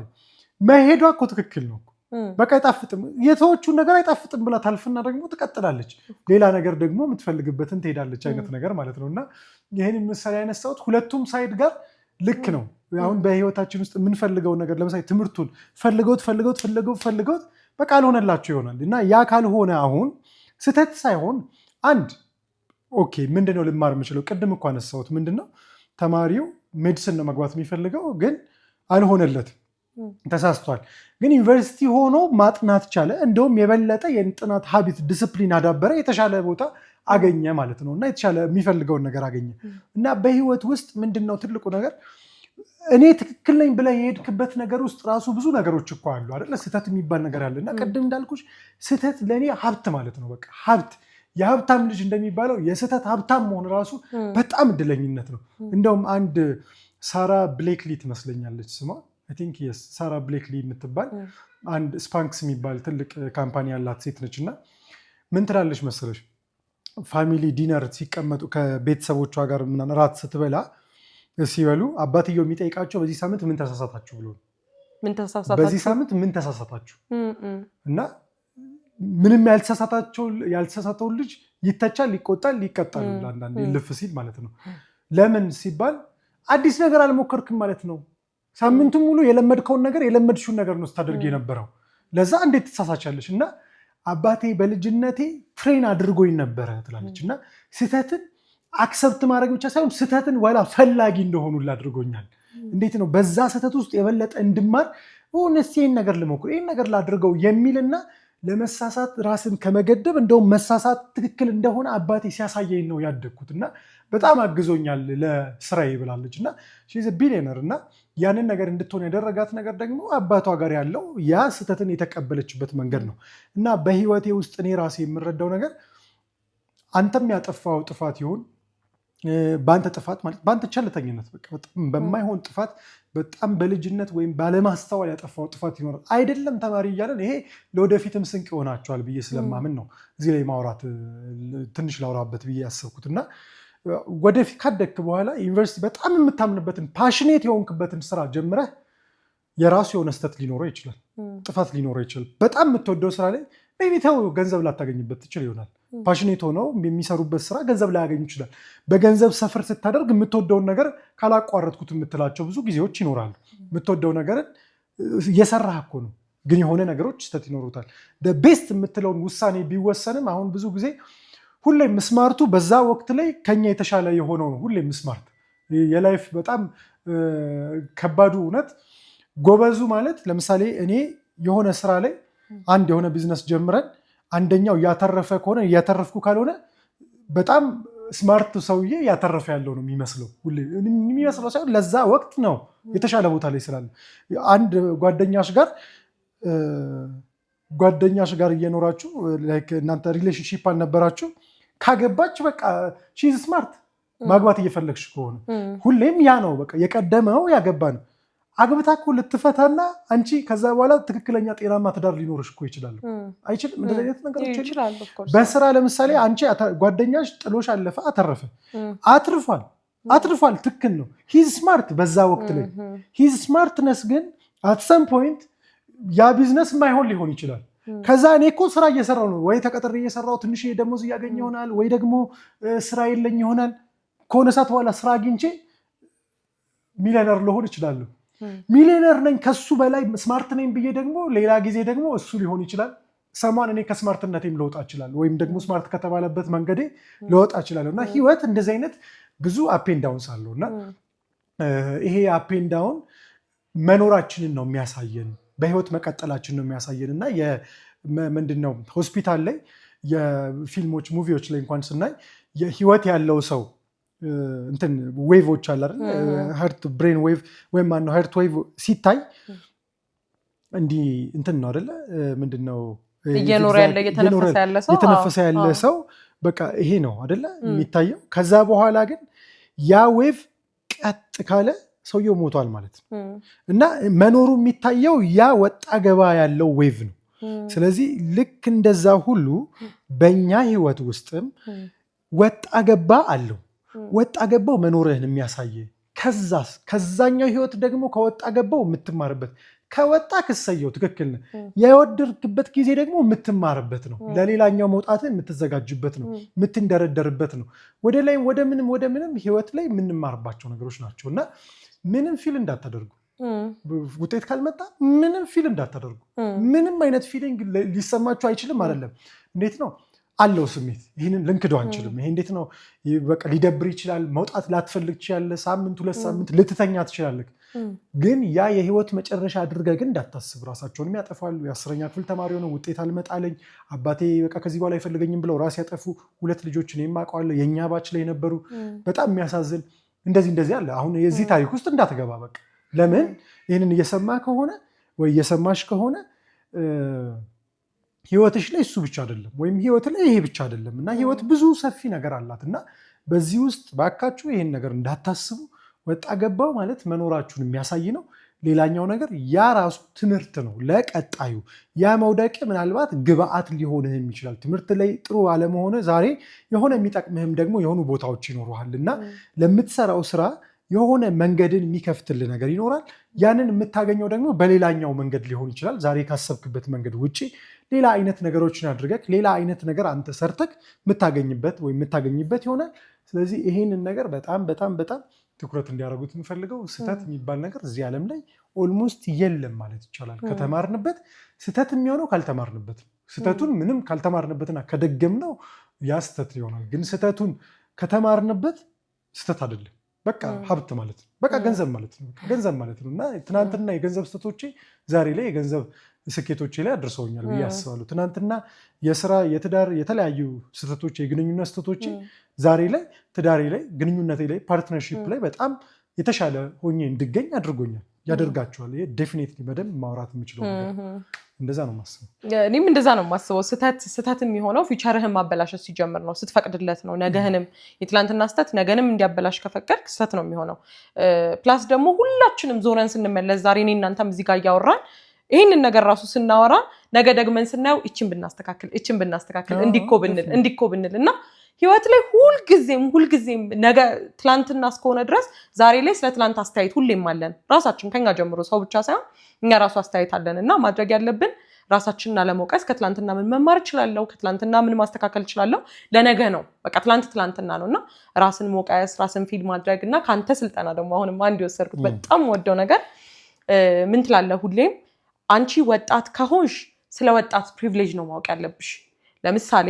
መሄዷ እኮ ትክክል ነው። በቃ አይጣፍጥም የተወቹን ነገር አይጣፍጥም ብላ ታልፍና ደግሞ ትቀጥላለች። ሌላ ነገር ደግሞ የምትፈልግበትን ትሄዳለች አይነት ነገር ማለት ነው። እና ይህን ምሳሌ ያነሳሁት ሁለቱም ሳይድ ጋር ልክ ነው። አሁን በህይወታችን ውስጥ የምንፈልገው ነገር ለምሳሌ ትምህርቱን ፈልገውት በቃ አልሆነላቸው ይሆናል። እና ያ ካልሆነ አሁን ስህተት ሳይሆን አንድ ኦኬ ምንድነው ልማር የምችለው? ቅድም እኮ አነሳሁት ምንድነው ተማሪው ሜዲሲን ነው መግባት የሚፈልገው ግን አልሆነለትም፣ ተሳስቷል። ግን ዩኒቨርሲቲ ሆኖ ማጥናት ቻለ። እንደውም የበለጠ የጥናት ሀቢት ዲስፕሊን አዳበረ፣ የተሻለ ቦታ አገኘ ማለት ነው። እና የተሻለ የሚፈልገውን ነገር አገኘ። እና በህይወት ውስጥ ምንድነው ትልቁ ነገር እኔ ትክክል ነኝ ብለህ የሄድክበት ነገር ውስጥ ራሱ ብዙ ነገሮች እኮ አሉ አይደለ? ስህተት የሚባል ነገር አለ። እና ቅድም እንዳልኩሽ ስህተት ለእኔ ሀብት ማለት ነው። በቃ ሀብት የሀብታም ልጅ እንደሚባለው የስህተት ሀብታም መሆን ራሱ በጣም እድለኝነት ነው። እንደውም አንድ ሳራ ብሌክሊ ትመስለኛለች ስሟ ሳራ ብሌክሊ የምትባል አንድ ስፓንክስ የሚባል ትልቅ ካምፓኒ ያላት ሴት ነች። እና ምን ትላለች መሰለሽ ፋሚሊ ዲነር ሲቀመጡ ከቤተሰቦቿ ጋር ምናምን ራት ስትበላ ሲበሉ አባትየው የሚጠይቃቸው በዚህ ሳምንት ምን ተሳሳታችሁ ብሎ በዚህ ሳምንት ምን ተሳሳታችሁ እና ምንም ያልተሳሳተውን ልጅ ይተቻል፣ ይቆጣል፣ ይቀጣል። አንዳንዴ ልፍ ሲል ማለት ነው። ለምን ሲባል አዲስ ነገር አልሞከርክም ማለት ነው። ሳምንቱን ሙሉ የለመድከውን ነገር የለመድሽውን ነገር ነው ስታደርግ የነበረው። ለዛ እንዴት ትሳሳቻለሽ? እና አባቴ በልጅነቴ ትሬን አድርጎኝ ነበረ ትላለች። እና ስህተትን አክሰፕት ማድረግ ብቻ ሳይሆን ስህተትን ወላ ፈላጊ እንደሆኑ አድርጎኛል። እንዴት ነው በዛ ስህተት ውስጥ የበለጠ እንድማር ሆነስ ይሄን ነገር ልሞክር፣ ይሄን ነገር ላድርገው የሚልና ለመሳሳት ራስን ከመገደብ እንደውም መሳሳት ትክክል እንደሆነ አባቴ ሲያሳየኝ ነው ያደግኩት እና በጣም አግዞኛል ለስራዬ ብላለች። እና ሺዝ ቢሊየነር እና ያንን ነገር እንድትሆን ያደረጋት ነገር ደግሞ አባቷ ጋር ያለው ያ ስህተትን የተቀበለችበት መንገድ ነው። እና በህይወቴ ውስጥ እኔ ራሴ የምረዳው ነገር አንተም ያጠፋው ጥፋት ይሁን በአንተ ጥፋት ማለት በአንተ ቸልተኝነት በጣም በማይሆን ጥፋት በጣም በልጅነት ወይም ባለማስተዋል ያጠፋው ጥፋት ይኖራል አይደለም ተማሪ እያለን ይሄ ለወደፊትም ስንቅ ይሆናቸዋል ብዬ ስለማምን ነው እዚህ ላይ ማውራት ትንሽ ላውራበት ብዬ ያሰብኩት። እና ወደፊት ካደግክ በኋላ ዩኒቨርሲቲ በጣም የምታምንበትን ፓሽኔት የሆንክበትን ስራ ጀምረህ የራሱ የሆነ ስህተት ሊኖረው ይችላል፣ ጥፋት ሊኖረው ይችላል። በጣም የምትወደው ስራ ላይ ቤቢተው ገንዘብ ላታገኝበት ትችል ይሆናል። ፓሽኔት ሆነው የሚሰሩበት ስራ ገንዘብ ላያገኙ ይችላል። በገንዘብ ሰፈር ስታደርግ የምትወደውን ነገር ካላቋረጥኩት የምትላቸው ብዙ ጊዜዎች ይኖራሉ። የምትወደው ነገርን እየሰራህ እኮ ነው፣ ግን የሆነ ነገሮች ስህተት ይኖሩታል። ቤስት የምትለውን ውሳኔ ቢወሰንም አሁን ብዙ ጊዜ ሁሌም ስማርቱ በዛ ወቅት ላይ ከኛ የተሻለ የሆነው ነው። ሁሌም ስማርት የላይፍ በጣም ከባዱ እውነት ጎበዙ ማለት ለምሳሌ እኔ የሆነ ስራ ላይ አንድ የሆነ ቢዝነስ ጀምረን አንደኛው ያተረፈ ከሆነ እያተረፍኩ ካልሆነ በጣም ስማርት ሰውዬ ያተረፈ ያለው ነው የሚመስለው። ሁሌ የሚመስለው ሳይሆን ለዛ ወቅት ነው የተሻለ ቦታ ላይ ስላለ አንድ ጓደኛሽ ጋር እየኖራችሁ እናንተ ሪሌሽንሺፕ አልነበራችሁ ካገባች በቃ ሺዝ ስማርት ማግባት እየፈለግሽ ከሆነ ሁሌም ያ ነው በቃ የቀደመው ያገባ ነው። አግብታ እኮ ልትፈታና አንቺ ከዛ በኋላ ትክክለኛ ጤናማ ትዳር ሊኖርሽ እኮ ይችላል። አይችልም? እንደዚህ አይነት ነገሮች ይችላል። በስራ ለምሳሌ አንቺ ጓደኛሽ ጥሎሽ አለፈ፣ አተረፈ፣ አትርፏል። ትክክል ነው። ሂዝ ስማርት በዛ ወቅት ላይ ሂዝ ስማርትነስ ግን አት ሰም ፖይንት ያ ቢዝነስ ማይሆን ሊሆን ይችላል። ከዛ እኔ እኮ ስራ እየሰራው ነው ወይ ተቀጥሬ እየሰራው ትንሽ ደሞዝ እያገኘ ይሆናል ወይ ደግሞ ስራ የለኝ ይሆናል። ከሆነ ሰዓት በኋላ ስራ አግኝቼ ሚሊዮነር ልሆን እችላለሁ። ሚሊዮነር ነኝ ከሱ በላይ ስማርት ነኝ ብዬ ደግሞ ሌላ ጊዜ ደግሞ እሱ ሊሆን ይችላል። ሰማን እኔ ከስማርትነቴም ለወጣ እችላለሁ ወይም ደግሞ ስማርት ከተባለበት መንገዴ ለወጣ እችላለሁ። እና ህይወት እንደዚህ አይነት ብዙ አፔን ዳውንስ አለው እና ይሄ አፔን ዳውን መኖራችንን ነው የሚያሳየን፣ በህይወት መቀጠላችን ነው የሚያሳየን። እና ምንድነው ሆስፒታል ላይ የፊልሞች ሙቪዎች ላይ እንኳን ስናይ የህይወት ያለው ሰው እንትን ዌቮች አለ አይደል? ሀርት ብሬን ዌቭ ወይም ማነው ሀርት ዌቭ ሲታይ እንዲህ እንትን ነው አይደለ? ምንድነው እየኖረ ያለ እየተነፈሰ ያለ ሰው በቃ ይሄ ነው አይደለ የሚታየው። ከዛ በኋላ ግን ያ ዌቭ ቀጥ ካለ ሰውየው ሞቷል ማለት ነው። እና መኖሩ የሚታየው ያ ወጣ ገባ ያለው ዌቭ ነው። ስለዚህ ልክ እንደዛ ሁሉ በእኛ ህይወት ውስጥም ወጣ ገባ አለው። ወጣ ገባው መኖርህን የሚያሳይ ከዛኛው ህይወት ደግሞ ከወጣ ገባው የምትማርበት ከወጣ ክሰየው ትክክል ነው። የወደድክበት ጊዜ ደግሞ የምትማርበት ነው። ለሌላኛው መውጣት የምትዘጋጅበት ነው፣ የምትንደረደርበት ነው። ወደ ላይም ወደ ምንም ህይወት ላይ የምንማርባቸው ነገሮች ናቸው። እና ምንም ፊል እንዳታደርጉ፣ ውጤት ካልመጣ ምንም ፊል እንዳታደርጉ። ምንም አይነት ፊሊንግ ሊሰማችሁ አይችልም አይደለም። እንዴት ነው አለው ስሜት፣ ይህንን ልንክደው አንችልም። ይሄ እንዴት ነው በቃ ሊደብር ይችላል። መውጣት ላትፈልግ ትችላለህ። ሳምንት 2 ሳምንት ልትተኛ ትችላለህ። ግን ያ የህይወት መጨረሻ አድርገህ ግን እንዳታስብ። ራሳቸውንም ያጠፋሉ። የ10ኛ ክፍል ተማሪ ሆነው ውጤት አልመጣለኝ አባቴ በቃ ከዚህ በኋላ አይፈልገኝም ብለው ራስ ያጠፉ 2 ልጆች እኔም አውቀዋለሁ። የእኛ ባች ላይ ነበሩ። በጣም የሚያሳዝን እንደዚህ አለ። አሁን የዚህ ታሪክ ውስጥ እንዳትገባ በቃ። ለምን ይህንን እየሰማ ከሆነ ወይ እየሰማሽ ከሆነ ህይወትሽ ላይ እሱ ብቻ አይደለም፣ ወይም ህይወት ላይ ይሄ ብቻ አይደለም። እና ህይወት ብዙ ሰፊ ነገር አላት። እና በዚህ ውስጥ ባካችሁ ይሄን ነገር እንዳታስቡ። ወጣ ገባው ማለት መኖራችሁን የሚያሳይ ነው። ሌላኛው ነገር ያ ራሱ ትምህርት ነው ለቀጣዩ። ያ መውደቅ ምናልባት ግብአት ሊሆንህም ይችላል። ትምህርት ላይ ጥሩ አለመሆነ ዛሬ የሆነ የሚጠቅምህም ደግሞ የሆኑ ቦታዎች ይኖሩሃል እና ለምትሰራው ስራ የሆነ መንገድን የሚከፍትልህ ነገር ይኖራል። ያንን የምታገኘው ደግሞ በሌላኛው መንገድ ሊሆን ይችላል። ዛሬ ካሰብክበት መንገድ ውጪ ሌላ አይነት ነገሮችን አድርገህ ሌላ አይነት ነገር አንተ ሰርተክ የምታገኝበት ወይም የምታገኝበት ይሆናል። ስለዚህ ይሄንን ነገር በጣም በጣም በጣም ትኩረት እንዲያደርጉት የምፈልገው ስህተት የሚባል ነገር እዚህ ዓለም ላይ ኦልሞስት የለም ማለት ይቻላል። ከተማርንበት ስህተት የሚሆነው ካልተማርንበት፣ ስህተቱን ምንም ካልተማርንበትና ከደገምነው ያ ስህተት ይሆናል። ግን ስህተቱን ከተማርንበት ስህተት አይደለም፣ በቃ ሀብት ማለት ነው፣ በቃ ገንዘብ ማለት ነው፣ ገንዘብ ማለት ነው። እና ትናንትና የገንዘብ ስህተቶቼ ዛሬ ላይ የገንዘብ ስኬቶቼ ላይ አድርሰውኛል ብዬ አስባለሁ። ትናንትና የስራ የትዳር የተለያዩ ስህተቶቼ የግንኙነት ስህተቶቼ ዛሬ ላይ ትዳሬ ላይ ግንኙነቴ ላይ ፓርትነርሺፕ ላይ በጣም የተሻለ ሆኜ እንድገኝ አድርጎኛል፣ ያደርጋቸዋል። ይሄ ዴፊኒትሊ በደንብ ማውራት የምችለው ነገር እንደዛ ነው የማስበው። እኔም እንደዛ ነው የማስበው። ስህተት የሚሆነው ፊቸርህን ማበላሸት ሲጀምር ነው፣ ስትፈቅድለት ነው። ነገህንም የትላንትና ስህተት ነገንም እንዲያበላሽ ከፈቀድክ ስህተት ነው የሚሆነው። ፕላስ ደግሞ ሁላችንም ዞረን ስንመለስ ዛሬ እኔ እናንተም እዚህ ጋር እያወራን ይህንን ነገር ራሱ ስናወራ ነገ ደግመን ስናየው እችን ብናስተካክል እንዲኮ ብንል እና ህይወት ላይ ሁልጊዜም ነገ ትላንትና እስከሆነ ድረስ ዛሬ ላይ ስለ ትላንት አስተያየት ሁሌም አለን። ራሳችን ከኛ ጀምሮ ሰው ብቻ ሳይሆን እኛ ራሱ አስተያየት አለን እና ማድረግ ያለብን ራሳችንን አለመውቀስ፣ ከትላንትና ምን መማር እችላለሁ፣ ከትላንትና ምን ማስተካከል እችላለሁ፣ ለነገ ነው። በቃ ትላንትና ነው እና ራስን መውቀስ፣ ራስን ፊድ ማድረግ እና ከአንተ ስልጠና ደግሞ አሁንም አንድ የወሰድኩት በጣም ወደው ነገር ምን ትላለህ ሁሌም አንቺ ወጣት ከሆንሽ ስለ ወጣት ፕሪቪሌጅ ነው ማወቅ ያለብሽ። ለምሳሌ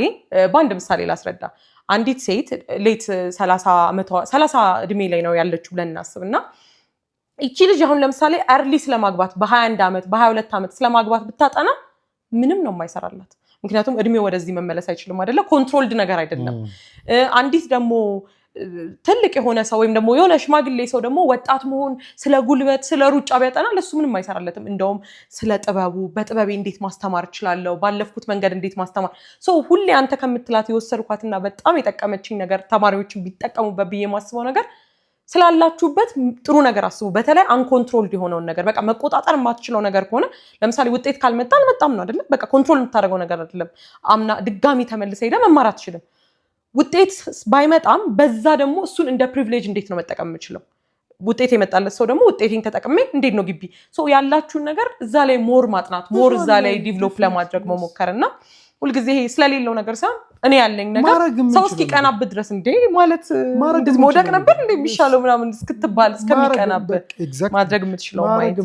በአንድ ምሳሌ ላስረዳ። አንዲት ሴት ሌት 30 እድሜ ላይ ነው ያለችው ብለን እናስብ እና ይቺ ልጅ አሁን ለምሳሌ አርሊ ስለማግባት በ21 ዓመት በ22 ዓመት ስለማግባት ብታጠና ምንም ነው የማይሰራላት። ምክንያቱም እድሜው ወደዚህ መመለስ አይችልም አይደለ? ኮንትሮልድ ነገር አይደለም። አንዲት ደግሞ ትልቅ የሆነ ሰው ወይም ደግሞ የሆነ ሽማግሌ ሰው ደግሞ ወጣት መሆን ስለ ጉልበት ስለ ሩጫ ቢያጠና ለሱ ምንም አይሰራለትም። እንደውም ስለ በጥበቤ እንዴት ማስተማር እችላለሁ፣ ባለፍኩት መንገድ እንዴት ማስተማር ሁሌ አንተ ከምትላት የወሰድኳትና በጣም የጠቀመችኝ ነገር ተማሪዎችን ቢጠቀሙበት ብዬ የማስበው ነገር ስላላችሁበት ጥሩ ነገር አስቡ። በተለይ አንኮንትሮልድ የሆነውን ነገር በቃ መቆጣጠር የማትችለው ነገር ከሆነ ለምሳሌ ውጤት ካልመጣ አልመጣም ነው አይደለም? በቃ ኮንትሮል የምታደርገው ነገር አይደለም። አምና ድጋሚ ተመልሰ ሄደ መማር አትችልም። ውጤት ባይመጣም በዛ ደግሞ እሱን እንደ ፕሪቪሌጅ እንዴት ነው መጠቀም የምችለው? ውጤት የመጣለት ሰው ደግሞ ውጤቴን ተጠቅሜ እንዴት ነው ግቢ ያላችሁን ነገር እዛ ላይ ሞር ማጥናት ሞር እዛ ላይ ዲቨሎፕ ለማድረግ መሞከርና ሁልጊዜ ይሄ ስለሌለው ነገር ሳይሆን እኔ ያለኝ ነገር ሰው እስኪቀናብህ ድረስ እንዴ ማለት እንደዚህ መውደቅ ነበር እንዴ የሚሻለው ምናምን እስክትባል እስከሚቀናብህ ማድረግ የምትችለው ማየት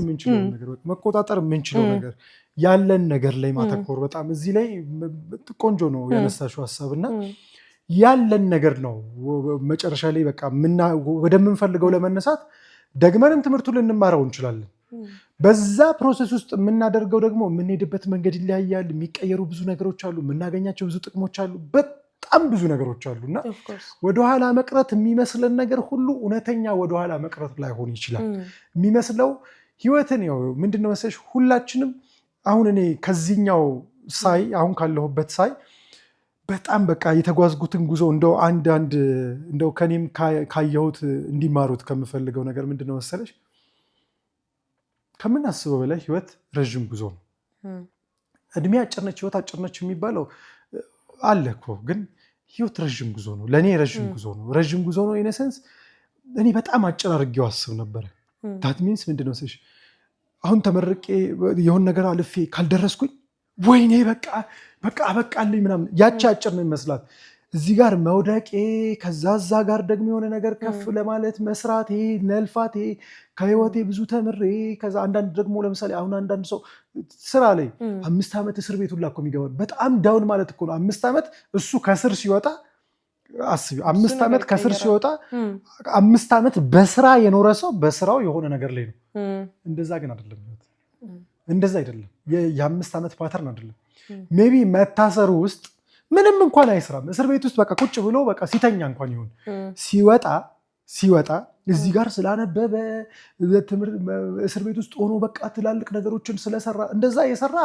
ነገር መቆጣጠር የምንችለው ነገር ያለን ነገር ላይ ማተኮር በጣም እዚህ ላይ ቆንጆ ነው ያነሳሽው ሐሳብና ያለን ነገር ነው መጨረሻ ላይ በቃ ወደምንፈልገው ለመነሳት ደግመንም ትምህርቱን ልንማረው እንችላለን። በዛ ፕሮሰስ ውስጥ የምናደርገው ደግሞ የምንሄድበት መንገድ ይለያያል። የሚቀየሩ ብዙ ነገሮች አሉ፣ የምናገኛቸው ብዙ ጥቅሞች አሉ፣ በጣም ብዙ ነገሮች አሉ እና ወደኋላ መቅረት የሚመስለን ነገር ሁሉ እውነተኛ ወደኋላ መቅረት ላይሆን ይችላል። የሚመስለው ህይወትን ምንድነው መሰለሽ ሁላችንም አሁን እኔ ከዚህኛው ሳይ አሁን ካለሁበት ሳይ በጣም በቃ የተጓዝጉትን ጉዞ እንደው ከኔም ካየሁት እንዲማሩት ከምፈልገው ነገር ምንድነው መሰለሽ ከምናስበው በላይ ህይወት ረጅም ጉዞ ነው። እድሜ አጭር ነች ህይወት አጭር ነች የሚባለው አለ እኮ፣ ግን ህይወት ረጅም ጉዞ ነው። ለእኔ ረጅም ጉዞ ነው። ረጅም ጉዞ ነው ኢነሰንስ እኔ በጣም አጭር አድርጌው አስብ ነበረ። ዳት ሚንስ ምንድነው መሰለሽ አሁን ተመርቄ የሆነ ነገር አልፌ ካልደረስኩኝ ወይኔ በቃ አበቃልኝ ምናምን ያቺ አጭር ነው የሚመስላት። እዚህ ጋር መውደቄ ከዛዛ ጋር ደግሞ የሆነ ነገር ከፍ ለማለት መስራቴ ነልፋቴ ከህይወቴ ብዙ ተምሬ ከዛ አንዳንድ ደግሞ ለምሳሌ አሁን አንዳንድ ሰው ስራ ላይ 5 ዓመት እስር ቤት ሁላ እኮ የሚገባ በጣም ዳውን ማለት እኮ ነው። 5 ዓመት እሱ ከስር ሲወጣ አስቢ 5 ዓመት ከስር ሲወጣ 5 ዓመት በስራ የኖረ ሰው በስራው የሆነ ነገር ላይ ነው። እንደዛ ግን አይደለም ህይወት፣ እንደዛ አይደለም። የ5 ዓመት ፓተርን አይደለም። ሜቢ መታሰሩ ውስጥ ምንም እንኳን አይስራም እስር ቤት ውስጥ በቃ ቁጭ ብሎ በቃ ሲተኛ እንኳን ይሁን ሲወጣ እዚህ ጋር ስላነበበ እስር ቤት ውስጥ ሆኖ በቃ ትላልቅ ነገሮችን ስለሰራ እንደዛ የሰራ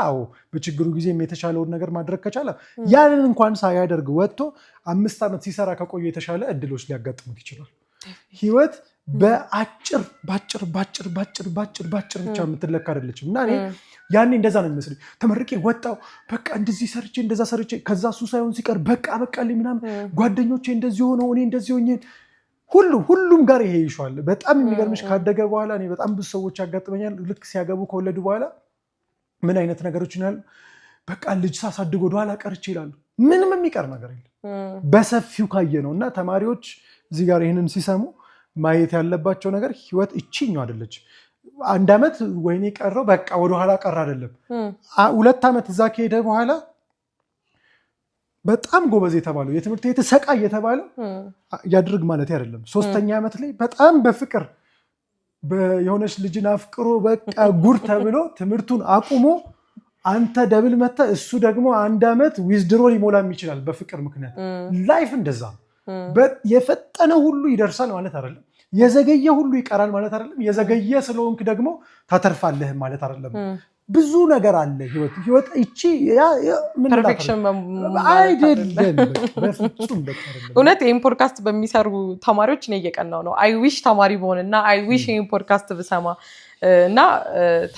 በችግሩ ጊዜም የተሻለውን ነገር ማድረግ ከቻለ ያንን እንኳን ሳያደርግ ወጥቶ 5 ዓመት ሲሰራ ከቆየ የተሻለ እድሎች ሊያጋጥሙት ይችላል። ህይወት በአጭር ብቻ የምትለካ አይደለችም። እና እኔ ያኔ እንደዛ ነው የሚመስለኝ። ተመርቄ ወጣው በቃ እንደዚህ ሰርቼ እንደዛ ሰርቼ ከዛ እሱ ሳይሆን ሲቀር በቃልኝ ምናምን ጓደኞቼ እንደዚህ ሆነው እኔ እንደዚህ ሆኜ ሁሉም ጋር ይሄ ይሻል። በጣም የሚገርምሽ ካደገ በኋላ እኔ በጣም ብዙ ሰዎች ያጋጥመኛል። ልክ ሲያገቡ ከወለዱ በኋላ ምን አይነት ነገሮችን ያሉ በቃ ልጅ ሳሳድግ ወደኋላ ቀርቼ ይላሉ። ምንም የሚቀር ነገር የለም በሰፊው ካየ ነው። እና ተማሪዎች እዚህ ጋር ይህንን ሲሰሙ ማየት ያለባቸው ነገር ህይወት እቺኛው አይደለች። 1 ዓመት ወይኔ ቀረው በቃ ወደኋላ ቀር አይደለም። 2 ዓመት እዛ ከሄደ በኋላ በጣም ጎበዝ የተባለው የትምህርት ቤት ሰቃይ የተባለው ያድርግ ማለት አይደለም። 3ኛ ዓመት ላይ በጣም በፍቅር የሆነች ልጅን አፍቅሮ በቃ ጉር ተብሎ ትምህርቱን አቁሞ አንተ ደብል መተ እሱ ደግሞ 1 ዓመት ዊዝድሮ ሊሞላም ይችላል በፍቅር ምክንያት። ላይፍ እንደዛ የፈጠነ ሁሉ ይደርሳል ማለት አይደለም። የዘገየ ሁሉ ይቀራል ማለት አይደለም። የዘገየ ስለሆንክ ደግሞ ታተርፋለህ ማለት አይደለም። ብዙ ነገር አለ ህይወት እቺ ፐርፌክሽን አይደለም በፍጹም። እውነት ይሄን ፖድካስት በሚሰሩ ተማሪዎች ነው እየቀናው ነው። አይ ዊሽ ተማሪ በሆንና አይ ዊሽ ይሄን ፖድካስት ብሰማ እና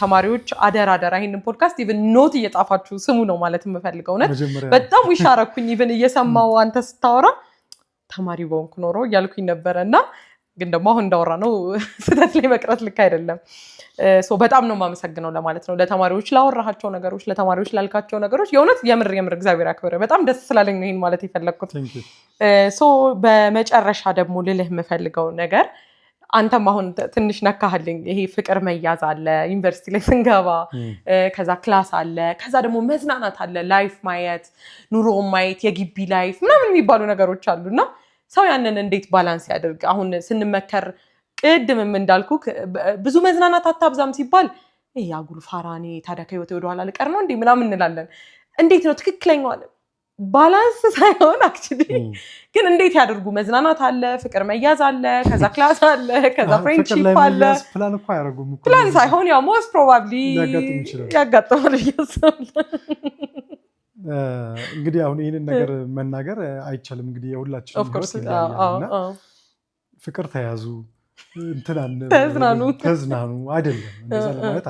ተማሪዎች አደራ ይሄን ፖድካስት ኢቭን ኖት እየጻፋችሁ ስሙ ነው ማለት የምፈልገው። እውነት በጣም ዊሽ አረኩኝ። ኢቭን እየሰማው አንተ ስታወራ ተማሪ በሆንኩ ኖሮ እያልኩኝ ነበረና ግን ደግሞ አሁን እንዳወራ ነው ስህተት ላይ መቅረት ልክ አይደለም። በጣም ነው የማመሰግነው ለማለት ነው። ለተማሪዎች ላወራሃቸው ነገሮች፣ ለተማሪዎች ላልካቸው ነገሮች የእውነት የምር እግዚአብሔር ያክብር። በጣም ደስ ስላለኝ ነው ይሄን ማለት የፈለግኩት። በመጨረሻ ደግሞ ልልህ የምፈልገው ነገር አንተም አሁን ትንሽ ነካህልኝ። ይሄ ፍቅር መያዝ አለ ዩኒቨርሲቲ ላይ ስንገባ፣ ከዛ ክላስ አለ፣ ከዛ ደግሞ መዝናናት አለ፣ ላይፍ ማየት፣ ኑሮ ማየት፣ የግቢ ላይፍ ምናምን የሚባሉ ነገሮች አሉና ሰው ያንን እንዴት ባላንስ ያደርግ? አሁን ስንመከር ቅድምም እንዳልኩ ብዙ መዝናናት አታብዛም ሲባል ይሄ አጉል ፋራኔ ታዲያ ከህይወቴ ወደኋላ ልቀር ነው እንዴ ምናምን እንላለን። እንዴት ነው ትክክለኛው ባላንስ ሳይሆን አክቹሊ ግን እንዴት ያደርጉ? መዝናናት አለ፣ ፍቅር መያዝ አለ፣ ከዛ ክላስ አለ፣ ከዛ ፍሬንድሺፕ አለ። ፕላን እኮ አያደርጉም እኮ ፕላን ሳይሆን ያው ሞስት ፕሮባብሊ ያጋጥማል ብያስባለሁ። እንግዲህ አሁን ይህንን ነገር መናገር አይቻልም። እንግዲህ የሁላችንም ፍቅር ተያዙ ተዝናኑ አይደለም እንደዛ ለማለት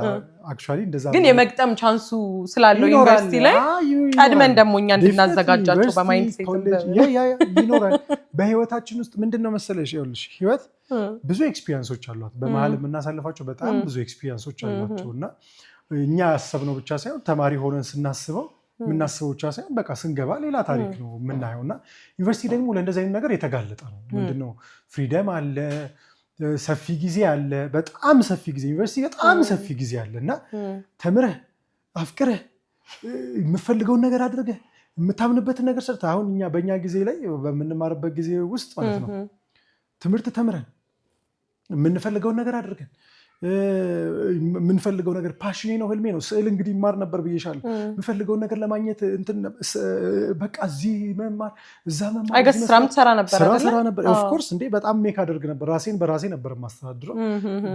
አክቹአሊ እንደዛ ግን የመግጠም ቻንሱ ስላለው ዩኒቨርሲቲ ላይ ቀድመን ደግሞ እኛ እንድናዘጋጃቸው በማይንድ ሴት ይኖራል። በህይወታችን ውስጥ ምንድነው መሰለሽ ይኸውልሽ ህይወት ብዙ ኤክስፒሪየንሶች አሏት። በመሀል የምናሳልፋቸው በጣም ብዙ ኤክስፒሪየንሶች አሏቸው እና እኛ ያሰብነው ብቻ ሳይሆን ተማሪ ሆነን ስናስበው የምናስበው ብቻ ሳይሆን በቃ ስንገባ ሌላ ታሪክ ነው የምናየው። እና ዩኒቨርሲቲ ደግሞ ለእንደዚህ አይነት ነገር የተጋለጠ ነው። ምንድነው ፍሪደም አለ፣ ሰፊ ጊዜ አለ፣ በጣም ሰፊ ጊዜ ዩኒቨርሲቲ በጣም ሰፊ ጊዜ አለ እና ተምረህ አፍቅረህ የምፈልገውን ነገር አድርገህ የምታምንበትን ነገር ሰርተህ አሁን እኛ በእኛ ጊዜ ላይ በምንማርበት ጊዜ ውስጥ ማለት ነው ትምህርት ተምረን የምንፈልገውን ነገር አድርገን የምንፈልገው ነገር ፓሽኔ ነው ህልሜ ነው። ስዕል እንግዲህ ይማር ነበር ብዬሻለሁ። የምፈልገውን ነገር ለማግኘት በቃ እዚህ መማር እዛ መማር አይገስ ስራም ትሰራ ነበር ኦፍ ኮርስ እንዴ በጣም ሜክ አደርግ ነበር። ራሴን በራሴ ነበር የማስተዳድረው።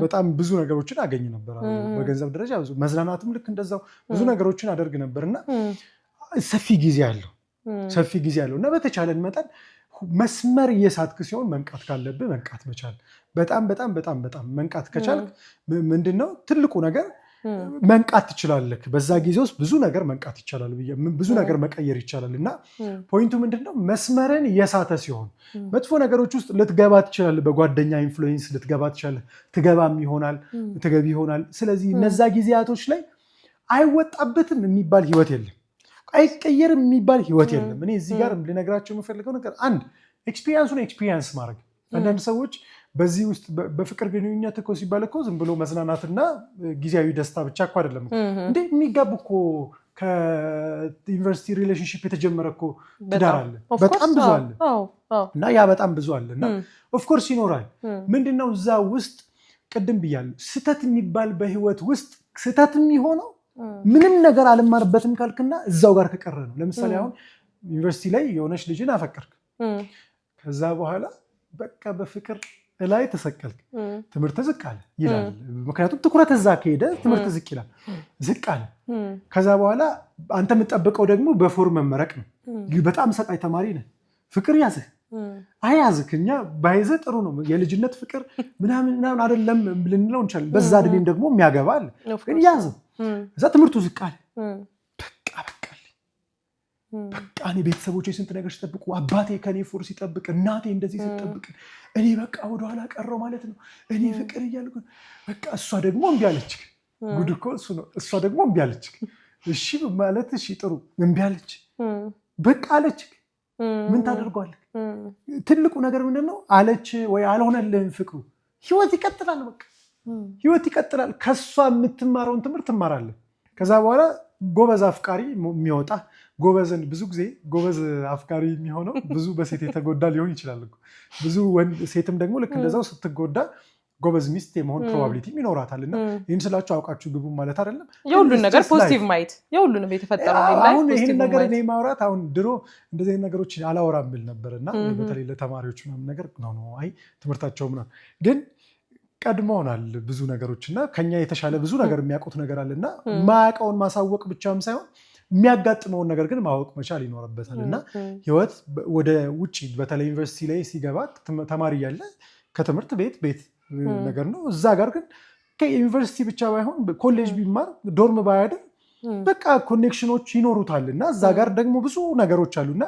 በጣም ብዙ ነገሮችን አገኝ ነበር በገንዘብ ደረጃ። መዝናናትም ልክ እንደዛው ብዙ ነገሮችን አደርግ ነበርና ሰፊ ጊዜ አለው እና በተቻለን መጠን መስመር እየሳትክ ሲሆን መንቃት ካለብህ መንቃት መቻል። በጣም መንቃት ከቻልክ ምንድነው ትልቁ ነገር መንቃት ትችላለህ። በዛ ጊዜ ውስጥ ብዙ ነገር መንቃት ይቻላል፣ ብዙ ነገር መቀየር ይቻላል። እና ፖይንቱ ምንድነው መስመርን እየሳተ ሲሆን መጥፎ ነገሮች ውስጥ ልትገባ ትችላለህ። በጓደኛ ኢንፍሉዌንስ ልትገባ ትችላለህ። ትገባም ትገቢ ይሆናል። ስለዚህ እነዛ ጊዜያቶች ላይ አይወጣበትም የሚባል ህይወት የለም፣ አይቀየርም የሚባል ህይወት የለም። እኔ እዚህ ጋር ልነግራቸው የምፈልገው ነገር አንድ ኤክስፒሪየንስ ማድረግ። አንዳንድ ሰዎች በዚህ ውስጥ በፍቅር ግንኙነት እኮ ሲባል እኮ ዝም ብሎ መዝናናትና ጊዜያዊ ደስታ ብቻ እኮ አይደለም እንዴ የሚጋቡ እኮ ከዩኒቨርሲቲ ሪሌሽንሺፕ የተጀመረ እኮ ትዳር አለ፣ በጣም ብዙ አለ እና ያ በጣም ብዙ አለ እና ኦፍኮርስ ይኖራል። ምንድነው እዛ ውስጥ ቅድም ብያለሁ ስህተት የሚባል በህይወት ውስጥ ስህተት የሚሆነው ምንም ነገር አልማርበትም ካልክና እዛው ጋር ከቀረ ነው። ለምሳሌ አሁን ዩኒቨርሲቲ ላይ የሆነች ልጅን አፈቀርክ፣ ከዛ በኋላ በቃ በፍቅር ላይ ተሰቀልክ፣ ትምህርት ዝቅ አለ ይላል። ምክንያቱም ትኩረት እዛ ከሄደ ትምህርት ዝቅ ይላል፣ ዝቅ አለ። ከዛ በኋላ አንተ የምትጠብቀው ደግሞ በፎርም መመረቅ ነው። በጣም ሰቃይ ተማሪ ነህ፣ ፍቅር ያዘህ፣ አያዝክኛ ባይዘ ጥሩ ነው የልጅነት ፍቅር ምናምን አይደለም ልንለው እንችላለን። በዛ እድሜም ደግሞ የሚያገባ አለ። ግን ያዝም እዛ ትምህርቱ ዝቅ አለ። በቃ እኔ ቤተሰቦቼ ስንት ነገር ሲጠብቁ አባቴ ከኔ ፎርስ ሲጠብቅ እናቴ እንደዚህ ሲጠብቅ እኔ በቃ ወደኋላ ቀረው ማለት ነው። እኔ ፍቅር እያልኩ በቃ እሷ ደግሞ እምቢ አለች። ጉድ እኮ እሱ ነው። እሷ ደግሞ እምቢ አለች። እሺ ማለት እሺ ጥሩ እምቢ አለች በቃ አለች። ምን ታደርገዋለህ? ትልቁ ነገር ምንድነው? አለች ወይ አልሆነልህም ፍቅሩ። ህይወት ይቀጥላል። በቃ ህይወት ይቀጥላል። ከሷ የምትማረውን ትምህርት ትማራለህ። ከዛ በኋላ ጎበዝ አፍቃሪ የሚወጣ ጎበዝን ብዙ ጊዜ ጎበዝ አፍቃሪ የሚሆነው ብዙ በሴት የተጎዳ ሊሆን ይችላል። ብዙ ሴትም ደግሞ ልክ እንደዛው ስትጎዳ ጎበዝ ሚስት የመሆን ፕሮባቢሊቲ ይኖራታል። እና ይህን ስላችሁ አውቃችሁ ግቡ ማለት አይደለም። የሁሉን ነገር ፖዚቲቭ ማየት የሁሉንም የተፈጠረው አሁን ይህን ነገር እኔ ማውራት አሁን ድሮ እንደዚህ ነገሮች አላወራም ብል ነበር እና በተለይ ለተማሪዎች ምናምን ነገር ነው አይ ትምህርታቸው ምናምን ግን ቀድመውናል ብዙ ነገሮች እና ከኛ የተሻለ ብዙ ነገር የሚያውቁት ነገር አለ እና ማያውቀውን ማሳወቅ ብቻም ሳይሆን የሚያጋጥመውን ነገር ግን ማወቅ መቻል ይኖርበታል። እና ህይወት ወደ ውጭ በተለይ ዩኒቨርሲቲ ላይ ሲገባ ተማሪ ያለ ከትምህርት ቤት ነገር ነው። እዛ ጋር ግን ከዩኒቨርሲቲ ብቻ ባይሆን ኮሌጅ ቢማር ዶርም ባያድር በቃ ኮኔክሽኖች ይኖሩታል እና እዛ ጋር ደግሞ ብዙ ነገሮች አሉና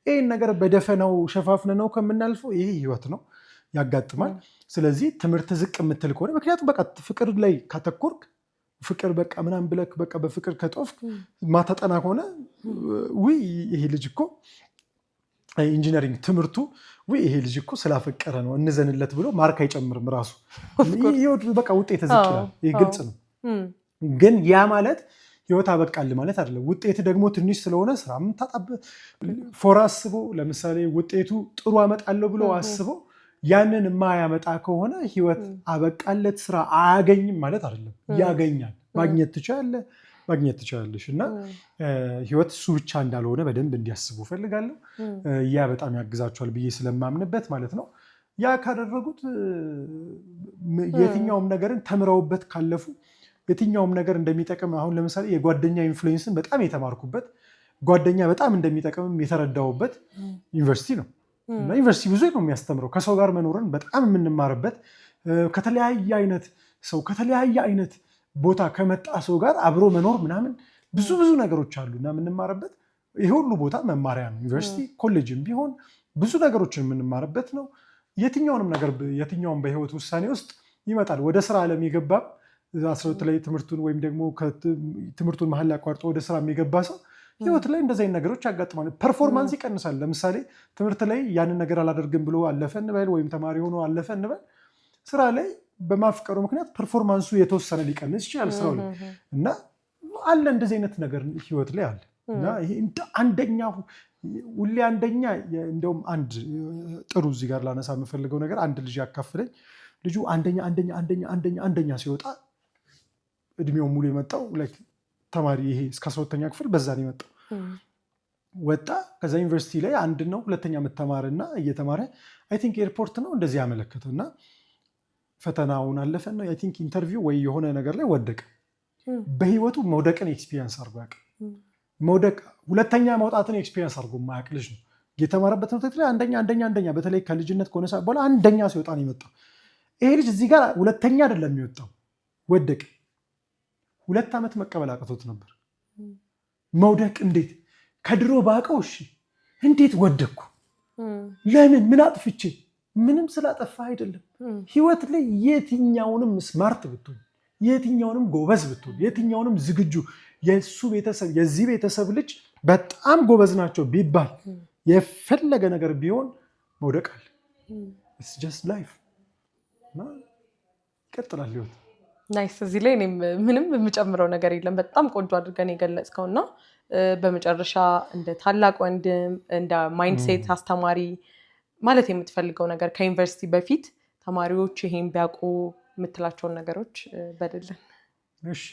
ይህን ነገር በደፈናው ሸፋፍነነው ከምናልፈው ይሄ ህይወት ነው ያጋጥማል። ስለዚህ ትምህርት ዝቅ የምትል ከሆነ ምክንያቱም በቃ ፍቅር ላይ ካተኮርክ ፍቅር በቃ ምናምን ብለክ በቃ በፍቅር ከጦፍክ ማተጠና ከሆነ ውይ ይሄ ልጅ እኮ ኢንጂነሪንግ ትምህርቱ ውይ ይሄ ልጅ እኮ ስላፈቀረ ነው እንዘንለት ብሎ ማርክ አይጨምርም ራሱ በቃ ውጤት ዝቅ ይላል። ይህ ግልጽ ነው። ግን ያ ማለት ህይወት አበቃል ማለት አይደለም። ውጤት ደግሞ ትንሽ ስለሆነ ስራ የምታጣበት ፎር አስቦ ለምሳሌ ውጤቱ ጥሩ አመጣለሁ ብሎ አስቦ ያንን የማያመጣ ከሆነ ህይወት አበቃለት ስራ አያገኝም ማለት አይደለም። ያገኛል። ማግኘት ትችላለሽ እና ህይወት እሱ ብቻ እንዳልሆነ በደንብ እንዲያስቡ ፈልጋለሁ። ያ በጣም ያግዛቸዋል ብዬ ስለማምንበት ማለት ነው። ያ ካደረጉት የትኛውም ነገርን ተምረውበት ካለፉ የትኛውም ነገር እንደሚጠቅም አሁን ለምሳሌ የጓደኛ ኢንፍሉዌንስን በጣም የተማርኩበት ጓደኛ በጣም እንደሚጠቅምም የተረዳሁበት ዩኒቨርሲቲ ነው። እና ዩኒቨርሲቲ ብዙ ነው የሚያስተምረው። ከሰው ጋር መኖርን በጣም የምንማርበት ከተለያየ አይነት ሰው ከተለያየ አይነት ቦታ ከመጣ ሰው ጋር አብሮ መኖር ምናምን ብዙ ነገሮች አሉ እና የምንማርበት ይሄ ሁሉ ቦታ መማሪያ ነው። ዩኒቨርሲቲ ኮሌጅም ቢሆን ብዙ ነገሮችን የምንማርበት ነው። የትኛውም በህይወት ውሳኔ ውስጥ ይመጣል። ወደ ስራ ዓለም የገባም 12 ላይ ትምህርቱን ወይም ደግሞ ትምህርቱን መሀል አቋርጦ ወደ ስራ የሚገባ ሰው ህይወት ላይ እንደዚህ አይነት ነገሮች ያጋጥማል። ፐርፎርማንስ ይቀንሳል። ለምሳሌ ትምህርት ላይ ያንን ነገር አላደርግም ብሎ አለፈ እንበል ወይም ተማሪ ሆኖ አለፈ እንበል ስራ ላይ በማፍቀሩ ምክንያት ፐርፎርማንሱ የተወሰነ ሊቀንስ ይችላል ስራው ላይ እና አለ እንደዚህ አይነት ነገር ህይወት ላይ አለ እና ይሄ አንደኛ ሁሌ አንደኛ እንደውም አንድ ጥሩ እዚህ ጋር ላነሳ የምፈልገው ነገር አንድ ልጅ ያካፍለኝ ልጁ አንደኛ ሲወጣ እድሜው ሙሉ የመጣው ተማሪ ይሄ እስከ 12ኛ ክፍል በዛ ነው የመጣው። ወጣ ከዛ ዩኒቨርሲቲ ላይ አንድ ነው ሁለተኛ መተማርና እየተማረ አይ ቲንክ ኤርፖርት ነው እንደዚህ ያመለከተውና ፈተናውን አለፈና አይ ቲንክ ኢንተርቪው ወይ የሆነ ነገር ላይ ወደቀ። በህይወቱ መውደቅን ኤክስፒሪየንስ አድርጎ ያውቅ መውደቅ ሁለተኛ መውጣትን ኤክስፒሪየንስ አድርጎ የማያውቅ ልጅ ነው። የተማረበት ትምህርት ላይ አንደኛ በተለይ ከልጅነት ከሆነ ሰዓት በኋላ አንደኛ ሲወጣ ነው የመጣው። ይሄ ልጅ እዚህ ጋር ሁለተኛ አይደለም የሚወጣው ወደቀ። 2 ዓመት መቀበል አቅቶት ነበር። መውደቅ እንዴት ከድሮ ባቀው እሺ እንዴት ወደቅኩ? ለምን? ምን አጥፍቼ? ምንም ስላጠፋ አይደለም። ህይወት ላይ የትኛውንም ስማርት ብትሆን የትኛውንም ጎበዝ ብትሆን የትኛውንም ዝግጁ የሱ ቤተሰብ የዚህ ቤተሰብ ልጅ በጣም ጎበዝ ናቸው ቢባል የፈለገ ነገር ቢሆን መውደቅ አለ። it's just life እና ይቀጥላል ህይወት። ናይስ። እዚህ ላይ እኔም ምንም የምጨምረው ነገር የለም። በጣም ቆንጆ አድርገን የገለጽከውና በመጨረሻ እንደ ታላቅ ወንድም እንደ ማይንድሴት አስተማሪ ማለት የምትፈልገው ነገር ከዩኒቨርሲቲ በፊት ተማሪዎች ይሄን ቢያውቁ የምትላቸውን ነገሮች በደልን። እሺ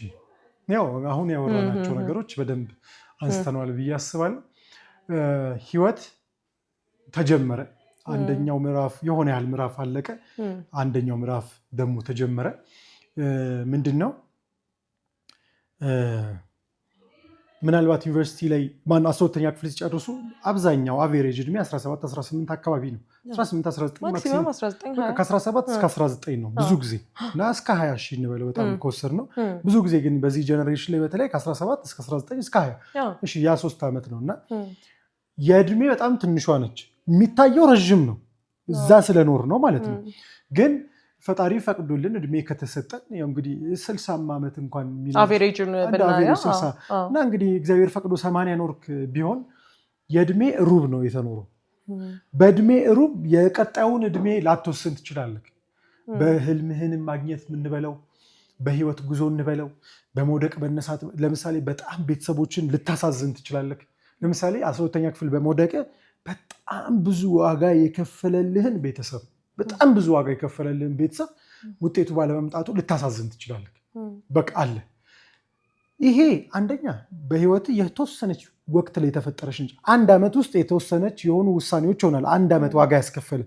ያው አሁን ያወራናቸው ነገሮች በደንብ አንስተናል ብዬ አስባለሁ። ህይወት ተጀመረ። አንደኛው ምዕራፍ የሆነ ያህል ምዕራፍ አለቀ። አንደኛው ምዕራፍ ደግሞ ተጀመረ። ምንድነው ምናልባት ዩኒቨርሲቲ ላይ 12ኛ ክፍል ሲጨርሱ አብዛኛው አቬሬጅ እድሜ 17 18 አካባቢ ነው። 18 19 ማክሲመም 19 ከ17 እስከ 19 ነው ብዙ ጊዜ እና እስከ 20 ሺህ እንበለው በጣም ከወሰድ ነው ብዙ ጊዜ። ግን በዚህ ጀነሬሽን ላይ በተለይ ከ17 እስከ 19 እስከ 20 እሺ ያ 3 ዓመት ነው እና የእድሜ በጣም ትንሿ ነች። የሚታየው ረዥም ነው እዛ ስለኖር ነው ማለት ነው። ግን ፈጣሪ ፈቅዶልን እድሜ ከተሰጠን ያው እንግዲህ 60 ዓመት እንኳን አቨሬጅን በእናያ እና እንግዲህ እግዚአብሔር ፈቅዶ 80 ኖርክ ቢሆን የእድሜ ሩብ ነው የተኖረው። በእድሜ ሩብ የቀጣዩን እድሜ ላትወስን ትችላለህ። በህልምህን ማግኘት የምንበለው በህይወት ጉዞ እንበለው በመውደቅ በነሳት ለምሳሌ በጣም ቤተሰቦችን ልታሳዝን ትችላለህ። ለምሳሌ 12ኛ ክፍል በመውደቅ በጣም ብዙ ዋጋ የከፈለልህን ቤተሰብ በጣም ብዙ ዋጋ የከፈለልህን ቤተሰብ ውጤቱ ባለመምጣቱ ልታሳዝን ትችላለህ። በቃ አለ። ይሄ አንደኛ በህይወት የተወሰነች ወቅት ላይ የተፈጠረች እንጂ አንድ ዓመት ውስጥ የተወሰነች የሆኑ ውሳኔዎች ይሆናል አንድ ዓመት ዋጋ ያስከፈለ።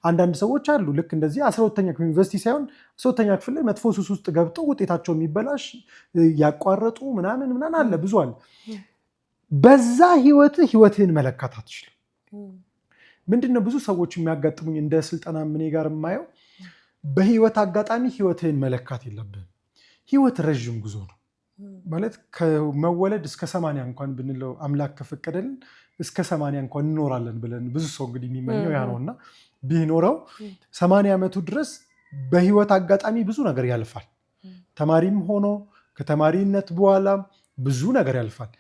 አንዳንድ ሰዎች አሉ ልክ እንደዚህ 12ኛ ክፍል ዩኒቨርሲቲ ሳይሆን 3ኛ ክፍል ላይ መጥፎ ሱስ ውስጥ ገብተው ውጤታቸው የሚበላሽ ያቋረጡ ምናምን አለ ብዙ አለ። በዛ ህይወትህን መለካት አትችልም። ምንድነው ብዙ ሰዎች የሚያጋጥሙኝ እንደ ስልጠና ምን ጋር የማየው በህይወት አጋጣሚ ህይወትህን መለካት የለብህም። ህይወት ረዥም ጉዞ ነው ማለት ከመወለድ እስከ 80 እንኳን ብንለው አምላክ ከፈቀደልን እስከ 80 እንኳን እንኖራለን ብለን ብዙ ሰው እንግዲህ የሚመኘው ያ ነውና ቢኖረው 80 ዓመቱ ድረስ በህይወት አጋጣሚ ብዙ ነገር ያልፋል። ተማሪም ሆኖ ከተማሪነት በኋላ ብዙ ነገር ያልፋል።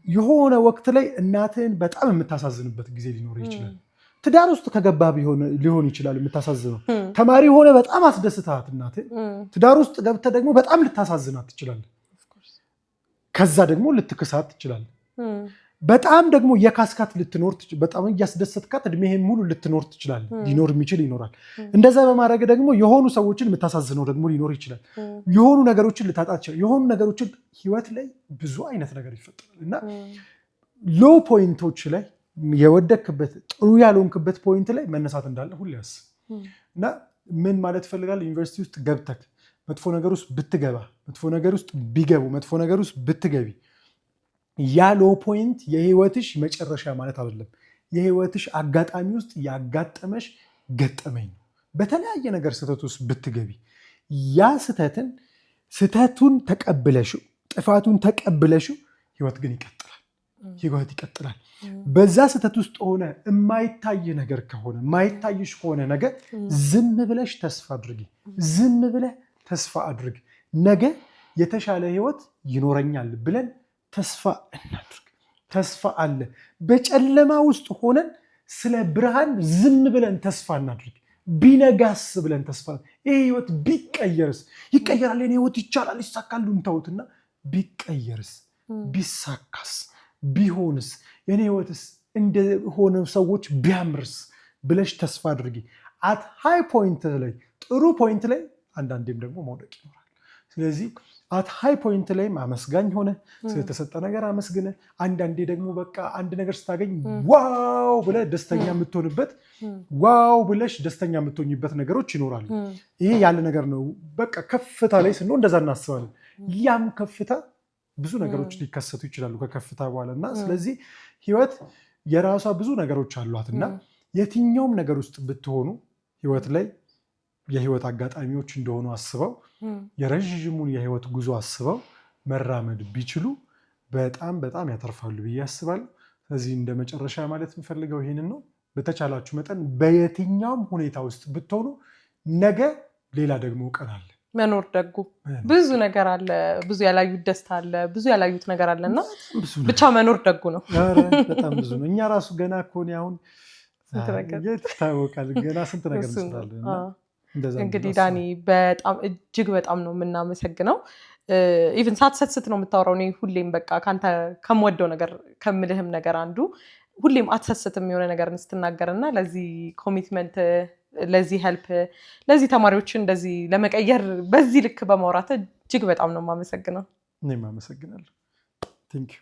የሆነ ወቅት ላይ እናትህን በጣም የምታሳዝንበት ጊዜ ሊኖር ይችላል። ትዳር ውስጥ ከገባ ሊሆን ይችላል የምታሳዝነው። ተማሪ ሆነ በጣም አስደስታት እናትህን ትዳር ውስጥ ገብተህ ደግሞ በጣም ልታሳዝናት ትችላለህ። ከዛ ደግሞ ልትክሳት ትችላለህ። በጣም ደግሞ የካስካት ልትኖር በጣም እያስደሰትካት እድሜህን ሙሉ ልትኖር ትችላለህ። ሊኖር የሚችል ይኖራል። እንደዛ በማድረግ ደግሞ የሆኑ ሰዎችን የምታሳዝነው ደግሞ ሊኖር ይችላል። የሆኑ ነገሮችን ልታጣ ይችላል። የሆኑ ነገሮችን ህይወት ላይ ብዙ አይነት ነገር ይፈጠራል እና ሎ ፖይንቶች ላይ የወደክበት ጥሩ ያልሆንክበት ፖይንት ላይ መነሳት እንዳለ ሁሌ ያስብ እና ምን ማለት ፈልጋለሁ ዩኒቨርሲቲ ውስጥ ገብተህ መጥፎ ነገር ውስጥ ብትገባ መጥፎ ነገር ውስጥ ቢገቡ መጥፎ ነገር ውስጥ ብትገቢ ያ ሎ ፖይንት የህይወትሽ መጨረሻ ማለት አይደለም። የህይወትሽ አጋጣሚ ውስጥ ያጋጠመሽ ገጠመኝ ነው። በተለያየ ነገር ስህተት ውስጥ ብትገቢ ያ ስህተቱን ተቀብለሽው ጥፋቱን ተቀብለሽው ህይወት ግን ይቀጥላል። ህይወት ይቀጥላል። በዛ ስህተት ውስጥ ሆነ የማይታይ ነገር ከሆነ የማይታይሽ ከሆነ ነገር ዝም ብለሽ ተስፋ አድርጊ። ዝም ብለህ ተስፋ አድርግ። ነገ የተሻለ ህይወት ይኖረኛል ብለን ተስፋ እናድርግ። ተስፋ አለ። በጨለማ ውስጥ ሆነን ስለ ብርሃን ዝም ብለን ተስፋ እናድርግ። ቢነጋስ ብለን ተስፋ ይሄ ህይወት ቢቀየርስ? ይቀየራል። የኔ ህይወት ይቻላል ይሳካሉ እንተውትና ቢቀየርስ? ቢሳካስ? ቢሆንስ? የኔ ህይወትስ እንደሆነ ሰዎች ቢያምርስ ብለሽ ተስፋ አድርጊ። አት ሃይ ፖይንት ላይ ጥሩ ፖይንት ላይ አንዳንዴም ደግሞ መውደቅ ይኖራል። ስለዚህ አት ሃይ ፖይንት ላይ አመስጋኝ ሆነ ስለተሰጠ ነገር አመስግነ። አንዳንዴ ደግሞ በቃ አንድ ነገር ስታገኝ ዋው ብለህ ደስተኛ የምትሆንበት ዋው ብለሽ ደስተኛ የምትሆኝበት ነገሮች ይኖራሉ። ይሄ ያለ ነገር ነው። በቃ ከፍታ ላይ ስንሆን እንደዛ እናስባለን። ያም ከፍታ ብዙ ነገሮች ሊከሰቱ ይችላሉ ከከፍታ በኋላ እና ስለዚህ ህይወት የራሷ ብዙ ነገሮች አሏት እና የትኛውም ነገር ውስጥ ብትሆኑ ህይወት ላይ የህይወት አጋጣሚዎች እንደሆኑ አስበው የረዥሙን የህይወት ጉዞ አስበው መራመድ ቢችሉ በጣም በጣም ያተርፋሉ ብዬ አስባለሁ። ስለዚህ እንደ መጨረሻ ማለት የምፈልገው ይሄንን ነው። በተቻላችሁ መጠን በየትኛውም ሁኔታ ውስጥ ብትሆኑ ነገ ሌላ ደግሞ ቀን አለ። መኖር ደጉ ብዙ ነገር አለ። ብዙ ያላዩት ደስታ አለ። ብዙ ያላዩት ነገር አለና ብቻ መኖር ደጉ ነው። በጣም ብዙ ነው። እኛ ራሱ ገና ከሆነ አሁን ይታወቃል ገና ስንት ነገር እንስራለን። እንግዲህ ዳኒ በጣም እጅግ በጣም ነው የምናመሰግነው። ኢቭን ሳትሰስት ነው የምታወራው። እኔ ሁሌም በቃ ካንተ ከምወደው ነገር ከምልህም ነገር አንዱ ሁሌም አትሰስትም የሆነ ነገር ስትናገርና ለዚህ ኮሚትመንት ለዚህ ሄልፕ ለዚህ ተማሪዎችን እንደዚህ ለመቀየር በዚህ ልክ በማውራት እጅግ በጣም ነው የማመሰግነው። እኔም አመሰግናለሁ። ቴንክ ዩ